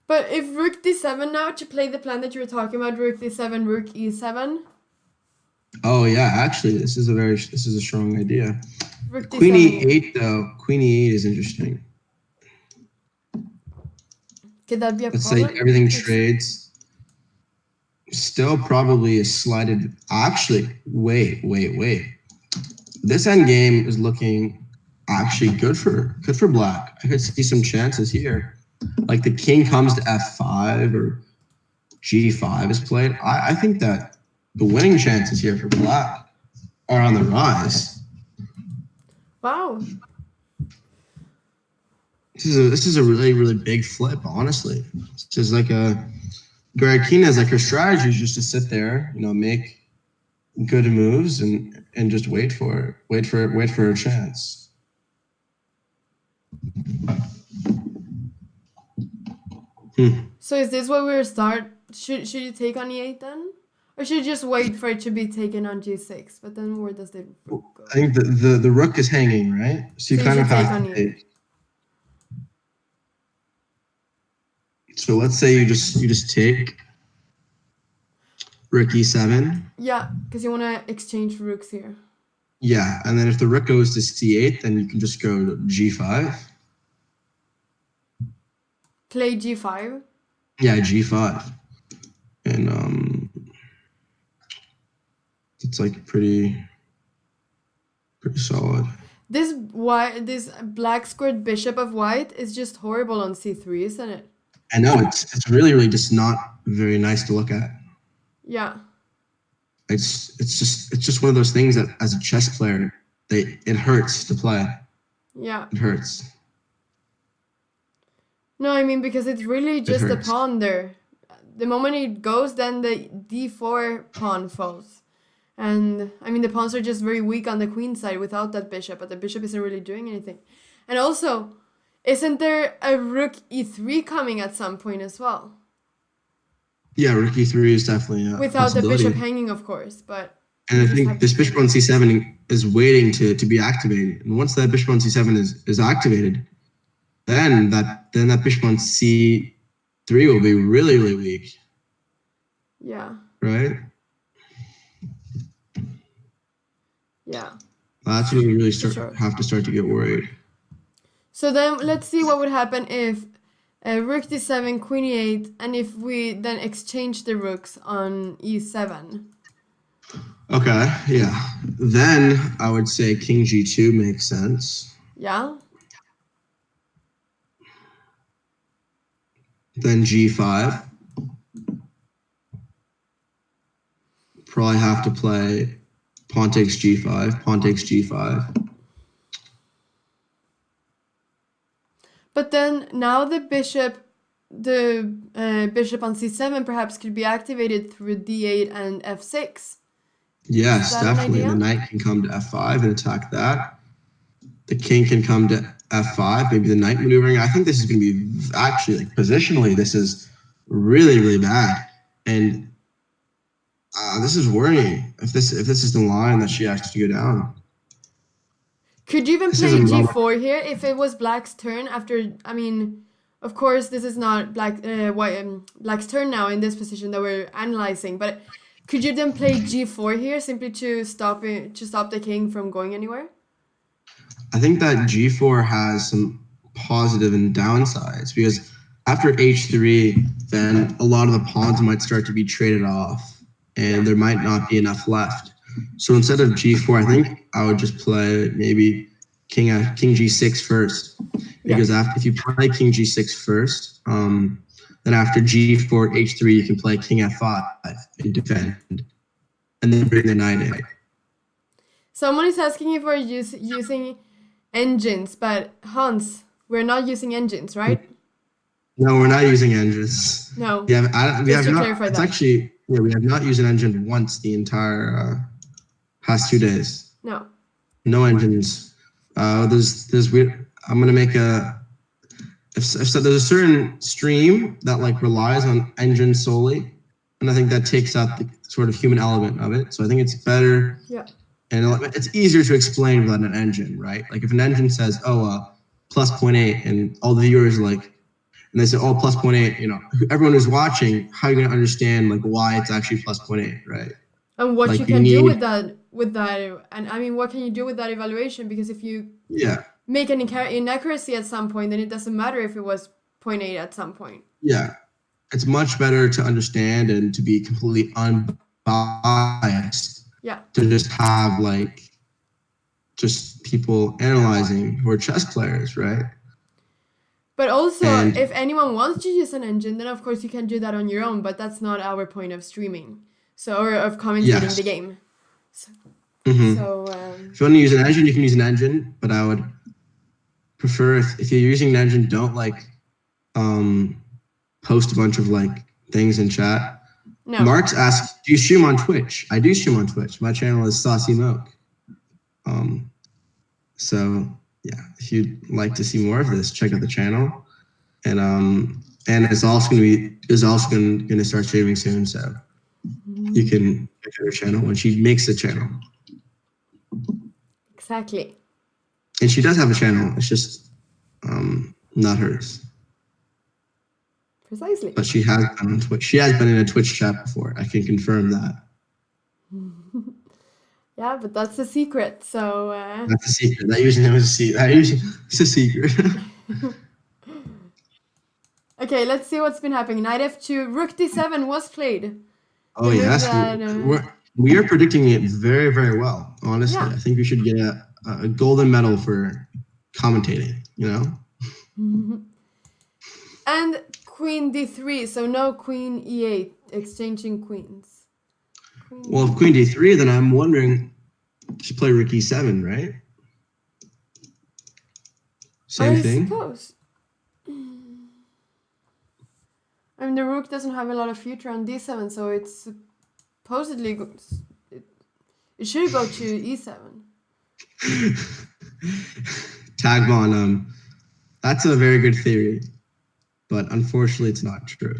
But if Rook d7 now, to play the plan that you were talking about, Rook d7, Rook e7. Oh yeah, actually, this is a strong idea. Rook Queen d7 e8 though. Queen e8 is interesting. Could that be a Let's problem? say everything trades. Still probably a slighted. Actually, wait. This endgame is looking actually good for Black. I could see some chances here. Like the king comes to f5 or g5 is played. I think that the winning chances here for Black are on the rise. Wow. This is a really, really big flip, honestly. This is like Goryachkina is like her strategy is just to sit there, make good moves and just wait for her chance. So is this where we'll start? Should you take on e8 then? Or should you just wait for it to be taken on g6? But then where does the rook go? I think the rook is hanging, right? So you kind of have to take. So let's say you just take rook e7. Yeah, because you want to exchange rooks here. Yeah, and then if the rook goes to c8, then you can just go to g5. Play g5? Yeah, g5. And it's like pretty solid. This black squared bishop of White is just horrible on c3, isn't it? I know, it's really, really just not very nice to look at. Yeah. it's just one of those things that as a chess player, it hurts to play. Yeah. It hurts. No, I mean, because it's really just a hurts. pawn there. The moment it goes, then the d4 pawn falls. And I mean, the pawns are just very weak on the queen side without that bishop, but the bishop isn't really doing anything. And also, isn't there a rook e3 coming at some point as well? Yeah, rook e3 is definitely a Without the possibility. bishop hanging, of course, but And you I just have think to this see. bishop on c7 is waiting to be activated. And once that bishop on c7 is activated, then that bishop on c3 will be really, really weak. Yeah. Right? Yeah. That's when you really Sure. have to start to get worried. So then let's see what would happen if rook d7, queen e8, and if we then exchange the rooks on e7. Okay, yeah. Then I would say king g2 makes sense. Yeah. Then g5. Probably have to play pawn takes g5, pawn takes g5. But then now the bishop on c7 perhaps could be activated through d8 and f6. Yes, Is that an definitely. idea? The knight can come to f5 and attack that. The king can come to f5, maybe the knight maneuvering. I think this is going to be actually, like, positionally, this is really, really bad. And this is worrying if this is the line that she has to go down. Could you even This play is a g4 here if it was black's turn after, I mean, of course this is not black's turn now in this position that we're analyzing, but could you then play g4 here simply to stop the king from going anywhere? I think that g4 has some positive and downsides because after h3, then a lot of the pawns might start to be traded off and there might not be enough left. So instead of g4, I think I would just play maybe king g6 first. Because if you play king g6 first, then after g4, h3, you can play king f5 and defend, and then bring the knight in. Someone is asking if we're using engines, but Hans, we're not using engines, right? No, we're not using engines. No. Yeah, we Just have to not. clarify It's that. actually we have not used an engine once the entire past 2 days. No engines. There's weird. I'm gonna make a. If so, there's a certain stream that like relies on engines solely, and I think that takes out the sort of human element of it. So I think it's better. Yeah. And it's easier to explain without an engine, right? Like if an engine says, "Oh, plus 0.8," and all the viewers like. And they say, "Oh, plus 0.8." You know, everyone who's watching, how are you going to understand like why it's actually plus 0.8, right? And what Like, you can do with that, and I mean, what can you do with that evaluation? Because if you make an inaccuracy at some point, then it doesn't matter if it was 0.8 at some point. Yeah, it's much better to understand and to be completely unbiased. Yeah. To just have like just people analyzing who are chess players, right? But also, if anyone wants to use an engine, then of course you can do that on your own, but that's not our point of streaming. So, or of commentating the game. So, if you want to use an engine, you can use an engine, but I would prefer if you're using an engine, don't like post a bunch of like things in chat. No. Mark's asked, do you stream on Twitch? I do stream on Twitch. My channel is Saucy Moke. So yeah, if you'd like to see more of this, check out the channel. And it's also going to start streaming soon, so you can check out her channel when she makes the channel. Exactly. And she does have a channel. It's just not hers. Precisely. But she has been on Twitch. She has been in a Twitch chat before. I can confirm that. Yeah, but that's a secret. So that's a secret. That usually was a secret. It's a secret. Okay, let's see what's been happening. Knight f2, rook d7 was played. Oh yes, we are predicting it very, very well. Honestly, I think we should get a golden medal for commentating. You know. And queen d3, so no queen e8, exchanging queens. Well, if queen d3, then I'm wondering, just play rook e7, right? Same thing. Suppose. I mean, the rook doesn't have a lot of future on d7, so it's supposedly it should go to e7. Tagbon, that's a very good theory, but unfortunately, it's not true.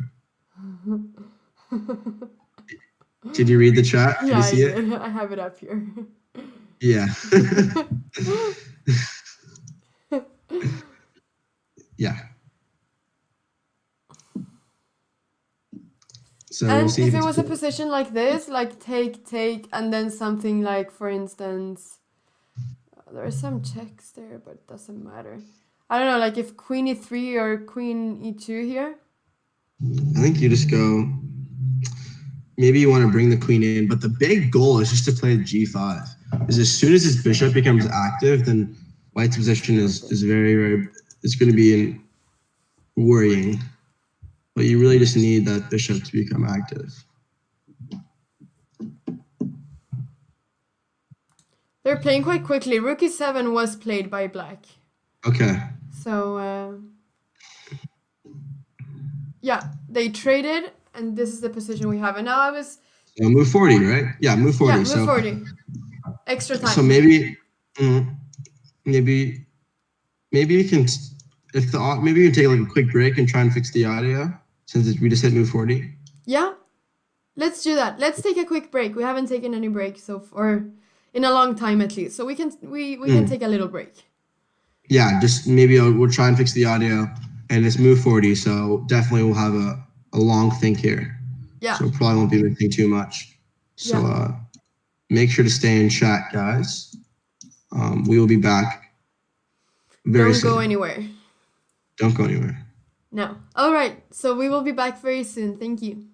Did you read the chat? Did you see it? Did. I have it up here. Yeah. Yeah. So And we'll see if if it was a position like this, like take, and then something like, for instance, there are some checks there, but it doesn't matter. I don't know, like if queen e3 or queen e2 here. I think you just go, maybe you want to bring the queen in, but the big goal is just to play g5. Because as soon as this bishop becomes active, then white's position is very, very, it's going to be worrying. But you really just need that bishop to become active. They're playing quite quickly. Rook e7 was played by black. Okay. So, yeah, they traded, and this is the position we have. And now I was... So move 40, right? Yeah, move 40. Yeah, move 40. Extra time. So maybe you can, maybe you can take like a quick break and try and fix the audio since we just hit move 40. Yeah, let's do that. Let's take a quick break. We haven't taken any break or in a long time at least. So we can take a little break. Yeah, just maybe we'll try and fix the audio and it's move 40. So definitely we'll have a long think here. Yeah. So probably won't be missing too much. So make sure to stay in chat, guys. We will be back very soon. Don't go anywhere. Don't go anywhere. No. All right. So we will be back very soon. Thank you.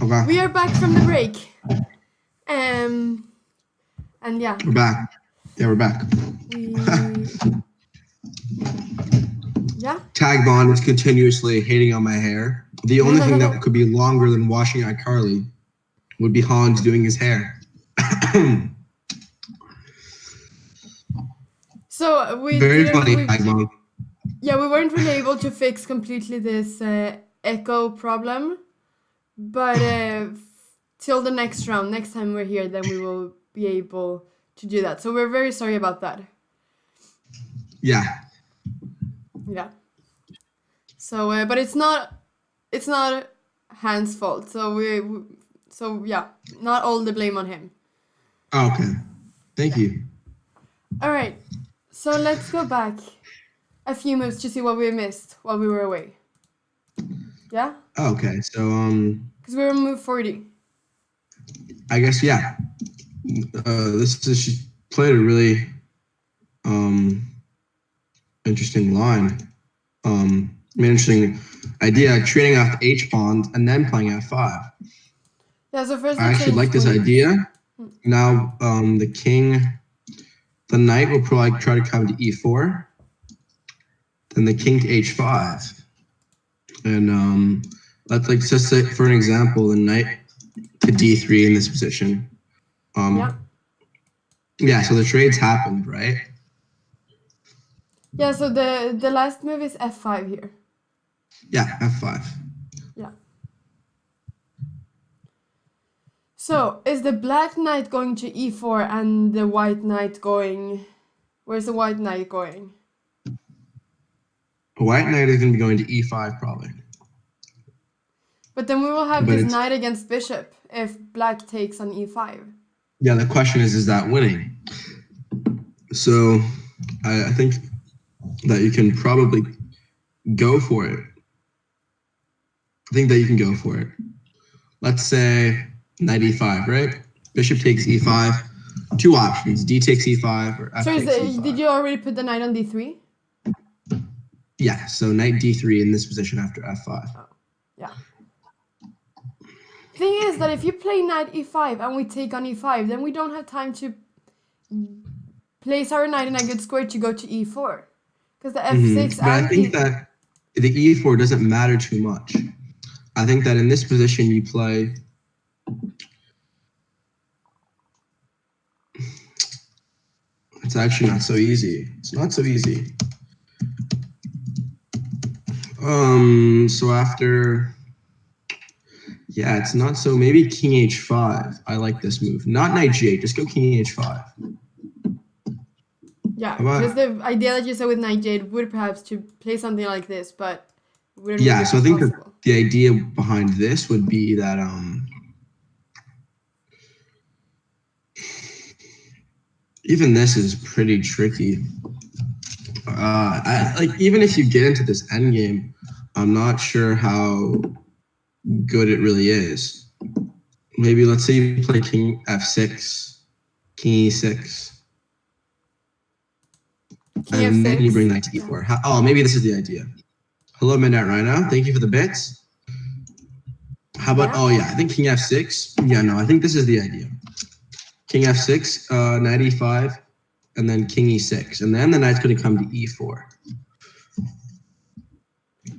Okay. We are back from the break. And yeah. We're back. Yeah, we're back. Yeah. Tag Bond is continuously hating on my hair. The only thing that could be longer than washing iCarly would be Hans doing his hair. So Very funny, Tag Bond. Yeah, we weren't really able to fix completely this echo problem, but till the next round, next time we're here, then we will be able to do that. So we're very sorry about that. Yeah. Yeah. So, but it's not Hans' fault. So yeah, not all the blame on him. Okay. Thank you. All right. So let's go back a few moves to see what we missed while we were away. Yeah? Okay, so Because we were on move 40. I guess yeah. She played a really interesting line. Interesting idea, trading off the H pawn and then playing F5. Yeah, so first I actually like this idea. Now the knight will probably try to come to E4. Then the king to H5. And let's just say, for an example, the knight to D3 in this position. Yeah, so the trades happened, right? Yeah, so the last move is F5 here. Yeah, F5. Yeah. So, is the black knight going to E4 and the white knight going... Where's the white knight going? The white knight is going to be going to E5 probably. But then we will have this knight against bishop if black takes on E5. Yeah, the question is that winning? So, I think that you can probably go for it. I think that you can go for it. Let's say knight E5, right? Bishop takes E5. Two options: D takes E5 or F takes E5. Did you already put the knight on D3? Yeah, so knight D3 in this position after F5. Oh, yeah. Thing is that if you play knight E5 and we take on E5, then we don't have time to place our knight in a good square to go to E4. Because the F6 But I think that the E4 doesn't matter too much. I think that in this position you play... It's actually not so easy. It's not so easy. So after... Yeah, it's not so... Maybe king H5. I like this move. Not knight G8, just go king H5. Yeah, because the idea that you said with knight G8 would perhaps to play something like this, but it wouldn't yeah, so I think that possible. the idea behind this would be that even this is pretty tricky. Even if you get into this endgame, I'm not sure how good it really is. Maybe let's say you play king F6, king E6, and then you bring knight to E4. Oh, maybe this is the idea. Hello, Midnight Rhino. Thank you for the bits. How about, I think king F6. Yeah, no, I think this is the idea. King F6, knight E5, and then king E6. And then the knight's going to come to E4.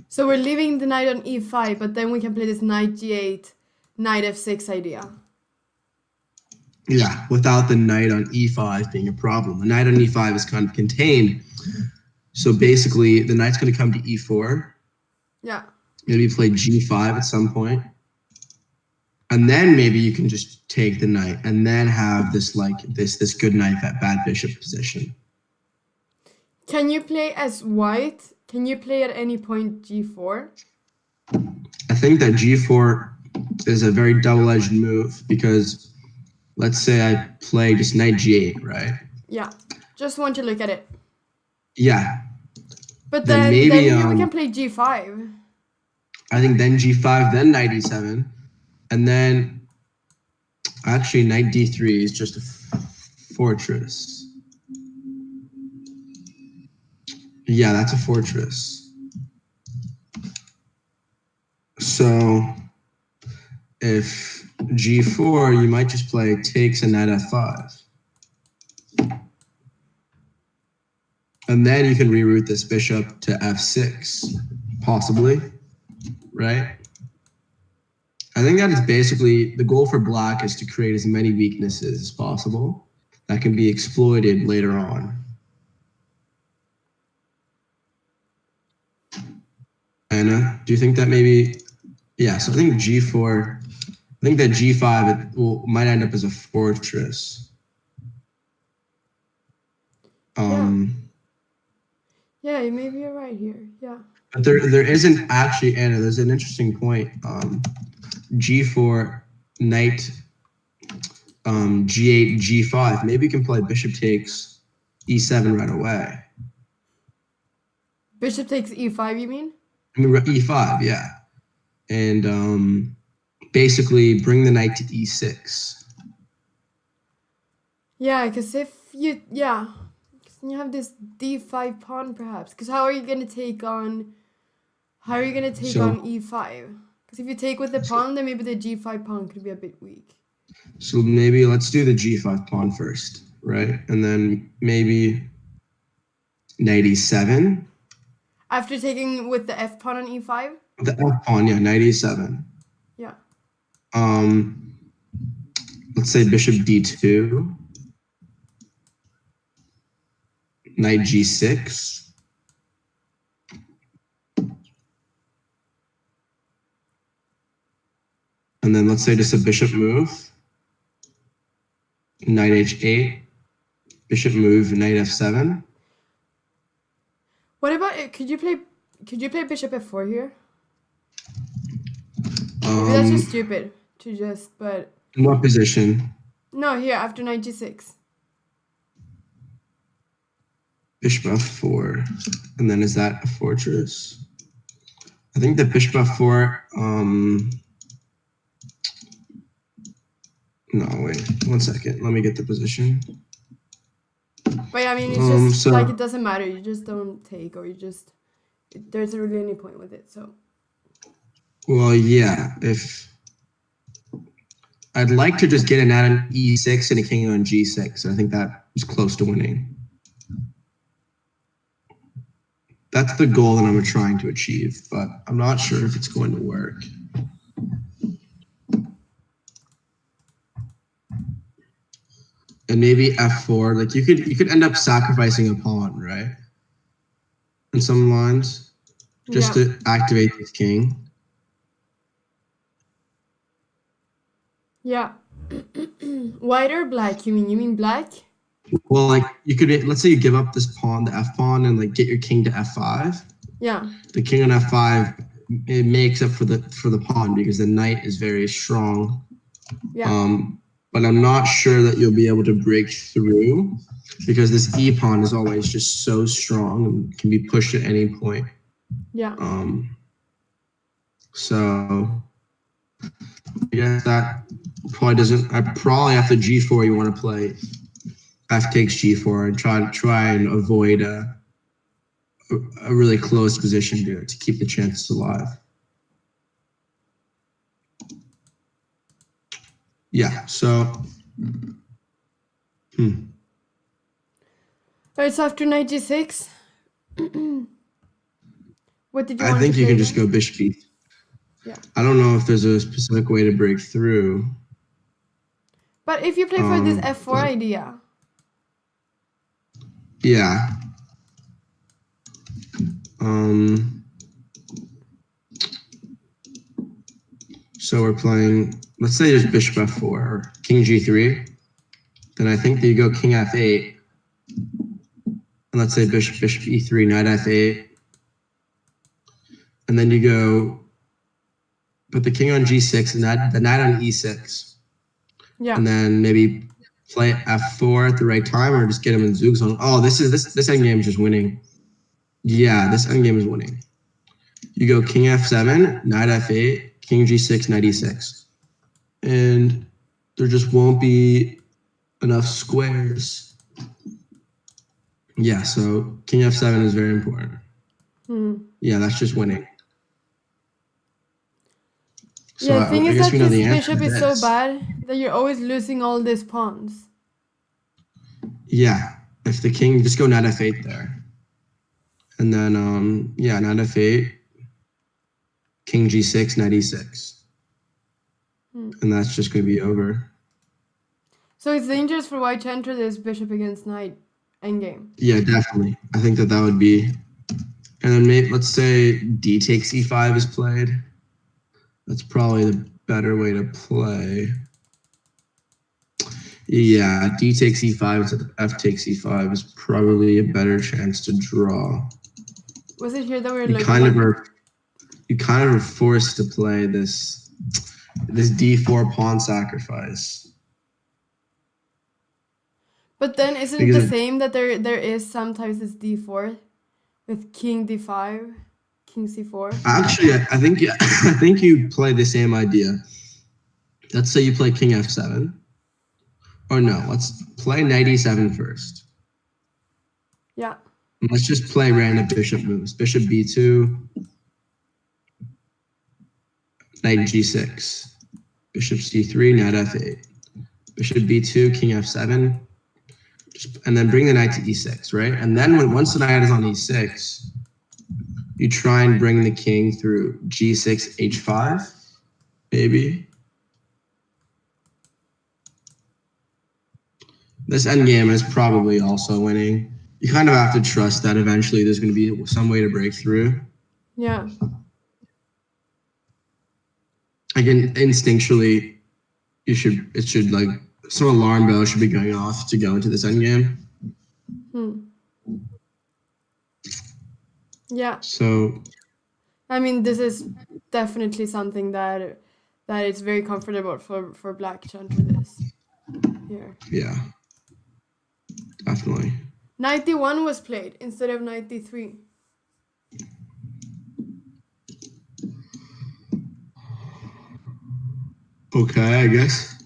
So we're leaving the knight on E5, but then we can play this knight G8, knight F6 idea. Yeah, without the knight on E5 being a problem. The knight on E5 is kind of contained. So basically, the knight's going to come to E4. Yeah. Maybe play G5 at some point. And then maybe you can just take the knight and then have this this good knight at bad bishop position. Can you play as white? Can you play at any point G4? I think that G4 is a very double-edged move because let's say I play just knight G8, right? Yeah, just want to look at it. Yeah. But then maybe we can play G5. I think then G5, then knight E7. And then, actually, knight D3 is just a fortress. Yeah, that's a fortress. So, if g4, you might just play takes and knight f5. And then you can reroute this bishop to f6, possibly, right? I think that is basically the goal for black, is to create as many weaknesses as possible that can be exploited later on. Anna, do you think that maybe, yeah, so I think g4, I think that g5 might end up as a fortress. Yeah, maybe you're right here. Yeah. But there isn't actually, Anna, there's an interesting point. G4, knight, G8, G5. Maybe you can play bishop takes E7 right away. Bishop takes E5, you mean? I mean, E5, yeah. And basically bring the knight to E6. Yeah, because if you, you have this D5 pawn perhaps. Because how are you going to take on E5? Because if you take with the pawn, then maybe the G5 pawn could be a bit weak. So maybe let's do the G5 pawn first, right? And then maybe knight E7. After taking with the F pawn on E5? The F pawn, yeah, knight E7. Yeah. Let's say bishop D2. Knight G6. And then let's say just a bishop move. Knight H8. Bishop move, knight F7. What about it? Could you play bishop F4 here? Maybe that's just stupid to just, but... In what position? No, here, after knight G6. Bishop F4. And then is that a fortress? I think the bishop F4, no, wait, 1 second. Let me get the position. But I mean, it's just like, it doesn't matter. You just don't take, or you just, there isn't really any point with it, so. Well, yeah, if I'd like to just get a knight on E6 and a king on G6. I think that is close to winning. That's the goal that I'm trying to achieve, but I'm not sure if it's going to work. And maybe F4, like you could end up sacrificing a pawn, right? In some lines, just to activate this king. Yeah. White or black? You mean black? Well, like you could, let's say you give up this pawn, the F pawn, and like get your king to F5. Yeah. The king on F5, it makes up for the pawn because the knight is very strong. Yeah. But I'm not sure that you'll be able to break through because this E pawn is always just so strong and can be pushed at any point. Yeah. So I guess that probably doesn't. I probably after G4 you want to play F takes G4 and try and avoid a really close position to keep the chances alive. Yeah, so It's after knight G6. What did you want to play? I think you can just go bishop E. Yeah. I don't know if there's a specific way to break through. But if you play for this F4 idea. Yeah. So we're playing, let's say there's bishop F4 or king G3. Then I think that you go king F8. And let's say bishop E3, knight F8. And then you go put the king on G6 and the knight on E6. Yeah. And then maybe play F4 at the right time or just get him in Zugzwang. Oh, this endgame is just winning. Yeah, this endgame is winning. You go king F7, knight F8, king G6, knight E6. And there just won't be enough squares. Yeah, so king F7 is very important. Yeah, that's just winning. Yeah, the thing I is guess that we know this the answer bishop to is so this. bad that you're always losing all these pawns. Yeah, if the king, just go knight f8 there. And then, yeah, knight f8, king g6, knight e6. And that's just going to be over. So it's dangerous for white to enter this bishop against knight endgame. Yeah, definitely. I think that would be. And then maybe, let's say d takes e5 is played. That's probably the better way to play. Yeah, d takes e5 instead of f takes e5 is probably a better chance to draw. Was it here that we were You looking kind at? of are forced to play this d4 pawn sacrifice. But then isn't it the same that there is sometimes this d4 with king d5, king c4? Actually, I think you play the same idea. Let's say you play king f7. Or no, let's play knight e7 first. Yeah. Let's just play random bishop moves. Bishop b2, knight g6, bishop c3, knight f8, bishop b2, king f7, and then bring the knight to e6, right? And then once the knight is on e6, you try and bring the king through g6, h5, maybe. This endgame is probably also winning. You kind of have to trust that eventually there's going to be some way to break through. Yeah. Again, instinctually, it should like some alarm bell should be going off to go into this endgame. Yeah. So, I mean, this is definitely something that it's very comfortable for black to enter this here. yeah, definitely. Knight d1 was played instead of knight d3. Okay, I guess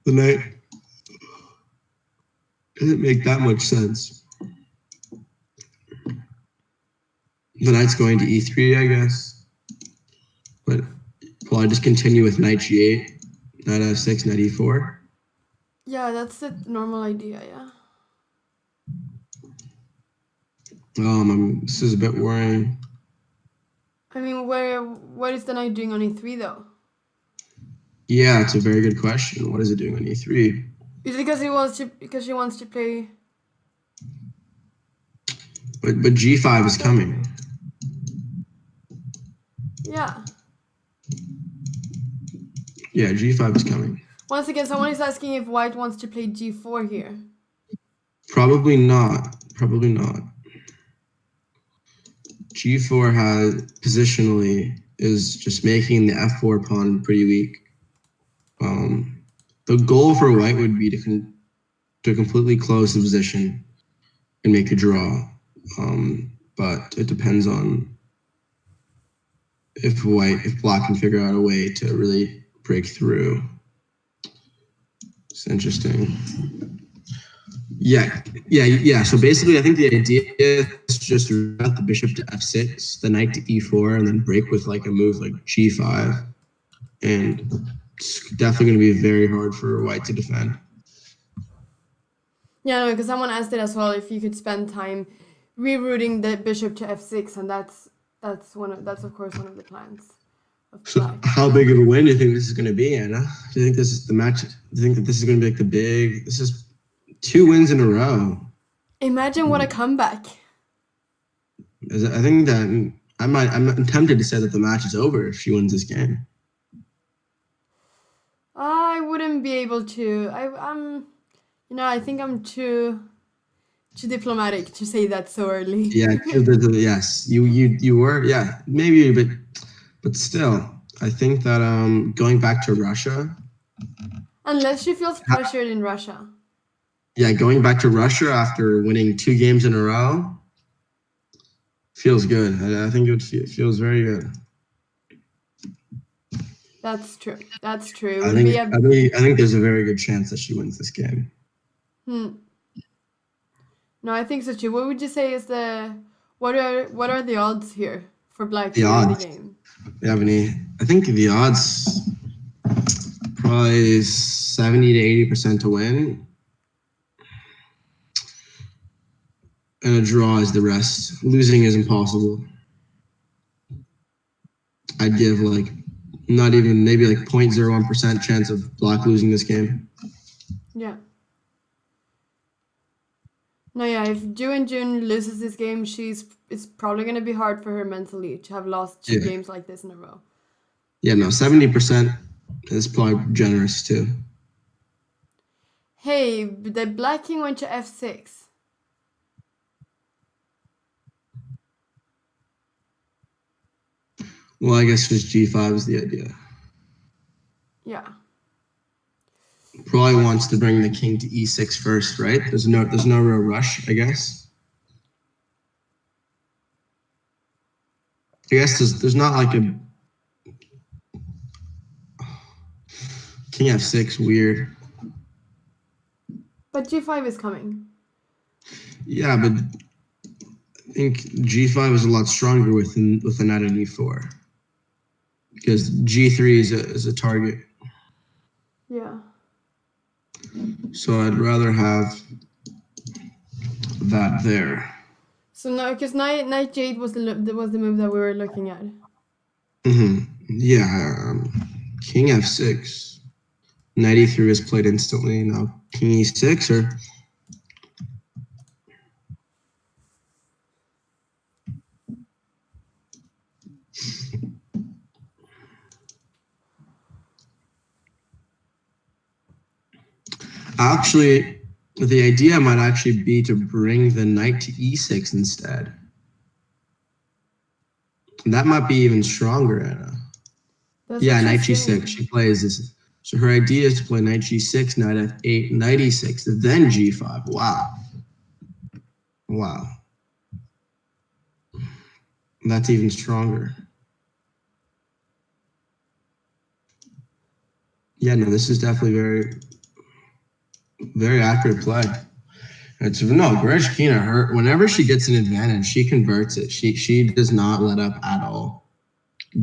the knight doesn't make that much sense. The knight's going to e3, I guess. But probably just continue with knight g8, knight f6, knight e4. Yeah, that's the normal idea, yeah. This is a bit worrying. I mean, what is the knight doing on e3 though? Yeah, it's a very good question. What is it doing on e3? Is it because she wants to play? But g5 is coming. Yeah. Yeah, g5 is coming. Once again, someone is asking if white wants to play g4 here. Probably not. Probably not. g4 has positionally is just making the f4 pawn pretty weak. The goal for white would be to completely close the position and make a draw. But it depends on if black can figure out a way to really break through. It's interesting. Yeah. So basically, I think the idea is just route the bishop to f6, the knight to e4, and then break with like a move like g5. And it's definitely going to be very hard for white to defend. Yeah, no, because someone asked it as well if you could spend time rerouting the bishop to f6, and that's of course one of the plans. So how big of a win do you think this is going to be, Anna? Do you think this is the match? Do you think that this is going to be like this is 2 wins in a row? Imagine what a comeback. I think that I'm tempted to say that the match is over if she wins this game. I wouldn't be able to. I think I'm too diplomatic to say that so early. Yeah, yes, you were, yeah, maybe, but still, I think that going back to Russia. Unless she feels pressured in Russia. Yeah, going back to Russia after winning 2 games in a row feels good. I think it feels very good. That's true. I think there's a very good chance that she wins this game. No, I think so too. What would you say is what are the odds here for black The to win the odds. game? Do you have any? I think the odds probably 70 to 80% to win. And a draw is the rest. Losing is impossible. I'd give like not even maybe like 0.01% chance of black losing this game. Yeah. No, yeah, if Ju Wenjun loses this game, it's probably going to be hard for her mentally to have lost two games like this in a row. Yeah, no, 70% is probably generous too. Hey, the black king went to f6. Well, I guess just g5 is the idea. Yeah. Probably wants to bring the king to e6 first, right? There's no real rush, I guess. I guess there's not like a king f6 weird. But g5 is coming. Yeah, but I think g5 is a lot stronger with the knight on e4 because g3 is a target. Yeah. So I'd rather have that there. So no, because knight j8 was the move that we were looking at. Yeah, king f6. Knight e3 is played instantly. Now king e6 or actually, the idea might actually be to bring the knight to e6 instead. That might be even stronger, Anna. Yeah, knight g6. She plays this. So her idea is to play knight g6, knight f8, knight e6, then g5. Wow. Wow. That's even stronger. Yeah, no, this is definitely very, very accurate play. Goryachkina, whenever she gets an advantage, she converts it. She does not let up at all.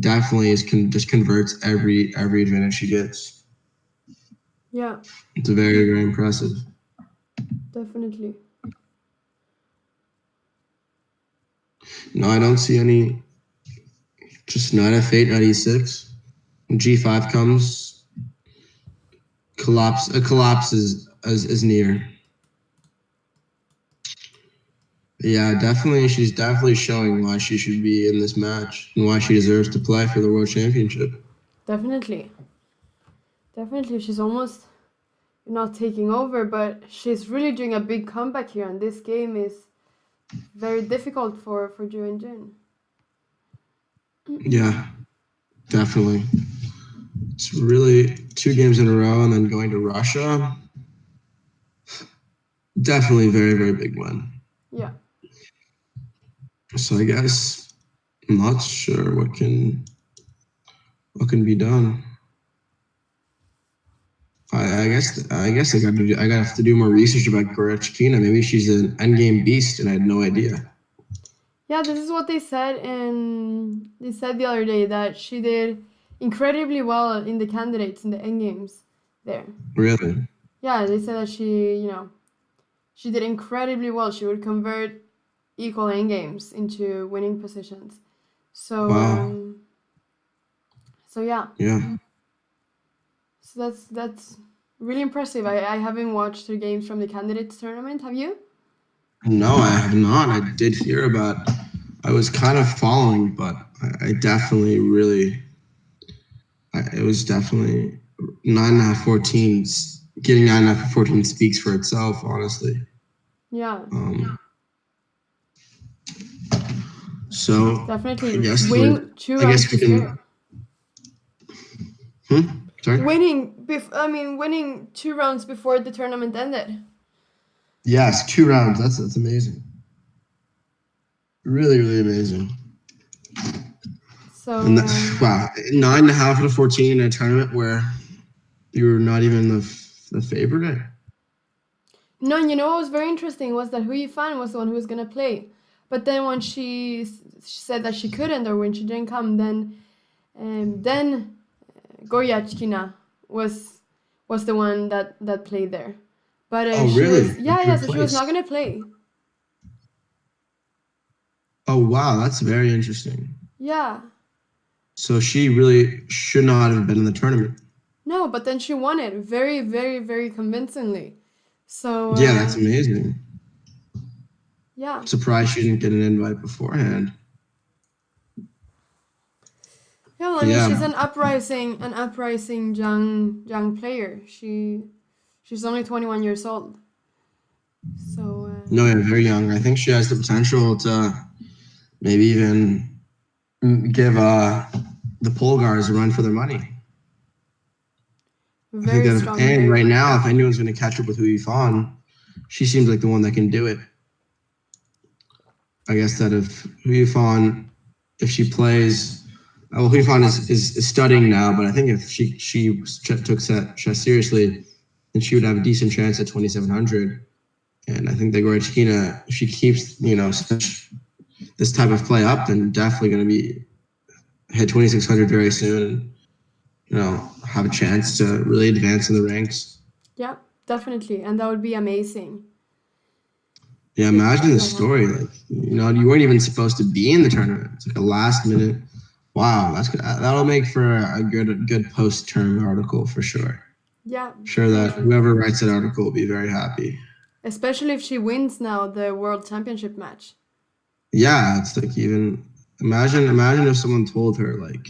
Definitely just converts every advantage she gets. Yeah. It's very, very impressive. Definitely. No, I don't see any. Just knight f8, knight e6. When g5 comes, a collapse is near. Yeah, definitely. She's definitely showing why she should be in this match and why she deserves to play for the World Championship. Definitely. Definitely. She's almost not taking over, but she's really doing a big comeback here, and this game is very difficult for Ju Wenjun. Yeah, definitely. It's really 2 games in a row and then going to Russia. Definitely very, very big win. Yeah. So I guess I'm not sure what can be done. I guess I gotta have to do more research about Goryachkina. Maybe she's an endgame beast and I had no idea. Yeah, this is what they said, and they said the other day that she did incredibly well in the candidates in the endgames there. Really? Yeah, they said that she did incredibly well. She would convert equal endgames into winning positions. So Wow. So yeah. Yeah. So that's really impressive. I haven't watched her games from the candidates tournament. Have you? No, I have not. I did hear about. I was kind of following, but I definitely really. It was definitely 9.5, 14. Getting 9.5 for 14 speaks for itself, honestly. Yeah. So definitely. I guess winning 2 rounds we can. Sorry. Winning 2 rounds before the tournament ended. Yes, 2 rounds. That's amazing. Really, really amazing. So and wow, 9.5 to 14 in a tournament where you were not even the favorite. No, and you know what was very interesting was that Hu Yifan was the one who was gonna play. But then when she said that she couldn't, or when she didn't come, then Goryachkina was the one that played there. But Oh, she really? was yeah, so she was not Replaced. gonna play. Oh, wow, that's very interesting. Yeah. So she really should not have been in the tournament. No, but then she won it very, very, very convincingly. So Yeah, that's amazing. yeah. Surprised she didn't get an invite beforehand. Yeah, well, I mean, she's Yeah. an uprising young player. She's only 21 years old. So No, yeah, very young. I think she has the potential to maybe even give the Polgars a run for their money. I think very that, strong and player. right now, if anyone's going to catch up with Hu Yifan, she seems like the one that can do it. I guess that if Hu Yifan, if she plays, well, Hu Yifan is studying now, but I think if she took chess seriously, then she would have a decent chance at 2700. And I think that Goryachkina, if she keeps, this type of play up, then definitely going to be hit 2600 very soon, and have a chance to really advance in the ranks. Yeah, definitely, and that would be amazing. Yeah, imagine the story. Like, you weren't even supposed to be in the tournament. It's like a last minute. Wow, that'll make for a good post-term article for sure. Yeah, Sure that whoever writes that article will be very happy. especially if she wins now the World Championship match. Yeah, it's like, even imagine if someone told her like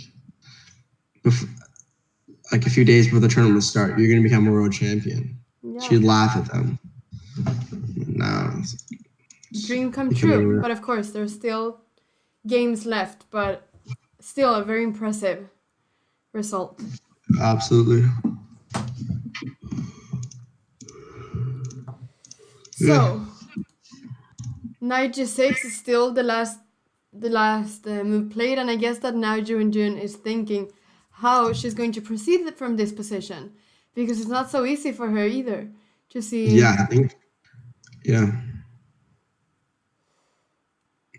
a few days before the tournament would start, you're going to become a world champion. Yeah. She'd laugh at them. No. Dream come true. But of course, there's still games left, but still a very impressive result. Absolutely. So, knight g6 is still the last move played, and I guess that now Ju Wenjun is thinking how she's going to proceed from this position, because it's not so easy for her either to see. Yeah, I think. Yeah.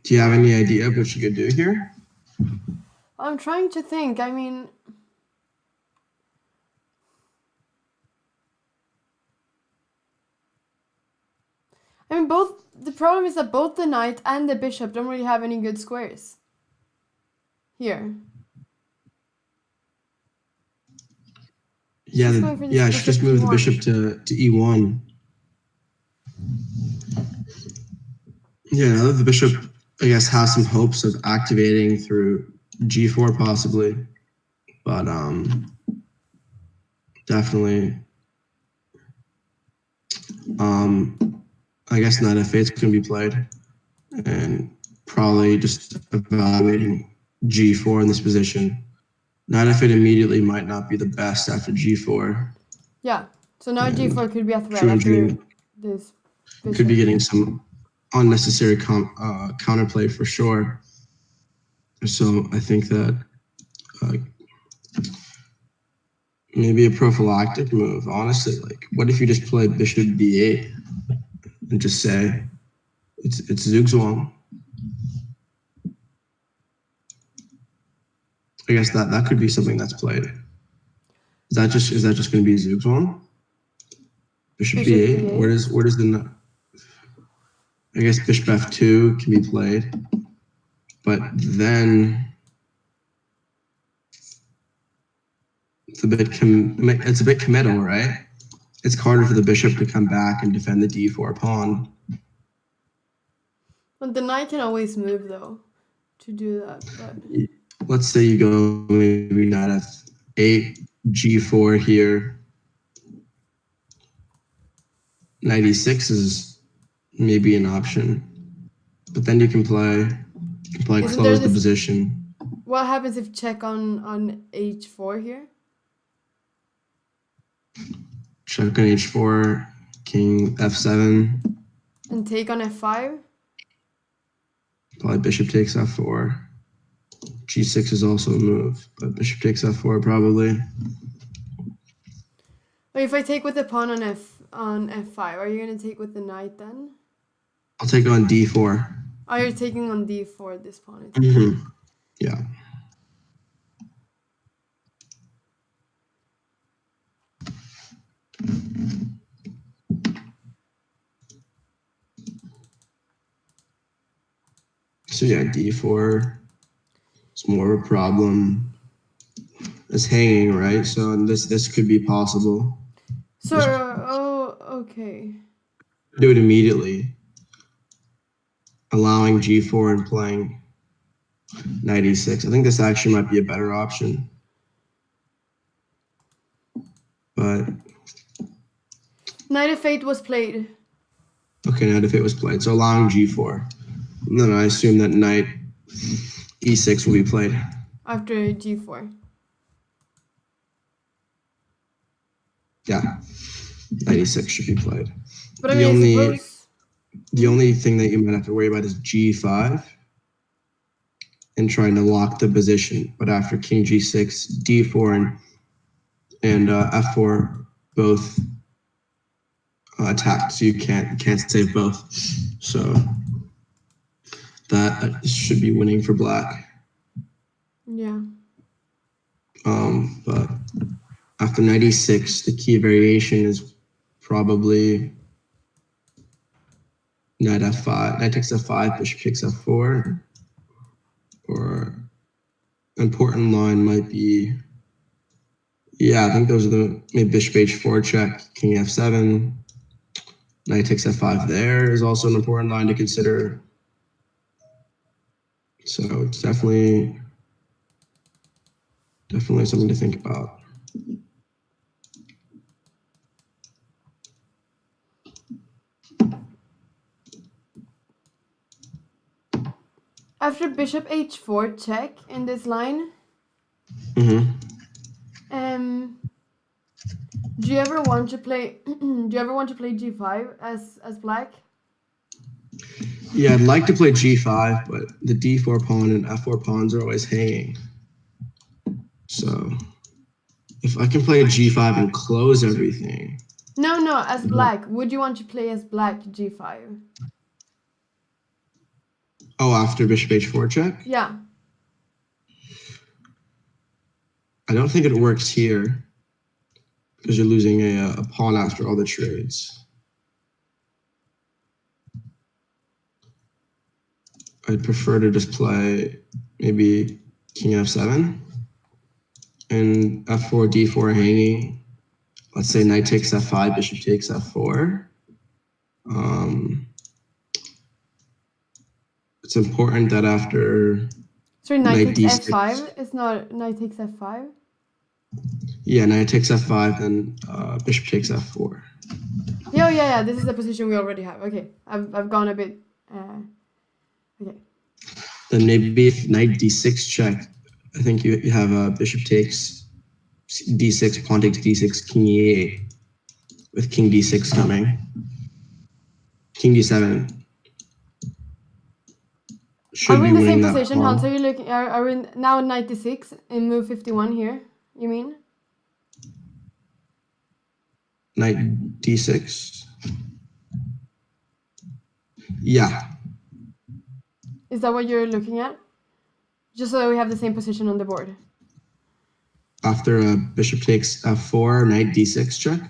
Do you have any idea of what she could do here? I'm trying to think. I mean, both. The problem is that both the knight and the bishop don't really have any good squares here. Yeah, she just moved the bishop to e1. Yeah, now that the bishop, I guess, has some hopes of activating through g4 possibly, but definitely, I guess knight f8 is going to be played, and probably just evaluating g4 in this position. Knight f8 immediately might not be the best after g4. Yeah, so now g4 could be a threat Ju after Wenjun this bishop. could be getting some unnecessary counterplay for sure. So I think that maybe a prophylactic move, honestly. Like, what if you just play bishop b8 and just say it's Zugzwang? I guess that could be something that's played. Is that just going to be Zugzwang? Bishop b8. Where does the, I guess bishop f2 can be played, but then it's a bit committal, right? It's harder for the bishop to come back and defend the d4 pawn. But the knight can always move though to do that. But let's say you go maybe knight f8, g4 here. Knight e6 is maybe an option, but then you can play close the position. What happens if check on h4 here? Check on h4, king f7. And take on f5? Probably bishop takes f4. g6 is also a move, but bishop takes f4 probably. But if I take with the pawn on f5, are you gonna take with the knight then? I'll take on d4. Oh, you're taking on d4 this pawn. Yeah. So yeah, d4 is more of a problem. It's hanging, right? So this could be possible. So, oh, okay. Do it immediately, allowing g4 and playing knight e6. I think this actually might be a better option. But Knight f8 was played. okay, knight f8 was played. So allowing g4. And then I assume that knight e6 will be played. After g4. Yeah, knight e6 should be played. But I mean, I suppose... The only thing that you might have to worry about is g5 and trying to lock the position. But after king g6, d4 and f4 both attacked, so you can't save both. So that should be winning for black. Yeah. But after knight e6, the key variation is probably knight f5, knight takes f5, bishop takes f4, or important line might be, yeah, I think those are the, maybe bishop h4 check, king f7, knight takes f5 there is also an important line to consider. So it's definitely something to think about. After bishop h4 check in this line, do you ever want to play g5 as black? Yeah, I'd like to play g5, but the d4 pawn and f4 pawns are always hanging. So if I can play g5 and close everything. No, as black. Would you want to play as black g5? Oh, after bishop h4 check? Yeah. I don't think it works here because you're losing a pawn after all the trades. I'd prefer to just play maybe king f7 and f4, d4 hanging. Let's say knight takes f5, bishop takes f4. It's important that after knight takes f5 it's not knight takes f5? Yeah, knight takes f5, then bishop takes f4. Yeah. This is the position we already have. Okay, I've gone a bit. Okay. Then maybe if knight d6 check, I think you have bishop takes d6, pawn takes d6, king e8, with king d6 coming. King d7 should be winning that pawn. Are we in the same position, Hans? Are you looking? Are we now knight d6 in move 51 here? You mean? Knight d6. Yeah. Is that what you're looking at? Just so we have the same position on the board. After bishop takes f4, knight d6 check?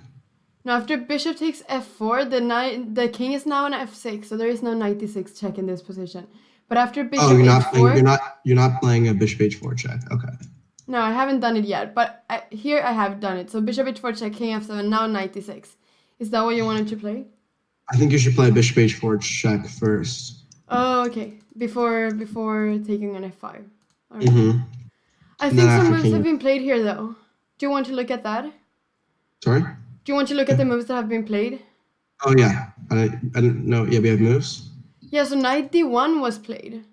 No, after bishop takes f4, the king is now on f6, so there is no knight d6 check in this position. But after bishop h4... You're not playing a bishop h4 check. Okay. No, I haven't done it yet, but here I have done it. So bishop h4 check, king f7, now knight d6. Is that what you wanted to play? I think you should play bishop h4 check first. Oh, okay. Before taking an f5. Right. I And think some moves have been played here, though. Do you want to look at that? Sorry? Do you want to look at the moves that have been played? Oh, yeah. I didn't know. Yeah, we have moves? Yeah, so knight d1 was played.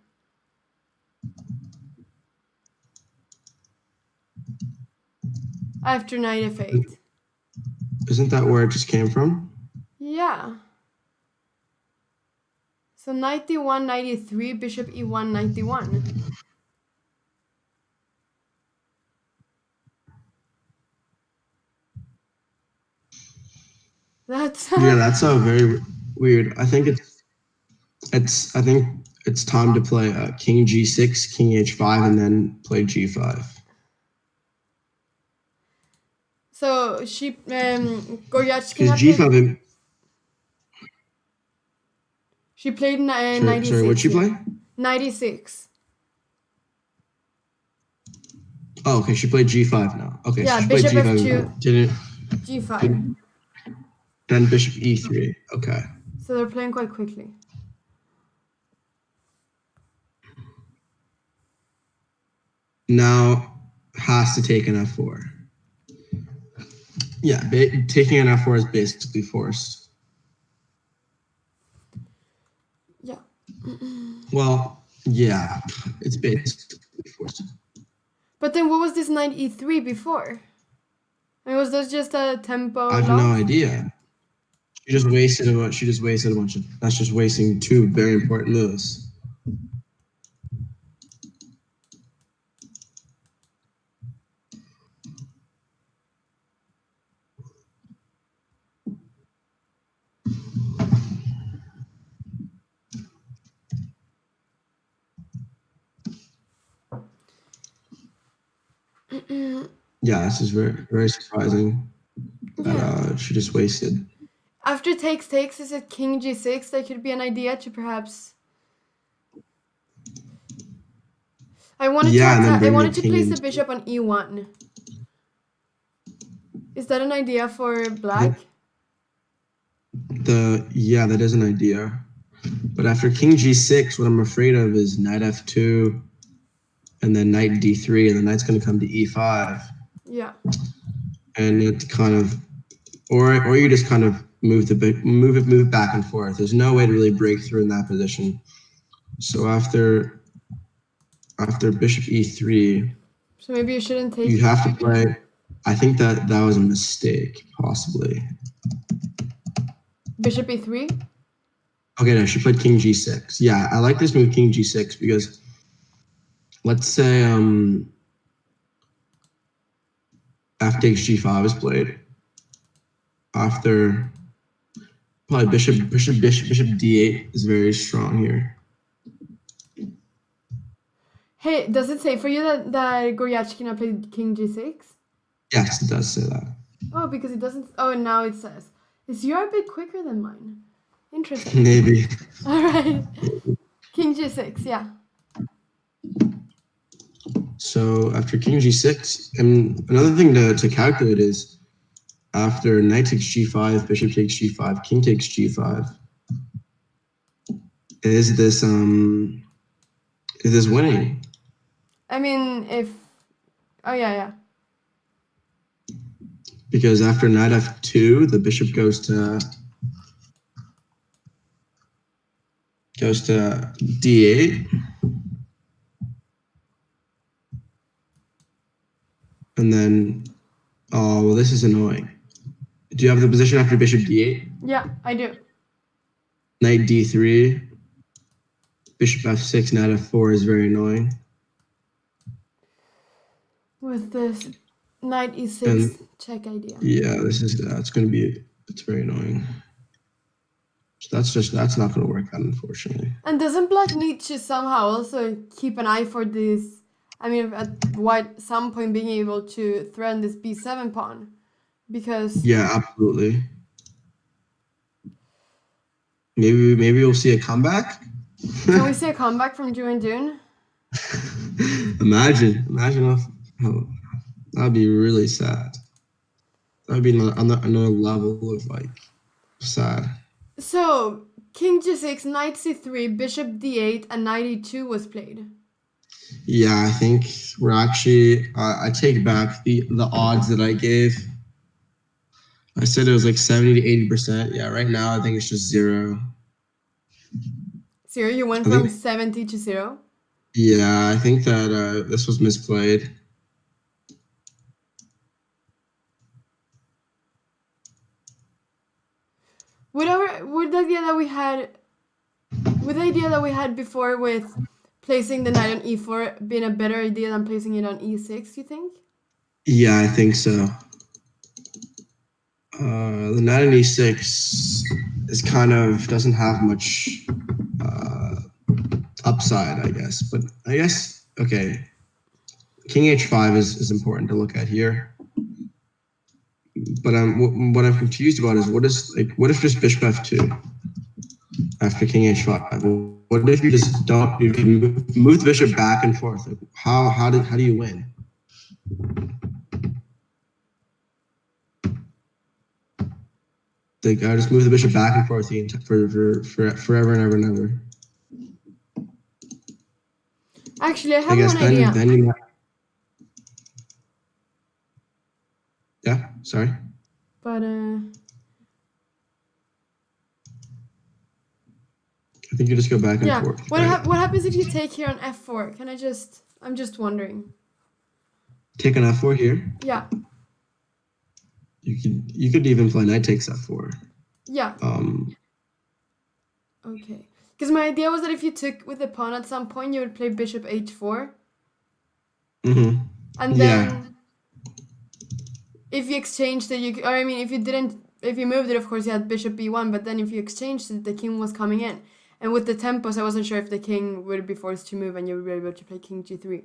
After knight f8. Isn't that where it just came from? Yeah. So knight d1, knight e3, bishop e1, knight d1. That's yeah, that's a very weird. I think it's time to play king g6, king h5, and then play g5. So she Goryachkina Because g5. She played 96. Sorry, what'd she play? 96. Oh, okay. She played g5 now. Okay, Yeah, so she played bishop g5. f2, g5. Then bishop e3. Okay. So they're playing quite quickly. Now has to take an f4. Yeah, taking an f4 is basically forced. Yeah. Well, yeah, it's basically forced. But then what was this knight e3 before? I mean, was this just a tempo I have loss? no idea. She just wasted a bunch of. That's just wasting two very important moves. Yeah, this is very, very surprising that she just wasted. After takes, is it king g6? That could be an idea to perhaps. I wanted to place the bishop on e1. Is that an idea for black? That is an idea. But after king g6, what I'm afraid of is knight f2, and then knight d3, and the knight's going to come to e5. Yeah. And it kind of, or you just kind of move back and forth. There's no way to really break through in that position. So after bishop e3, so maybe you shouldn't take. You have to play. I think that was a mistake, possibly. Bishop e3. Okay, no, she played king g6. Yeah, I like this move, king g6, because let's say f takes g5 is played. After probably bishop d8 is very strong here. Hey, does it say for you that Goryachkina played king g6? Yes, it does say that. Oh, because it doesn't. Oh, now it says. Is yours a bit quicker than mine? Interesting. Maybe. All right. King g6, yeah. So after king g6, and another thing to calculate is after knight takes g5, bishop takes g5, king takes g5. Is this winning? I mean, if. Oh, yeah. Because after knight f2, the bishop goes to d8. And then, oh, well, this is annoying. Do you have the position after bishop d8? Yeah, I do. Knight d3, bishop f6, knight f4 is very annoying. With this knight e6 check idea. Yeah, it's very annoying. So that's not going to work out, unfortunately. And doesn't black need to somehow also keep an eye for this? I mean, at some point being able to threaten this b7 pawn, because yeah, absolutely. Maybe we'll see a comeback. Can we see a comeback from Ju Wenjun? Imagine how that'd be really sad. That'd be another level of like sad. So king g6, knight c3, bishop d8, and knight e2 was played. Yeah, I think we're actually. I take back the odds that I gave. I said it was like 70 to 80%. Yeah, right now I think it's just 0. 0? You went from 70 to 0? Yeah, I think that this was misplayed. With the idea that we had before with placing the knight on e4 being a better idea than placing it on e6, you think? Yeah, I think so. The knight on e6 is kind of doesn't have much. upside, I guess. But I guess, okay, king h5 is important to look at here. But what I'm confused about is what if just bishop f2 after king h5? What if you just don't, you can move the bishop back and forth? Like how do you win? Like I just move the bishop back and forth for forever and ever and ever. Actually, I have one idea. Then you yeah, sorry. But I think you just go back and forth. What happens if you take here on f4? I'm just wondering. Take an f4 here? Yeah. You could even play knight takes f4. Yeah. Okay. Because my idea was that if you took with the pawn at some point, you would play bishop h4. Mm-hmm. And then if you exchanged it, if you moved it, of course, you had bishop b1, but then if you exchanged it, the king was coming in. And with the tempos, I wasn't sure if the king would be forced to move and you would be able to play king g3.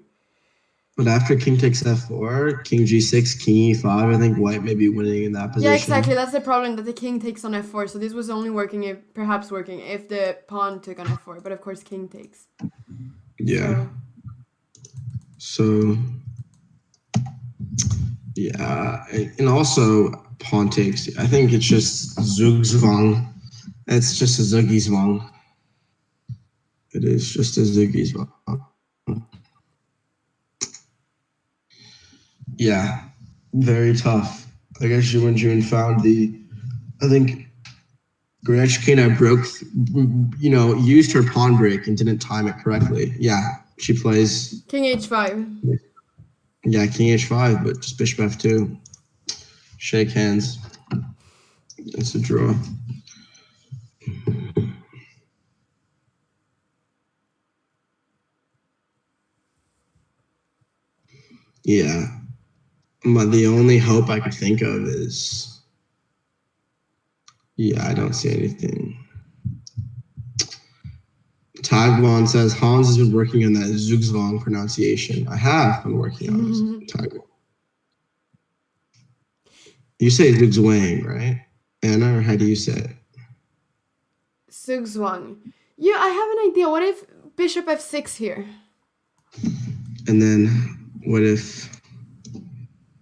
But after king takes f4, king g6, king e5, I think white may be winning in that position. Yeah, exactly. That's the problem, that the king takes on f4. So this was only perhaps working if the pawn took on f4. But of course, king takes. Yeah. So yeah, and also pawn takes. I think it's just Zugzwang. It's just a Zugzwang. It is just a Zugzwang. Yeah, very tough. I guess Ju Wenjun found I think Goryachkina used her pawn break and didn't time it correctly. Yeah, she plays king h5. Yeah, king h5, but just bishop f2. Shake hands. It's a draw. Yeah. But the only hope I could think of is, I don't see anything. Tagwan says, Hans has been working on that Zugzwang pronunciation. I have been working on it, Tagwan. You say Zugzwang, right? Anna, or how do you say it? Zugzwang. Yeah, I have an idea. What if bishop f6 here? And then what if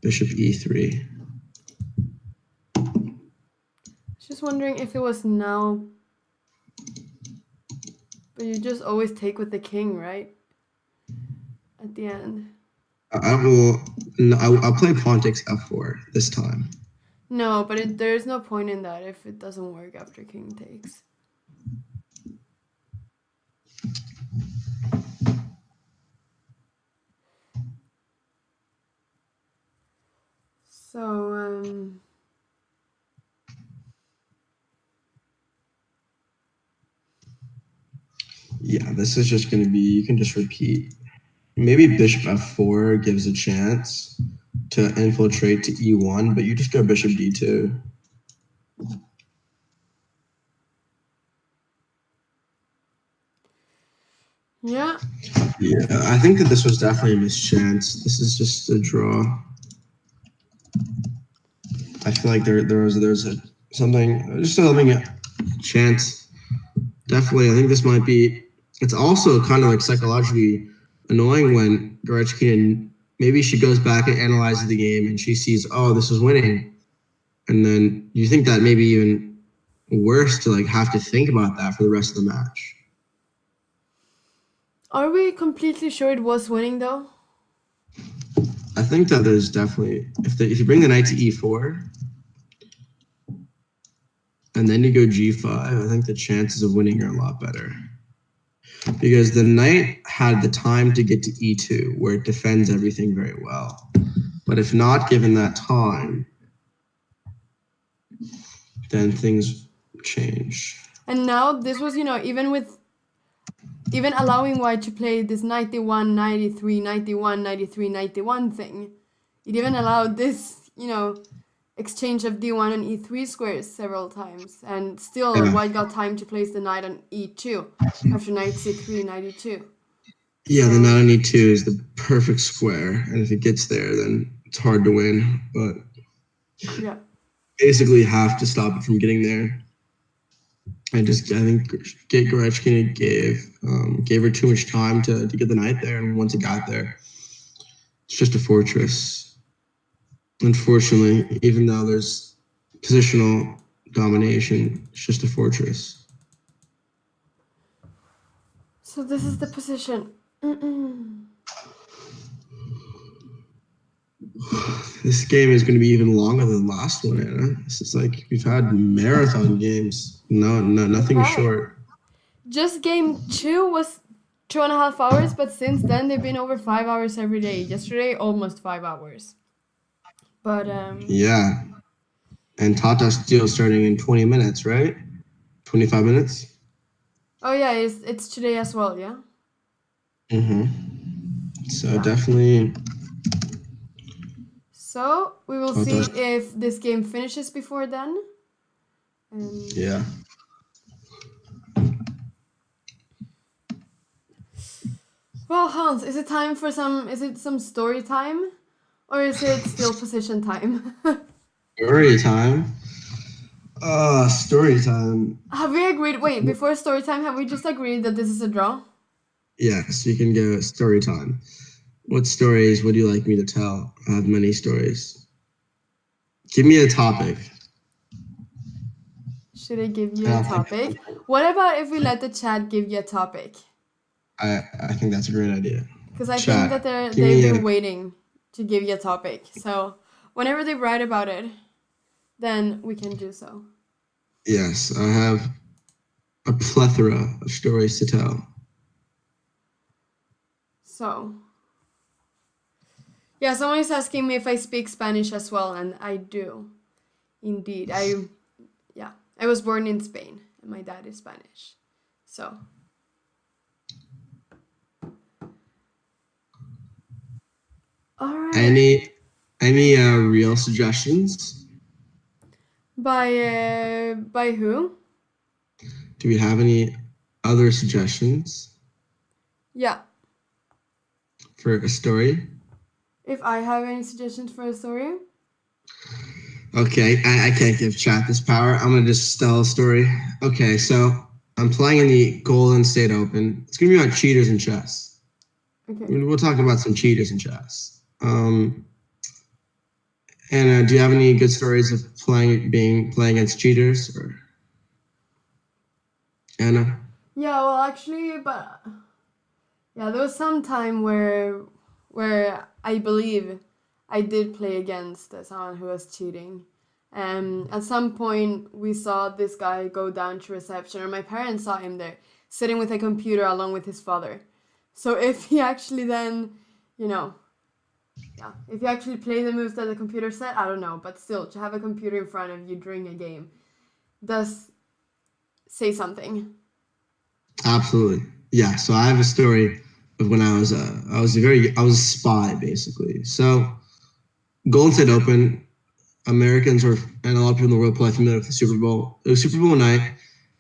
bishop e3? Just wondering if it was now. But you just always take with the king, right? At the end. I'll play pawn takes f4 this time. No, but there's no point in that if it doesn't work after king takes. So, yeah, this is just going to be, you can just repeat. Maybe bishop f4 gives a chance to infiltrate to e1, but you just go bishop d2. Yeah. Yeah, I think that this was definitely a mischance. This is just a draw. I feel like there's just having a chance. Definitely, I think this might be. It's also kind of like psychologically annoying when Goryachkina, maybe she goes back and analyzes the game and she sees, oh, this is winning, and then you think that maybe even worse to like have to think about that for the rest of the match. Are we completely sure it was winning though? I think that there's definitely, if you bring the knight to e4 and then you go g5, I think the chances of winning are a lot better. Because the knight had the time to get to e2, where it defends everything very well. But if not given that time, then things change. And now this was, even allowing white to play this 91, 93, 91, 93, 91 thing. It even allowed this, exchange of d1 and e3 squares several times, and still Yeah. white got time to place the knight on e2 after knight c3, knight e2. Yeah, the So- knight on e2 is the perfect square, and if it gets there, then it's hard to win. But yeah. basically, have to stop it from getting there. I think Goryachkina gave her too much time to get the knight there, and once it got there, it's just a fortress. Unfortunately, even though there's positional domination, it's just a fortress. So this is the position. This game is going to be even longer than the last one, Anna. This is like we've had marathon games. No, nothing Okay. short. Just game 2 was 2.5 hours, but since then they've been over 5 hours every day. Yesterday, almost 5 hours. But Yeah, and Tata Steel starting in 20 minutes, right? 25 minutes. oh yeah, it's today as well, yeah. So Yeah. definitely. So we will see if this game finishes before then. Yeah. Well, Hans, is it time for some? Is it some story time, or is it still position time? Story time. Story time. Have we agreed? Wait, before story time, have we just agreed that this is a draw? Yes, you can go story time. What stories would you like me to tell? I have many stories. Give me a topic. Should I give you a topic? What about if we let the chat give you a topic? I think that's a great idea. Because I Chat, think that give me they've been a- waiting to give you a topic. So whenever they write about it, then we can do so. Yes, I have a plethora of stories to tell. So, yeah, someone is asking me if I speak Spanish as well, and I do. Indeed. I was born in Spain, and my dad is Spanish. So. All right. Any real suggestions? By who? Do we have any other suggestions Yeah. for a story? If I have any suggestions for a story? Okay, I can't give chat this power. I'm gonna just tell a story. Okay, so I'm playing in the Golden State Open. It's gonna be about cheaters in chess. Okay. We'll talk about some cheaters in chess. And do you have any good stories of playing against cheaters, or Anna? Yeah, well, actually, but yeah, there was some time where I believe I did play against someone who was cheating. At some point, we saw this guy go down to reception, or my parents saw him there, sitting with a computer along with his father. So if he actually then, if you actually play the moves that the computer said, I don't know, but still, to have a computer in front of you during a game does say something. Absolutely, yeah. So I have a story of when I was a spy basically. So Golden State Open, Americans and a lot of people in the world probably familiar with the Super Bowl. It was Super Bowl night,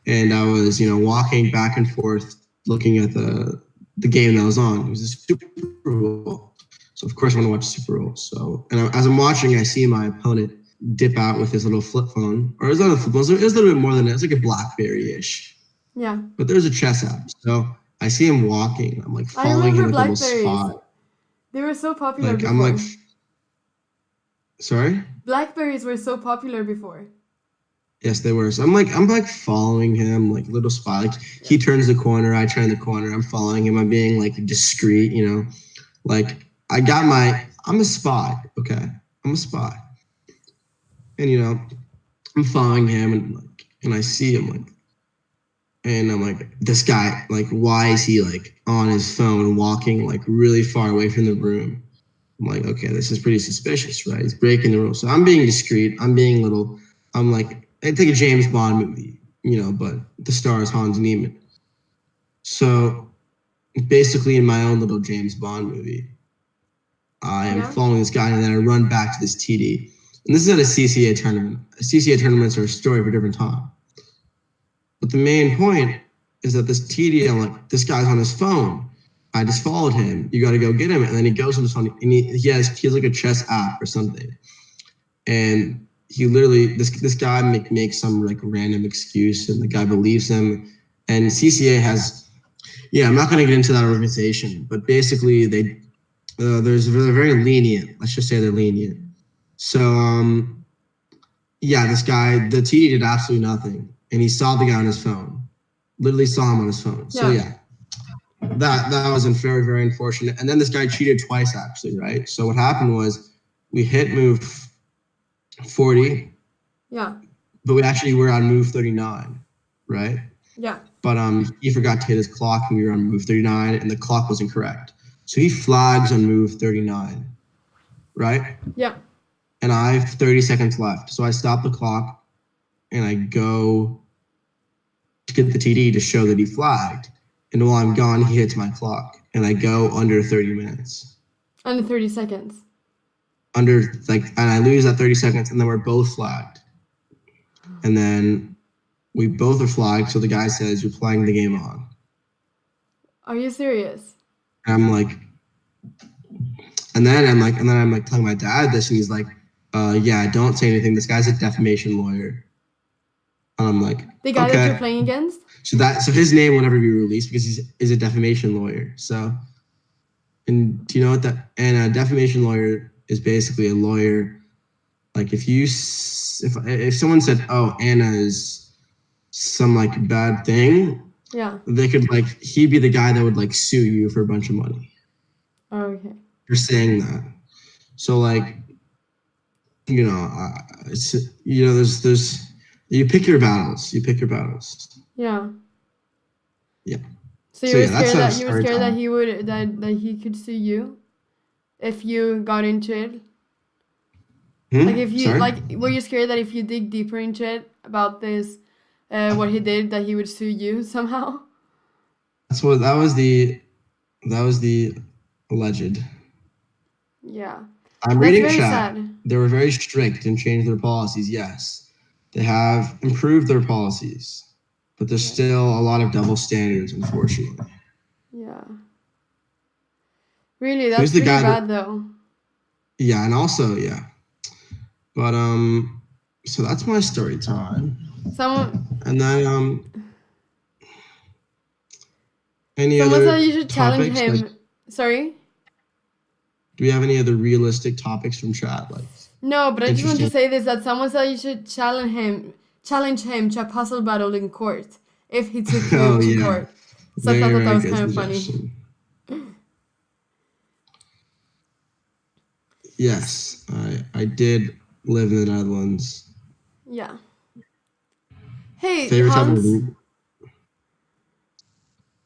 and I was walking back and forth looking at the game that was on. It was the Super Bowl. So of course I want to watch the Super Bowl. So as I'm watching, I see my opponent dip out with his little flip phone, or it's not a flip phone. It was a little bit more than that. It's like a BlackBerry-ish. Yeah. But there's a chess app. So I see him walking. I'm like following him like a spy. They were so popular Like before. I'm like, sorry? Blackberries were so popular before. Yes, they were. So I'm like following him like a little spy. Like he turns the corner, I turn the corner. I'm following him. I'm being like discreet, Like I'm a spy. Okay, I'm a spy. And I'm following him and I see him and I'm like, this guy, like, why is he like on his phone walking like really far away from the room? I'm like, okay, this is pretty suspicious, right? He's breaking the rules. So I'm being discreet. I'm like, it's like a James Bond movie, but the star is Hans Niemann. So basically in my own little James Bond movie, I am following this guy and then I run back to this TD And this is at a CCA tournament. CCA tournaments are a story for a different time. But the main point is that this TD, I'm like, this guy's on his phone. I just followed him. You got to go get him. And then he goes on his phone, and he has like a chess app or something. And he literally, this guy makes some like random excuse, and the guy believes him. And CCA has, I'm not going to get into that organization, but basically they're very lenient. Let's just say they're lenient. So this guy, the TD did absolutely nothing, and he saw the guy on his phone. Literally saw him on his phone. So that was very, very unfortunate. And then this guy cheated twice, actually, right? So what happened was we hit move 40. Yeah. But we were on move 39, right? Yeah. But he forgot to hit his clock, and we were on move 39, and the clock wasn't correct. So he flags on move 39, right? Yeah. And I have 30 seconds left. So I stop the clock, and I go to get the TD to show that he flagged. And while I'm gone, he hits my clock, and I go under 30 minutes. Under 30 seconds. And I lose that 30 seconds, and then we're both flagged. And then we both are flagged, so the guy says, "You're playing the game on." Are you serious? And I'm like, and then I'm telling my dad this, and he's like, don't say anything. This guy's a defamation lawyer. And I'm like, the guy that you're playing against? So his name will never be released because he's a defamation lawyer. So, and do you know what that? And a defamation lawyer is basically a lawyer. Like if someone said, "Oh, Anna is some like bad thing," they could he'd be the guy that would sue you for a bunch of money. Oh, okay. For saying that. So there's you pick your battles. Yeah. Yeah. So you were scared that he could sue you if you got into it? Were you scared that if you dig deeper into it about this, what he did, that he would sue you somehow? That was the alleged. Yeah. I'm reading chat. They were very strict and changed their policies. Yes, they have improved their policies, but there's still a lot of double standards, unfortunately. Yeah. Really, that's pretty bad, though. Yeah, and also, but so that's my story time. And then any someone other said you should challenge him. Sorry. Do we have any other realistic topics from chat? No, but I just want to say this, that someone said you should challenge him to a puzzle battle in court if he took you to court. So I thought that was kind of funny. Yes, I did live in the Netherlands. Yeah. Hey, favorite Hans.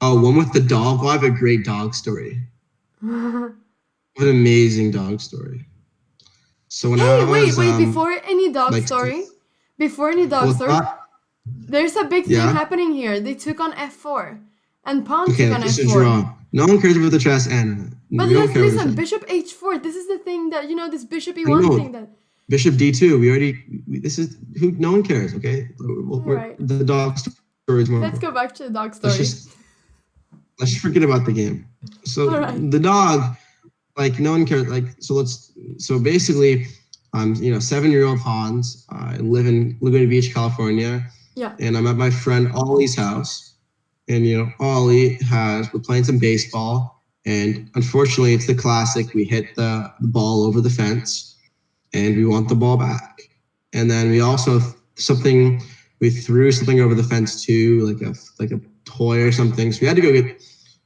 One with the dog. Well, I have a great dog story. What an amazing dog story. So when before any dog story, there's a big thing happening here. They took on f4, and pawn took on f4. This is wrong. No one cares about the chess, Anna. But listen, bishop h4. This is the thing that this bishop e1 thing that. Bishop d2. This is who. No one cares. Okay. Right. The dog story is more. Let's go back to the dog story. Let's just forget about the game. So the dog. No one cares. So basically, I'm 7-year-old Hans. I live in Laguna Beach, California. Yeah. And I'm at my friend Ollie's house. And Ollie we're playing some baseball, and unfortunately it's the classic. We hit the ball over the fence, and we want the ball back. And then we also we threw something over the fence too, like a toy or something. So we had to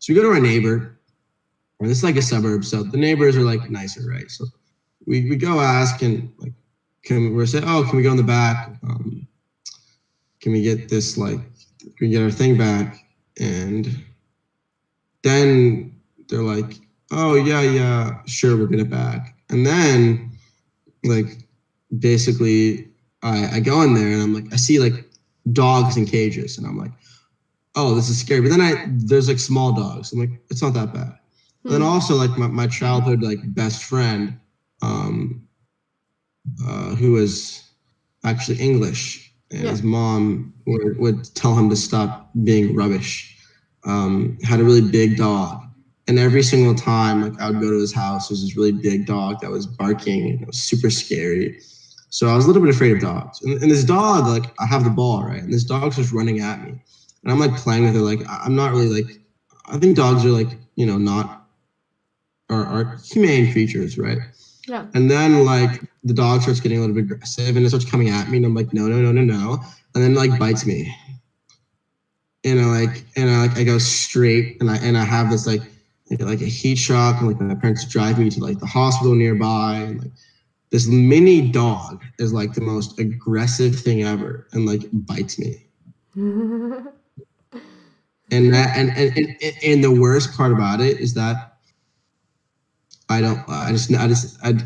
we go to our neighbor. And this is a suburb, so the neighbors are nicer, right? So we go ask, and can we go in the back? Can we get this can we get our thing back? And then they're like, "Oh yeah, sure, we'll get it back." And then basically I go in there, and I see dogs in cages, and I'm like, "Oh, this is scary." But then there's small dogs. I'm like, it's not that bad. And then also my childhood best friend, who was actually English, and Yeah. his mom would tell him to stop being rubbish. Had a really big dog, and every single time, like I would go to his house, there was this really big dog that was barking, and it was super scary. So I was a little bit afraid of dogs. And this dog, like I have the ball, right, and this dog's just running at me, and I'm like playing with it. Like I'm not really like, I think dogs are like, not are humane creatures, right? Yeah. And then like the dog starts getting a little bit aggressive and it starts coming at me, and I'm like, no, no, no, no, no. And then like bites me. I go straight, and I have this like a heat shock, and like my parents drive me to like the hospital nearby, and like this mini dog is like the most aggressive thing ever, and like bites me. And the worst part about it is that I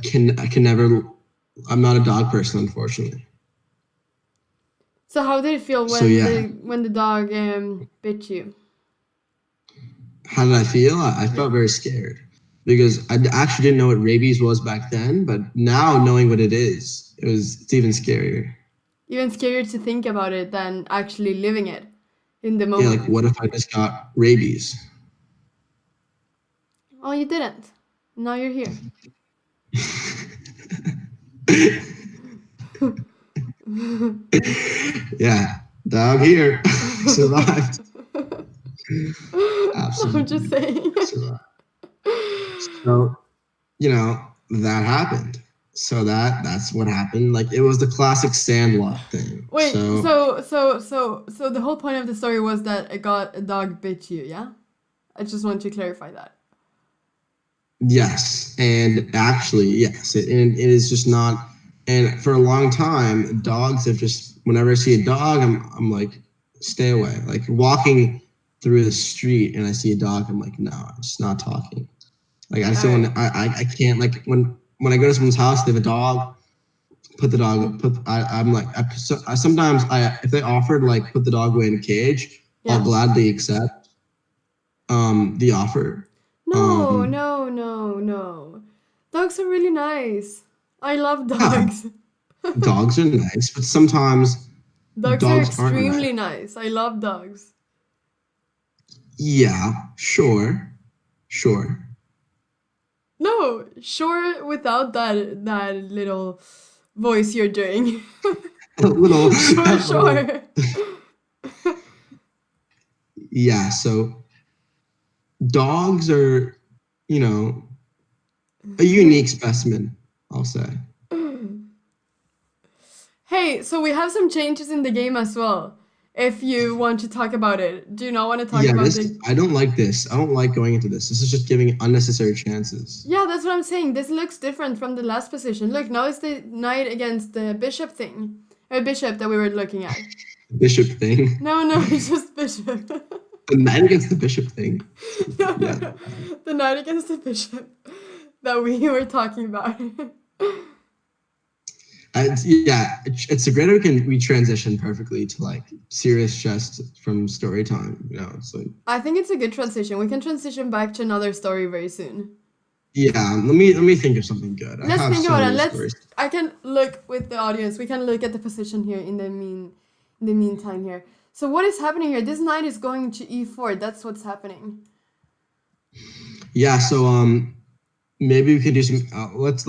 can never. I'm not a dog person, unfortunately. So how did it feel So when yeah, the dog bit you? how did I feel? I felt very scared because I actually didn't know what rabies was back then, but now knowing what it is, it's even scarier. Even scarier to think about it than actually living it in the Yeah, like moment. what if I just got rabies? Oh, you didn't. Now you're here. Yeah, dog here survived. I'm just Absolutely saying. survived. So that happened. So that's what happened. Like it was the classic Sandlot thing. Wait, So so the whole point of the story was that a dog bit you, yeah? I just want to clarify that. yes, and actually yes, and it is just not. And for a long time, dogs have just. Whenever I see a dog, I'm like, stay away. Like walking through the street and I see a dog, I'm like, no, I'm just not talking. Like I just don't want. I can't, like when I go to someone's house, they have a dog. Put the dog. I'm like, I sometimes if they offered like put the dog away in a cage, I'll Yeah. gladly accept the offer. No, no, no, no. Dogs are really nice. I love Yeah, dogs. dogs are nice, but sometimes Dogs are dogs aren't nice. extremely nice. I love dogs. Yeah, sure. No, sure, without that little voice you're doing. A little, Sure. yeah. So dogs are, a unique specimen, I'll say. Hey, so we have some changes in the game as well. If you want to talk about it, do you not want to talk Yeah, about the? I don't like this. I don't like going into this. This is just giving unnecessary chances. Yeah, that's what I'm saying. This looks different from the last position. Look, now it's the knight against the bishop thing. A bishop that we were looking at. Bishop thing. No, it's just bishop. The knight against the bishop thing. No. The knight against the bishop that we were talking about. It's a great we transition perfectly to like serious chess from story time. It's like I think it's a good transition. We can transition back to another story very soon. yeah. Let me think of something good. Let's I have think so about it. many stories. I can look with the audience. We can look at the position here in the meantime here. So what is happening here? This knight is going to e4. That's what's happening. Yeah. So maybe we could do some. Let's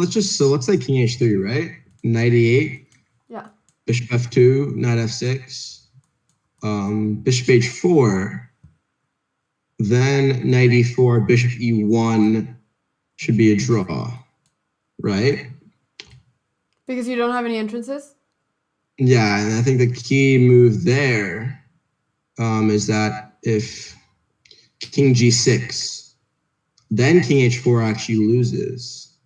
say king h3, right? Knight e8. Yeah. Bishop f2. Knight f6. Bishop h4. Then knight e4. Bishop e1 should be a draw, right? Because you don't have any entrances? Yeah, and I think the key move there is that if king g6, then king h4 actually loses,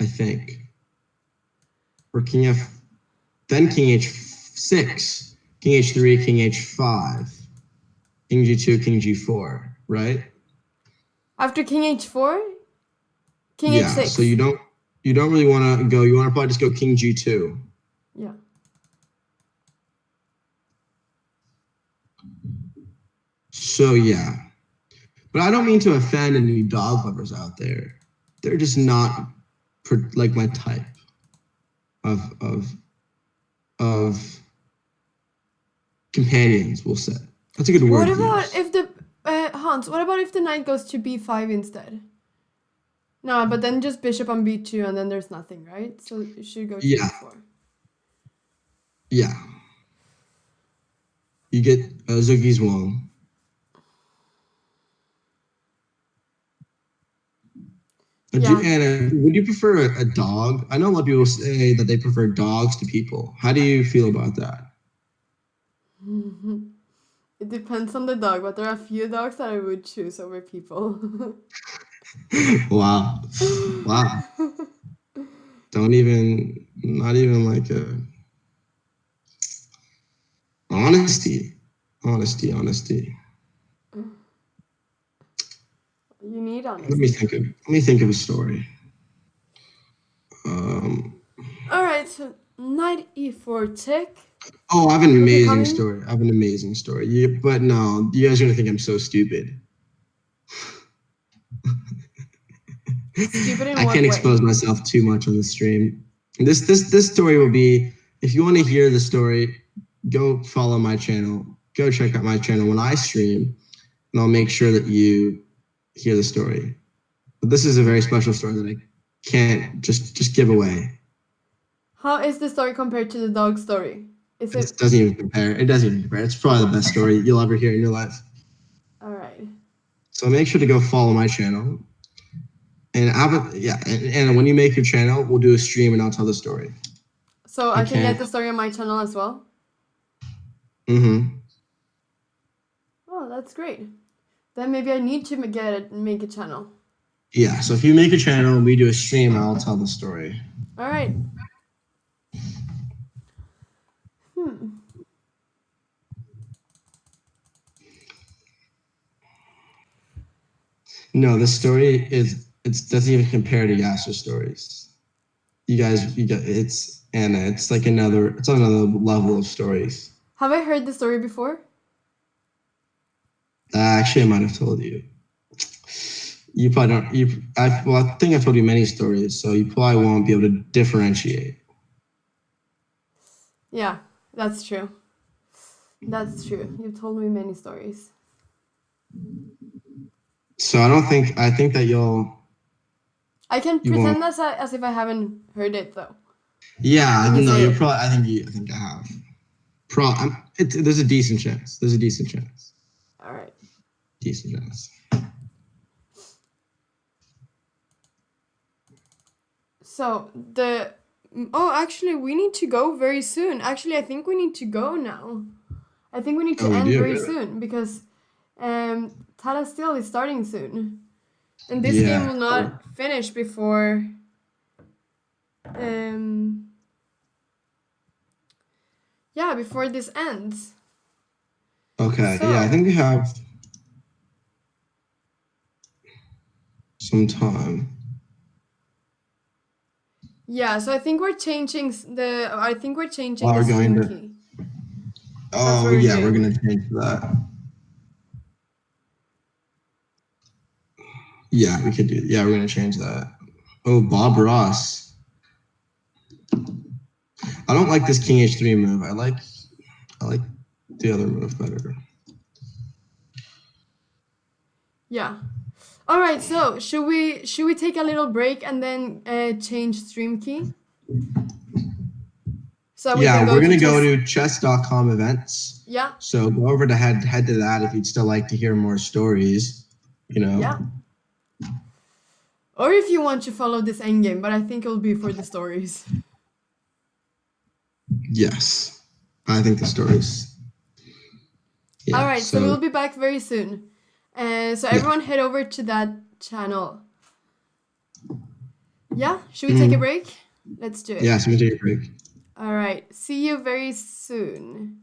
I think. Or then king h6, king h3, king h5, king g2, king g4, right? After king h4? King Yeah, h6. so you don't really want to go, you want to probably just go king g2. Yeah. So yeah. But I don't mean to offend any dog lovers out there. They're just not like my type. of companions, we'll say. That's a good word What to about use. if the Hans? What about if the knight goes to b5 instead? No, but then just bishop on b2, and then there's nothing, right? So it should go to Yeah, b4. yeah. You get Zhugi's Wong. Yeah. Anna, would you prefer a dog? I know a lot of people say that they prefer dogs to people. How do you feel about that? It depends on the dog, but there are a few dogs that I would choose over people. Wow. Wow. Not even like a honesty. Honesty. You need Let me honesty. think of a story. All right, so knight e4 tick. Oh, I have an Rook amazing incoming. story. But no, you guys are gonna think I'm so stupid. Stupid in I what can't way? expose myself too much on the stream. This story will be. If you want to hear the story, go follow my channel. Go check out my channel when I stream, and I'll make sure that you hear the story. But this is a very special story that I can't just give away. How is the story compared to the dog story? Is It it doesn't even compare. It doesn't even compare. It's probably the best story you'll ever hear in your life. all right? So make sure to go follow my channel. And and when you make your channel, we'll do a stream and I'll tell the story. So I can Okay. get the story on my channel as well. Mm-hmm. Oh, that's great. Then maybe I need to make a channel. Yeah. So if you make a channel and we do a stream, I'll tell the story. All right. Hmm. No, the story it doesn't even compare to Yasser's stories. You got it's Anna. It's on another level of stories. Have I heard the story before? Actually, I might have told you. You probably don't. I think I've told you many stories, so you probably won't be able to differentiate. Yeah, that's true. That's true. You've told me many stories. So I think that I can you won't. pretend as if I haven't heard it though. Yeah, When you no, say you're it. probably. I think I have. There's a decent chance. There's a decent chance. All right. Decent chance. So actually we need to go very soon. Actually, I think we need to go now. I think we need to Oh, we end do. very soon because Tala Steel is starting soon. And this game Yeah. will not finish before um before this ends. Okay. Yeah, I So think we have some time. yeah, so I think we're changing While the we're going stream to. key. That's Oh what we're yeah, we're doing. gonna change that. Yeah, we could do. Yeah, we're gonna change that. Oh, Bob Ross. I don't like this King H3 move. I like the other move better. Yeah. All right, so should we take a little break and then change stream key so we can Yeah, go we're to gonna go chess? to chess.com events. Yeah. So go over to head to that if you'd still like to hear more stories. You know. Yeah. Or if you want to follow this endgame, but I think it'll be for the stories. Yes. I think the stories. Yeah. All right, so So we'll be back very soon. So yeah. everyone head over to that channel. Yeah, should we take a Mhm. break? Let's do it. Yeah, so we take a break. All right, see you very soon.